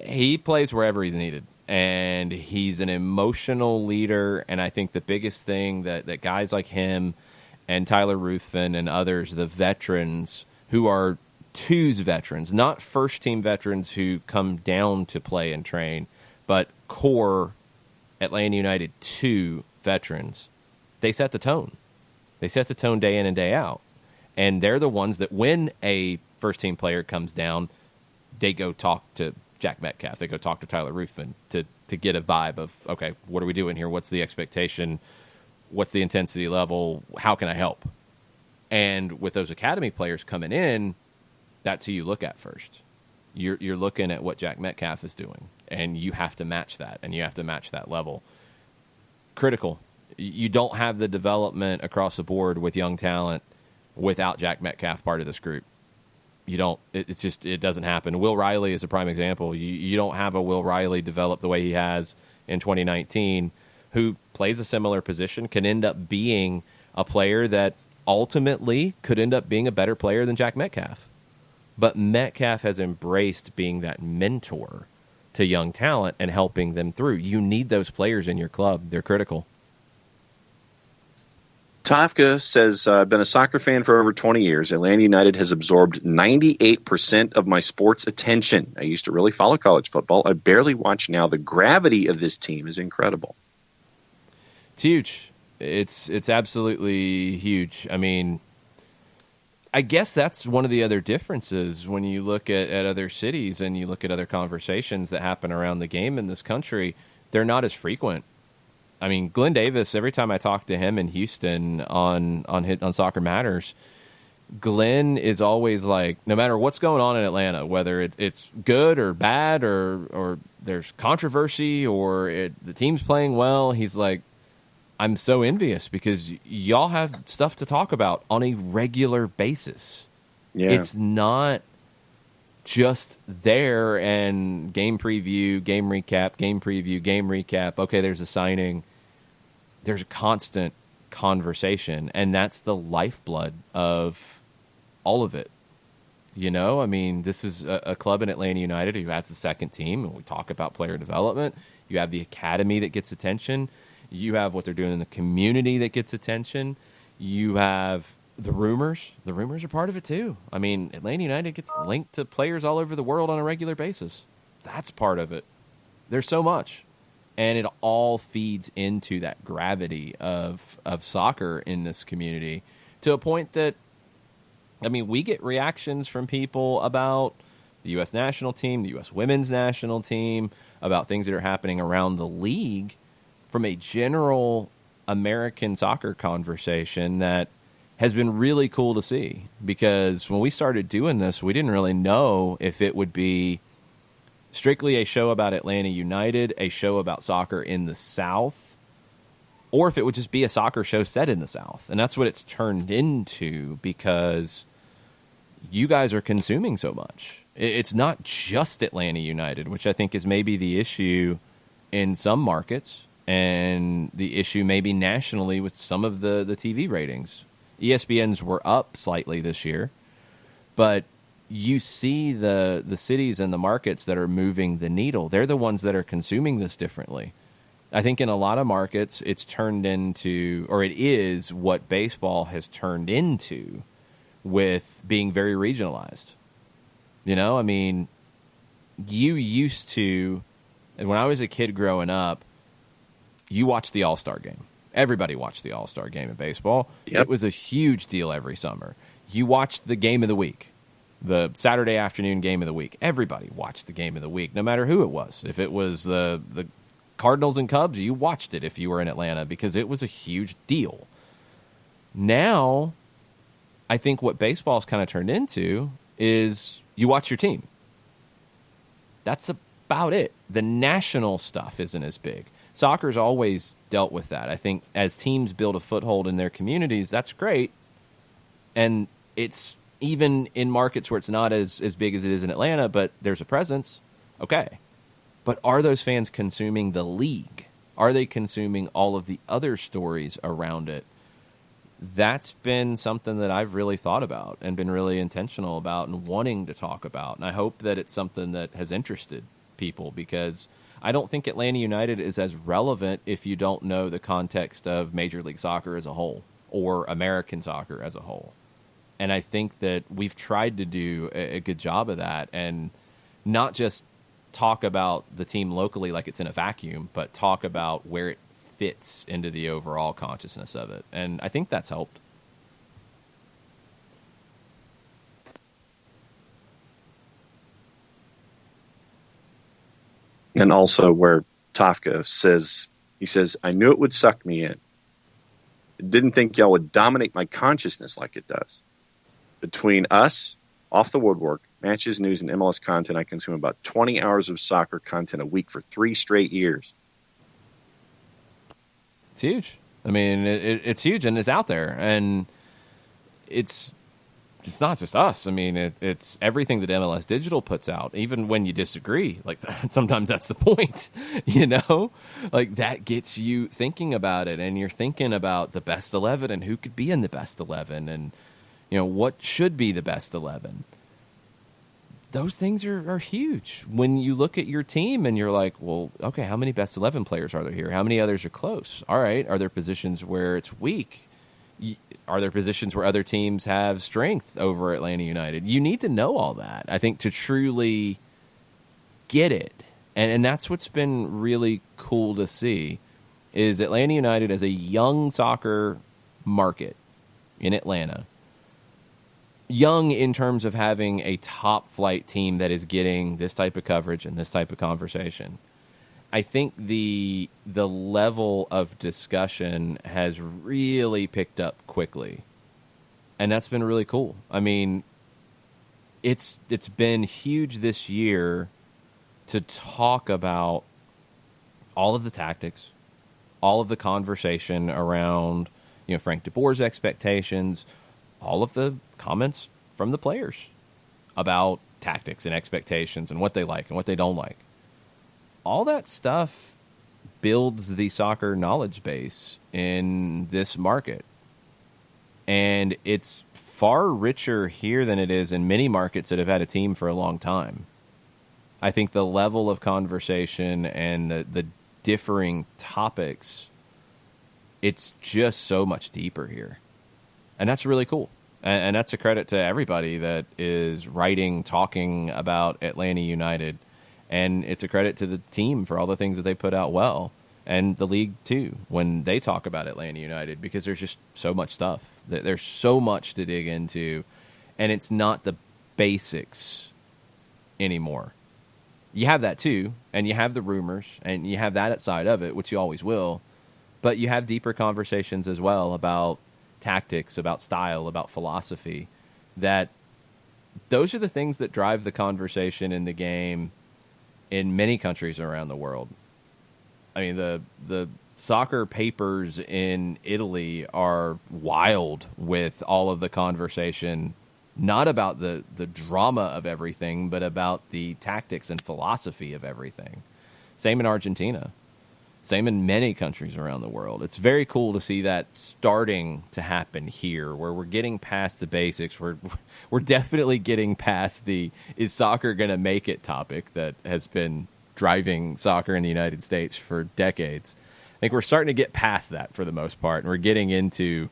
He plays wherever he's needed. And he's an emotional leader. And I think the biggest thing that guys like him and Tyler Ruthven and others, the veterans who are Twos veterans, not first-team veterans who come down to play and train, but core Atlanta United 2 veterans, they set the tone. They set the tone day in and day out. And they're the ones that when a first-team player comes down, they go talk to Jack Metcalf. They go talk to Tyler Ruthven to get a vibe of, okay, what are we doing here? What's the expectation? What's the intensity level? How can I help? And with those academy players coming in, that's who you look at first. You're looking at what Jack Metcalf is doing, and you have to match that, and you have to match that level. Critical. You don't have the development across the board with young talent without Jack Metcalf part of this group. it doesn't happen. Will Riley is a prime example. You don't have a Will Riley develop the way he has in 2019, who plays a similar position, can end up being a player that ultimately could end up being a better player than Jack Metcalf. But Metcalf has embraced being that mentor to young talent and helping them through. You need those players in your club. They're critical. Tafka says, I've been a soccer fan for over 20 years. Atlanta United has absorbed 98% of my sports attention. I used to really follow college football. I barely watch now. The gravity of this team is incredible. It's huge. It's absolutely huge. I mean, I guess that's one of the other differences when you look at other cities and you look at other conversations that happen around the game in this country. They're not as frequent. I mean, Glenn Davis, every time I talk to him in Houston on Soccer Matters, Glenn is always like, no matter what's going on in Atlanta, whether it's good or bad or there's controversy or the team's playing well, he's like, I'm so envious because y'all have stuff to talk about on a regular basis. Yeah. It's not just there and game preview, game recap, game preview, game recap. Okay, there's a signing. There's a constant conversation, and that's the lifeblood of all of it. You know, I mean, this is a club in Atlanta United who has the second team, and we talk about player development. You have the academy that gets attention. You have what they're doing in the community that gets attention. You have the rumors. The rumors are part of it, too. I mean, Atlanta United gets linked to players all over the world on a regular basis. That's part of it. There's so much. And it all feeds into that gravity of soccer in this community to a point that, I mean, we get reactions from people about the U.S. national team, the U.S. women's national team, about things that are happening around the league from a general American soccer conversation that has been really cool to see, because when we started doing this, we didn't really know if it would be strictly a show about Atlanta United, a show about soccer in the South, or if it would just be a soccer show set in the South. And that's what it's turned into, because you guys are consuming so much. It's not just Atlanta United, which I think is maybe the issue in some markets, and the issue maybe nationally with some of the TV ratings. ESPN's were up slightly this year, but you see the cities and the markets that are moving the needle. They're the ones that are consuming this differently. I think in a lot of markets, it's turned into, or it is what baseball has turned into with being very regionalized. You know, I mean, you used to, and when I was a kid growing up, you watched the All-Star game. Everybody watched the All-Star game in baseball. Yep. It was a huge deal every summer. You watched the game of the week, the Saturday afternoon game of the week. Everybody watched the game of the week, no matter who it was. If it was the Cardinals and Cubs, you watched it if you were in Atlanta, because it was a huge deal. Now, I think what baseball's kind of turned into is you watch your team. That's about it. The national stuff isn't as big. Soccer's always dealt with that. I think as teams build a foothold in their communities, that's great. And it's even in markets where it's not as big as it is in Atlanta, but there's a presence. Okay. But are those fans consuming the league? Are they consuming all of the other stories around it? That's been something that I've really thought about and been really intentional about and wanting to talk about. And I hope that it's something that has interested people, because I don't think Atlanta United is as relevant if you don't know the context of Major League Soccer as a whole or American soccer as a whole. And I think that we've tried to do a good job of that, and not just talk about the team locally like it's in a vacuum, but talk about where it fits into the overall consciousness of it. And I think that's helped. And also where Tafka says, he says, I knew it would suck me in. I didn't think y'all would dominate my consciousness like it does. Between us, Off the Woodwork, matches, news, and MLS content, I consume about 20 hours of soccer content a week for 3 straight years. It's huge. I mean, it's huge, and it's out there. And it's it's not just us. I mean, it's everything that MLS Digital puts out, even when you disagree. Like, sometimes that's the point, Like, that gets you thinking about it, and you're thinking about the best 11 and who could be in the best 11 and, what should be the best 11. Those things are huge. When you look at your team and you're like, well, okay, how many best 11 players are there here? How many others are close? All right, are there positions where it's weak? Are there positions where other teams have strength over Atlanta United? You need to know all that, I think, to truly get it. And that's what's been really cool to see, is Atlanta United as a young soccer market in Atlanta. Young in terms of having a top-flight team that is getting this type of coverage and this type of conversation. I think the level of discussion has really picked up quickly, and that's been really cool. I mean, it's been huge this year to talk about all of the tactics, all of the conversation around Frank de Boer's expectations, all of the comments from the players about tactics and expectations and what they like and what they don't like. All that stuff builds the soccer knowledge base in this market. And it's far richer here than it is in many markets that have had a team for a long time. I think the level of conversation and the differing topics, it's just so much deeper here. And that's really cool. And that's a credit to everybody that is writing, talking about Atlanta United. And it's a credit to the team for all the things that they put out well. And the league, too, when they talk about Atlanta United, because there's just so much stuff. There's so much to dig into. And it's not the basics anymore. You have that, too. And you have the rumors. And you have that side of it, which you always will. But you have deeper conversations as well about tactics, about style, about philosophy. That those are the things that drive the conversation in the game in many countries around the world. I mean, the soccer papers in Italy are wild with all of the conversation, not about the drama of everything, but about the tactics and philosophy of everything. Same in Argentina. Same in many countries around the world. It's very cool to see that starting to happen here, where we're getting past the basics. We're definitely getting past the "is soccer going to make it" topic that has been driving soccer in the United States for decades. I think we're starting to get past that for the most part, and we're getting into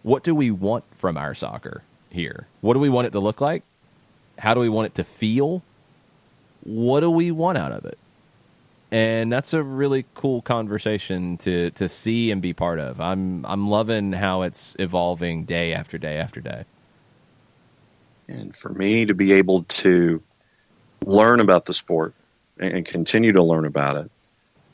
what do we want from our soccer here? What do we want it to look like? How do we want it to feel? What do we want out of it? And that's a really cool conversation to see and be part of. I'm loving how it's evolving day after day after day. And for me to be able to learn about the sport and continue to learn about it,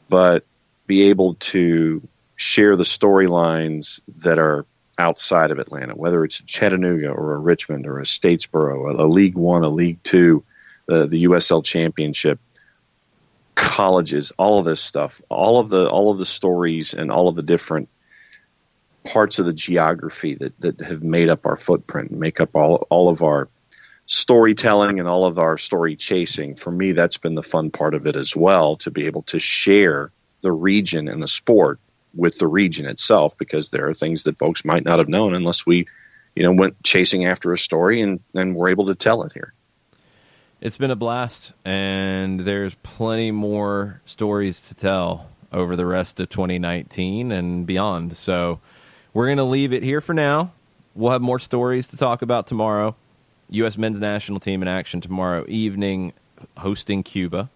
but be able to share the storylines that are outside of Atlanta, whether it's a Chattanooga or a Richmond or a Statesboro, a League One, a League Two, the USL Championship, colleges, all of this stuff, all of the stories and all of the different parts of the geography that have made up our footprint, make up all of our storytelling and all of our story chasing. For me, that's been the fun part of it as well, to be able to share the region and the sport with the region itself, because there are things that folks might not have known unless we, went chasing after a story and were able to tell it here. It's been a blast, and there's plenty more stories to tell over the rest of 2019 and beyond. So we're going to leave it here for now. We'll have more stories to talk about tomorrow. U.S. men's national team in action tomorrow evening, hosting Cuba.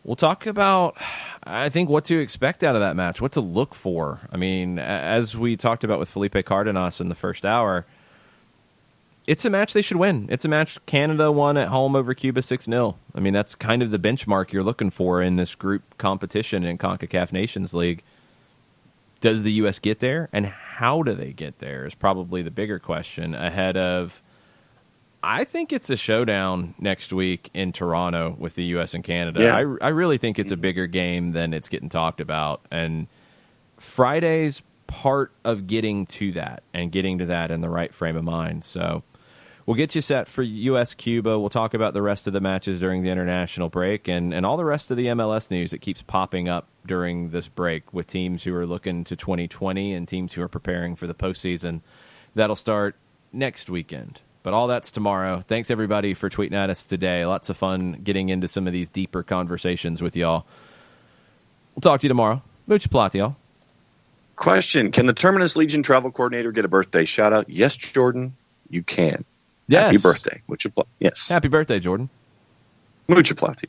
We'll talk about, I think, what to expect out of that match, what to look for. I mean, as we talked about with Felipe Cardenas in the first hour, it's a match they should win. It's a match Canada won at home over Cuba 6-0. I mean, that's kind of the benchmark you're looking for in this group competition in CONCACAF Nations League. Does the U.S. get there? And how do they get there is probably the bigger question ahead of, I think it's a showdown next week in Toronto with the U.S. and Canada. Yeah. I really think it's a bigger game than it's getting talked about. And Friday's part of getting to that and getting to that in the right frame of mind. So we'll get you set for U.S.-Cuba. We'll talk about the rest of the matches during the international break and all the rest of the MLS news that keeps popping up during this break with teams who are looking to 2020 and teams who are preparing for the postseason. That'll start next weekend. But all that's tomorrow. Thanks, everybody, for tweeting at us today. Lots of fun getting into some of these deeper conversations with y'all. We'll talk to you tomorrow. Much plati, y'all. Question: can the Terminus Legion travel coordinator get a birthday shout out? Yes, Jordan, you can. Yes. Happy birthday. Yes. Happy birthday, Jordan. Mucho platio.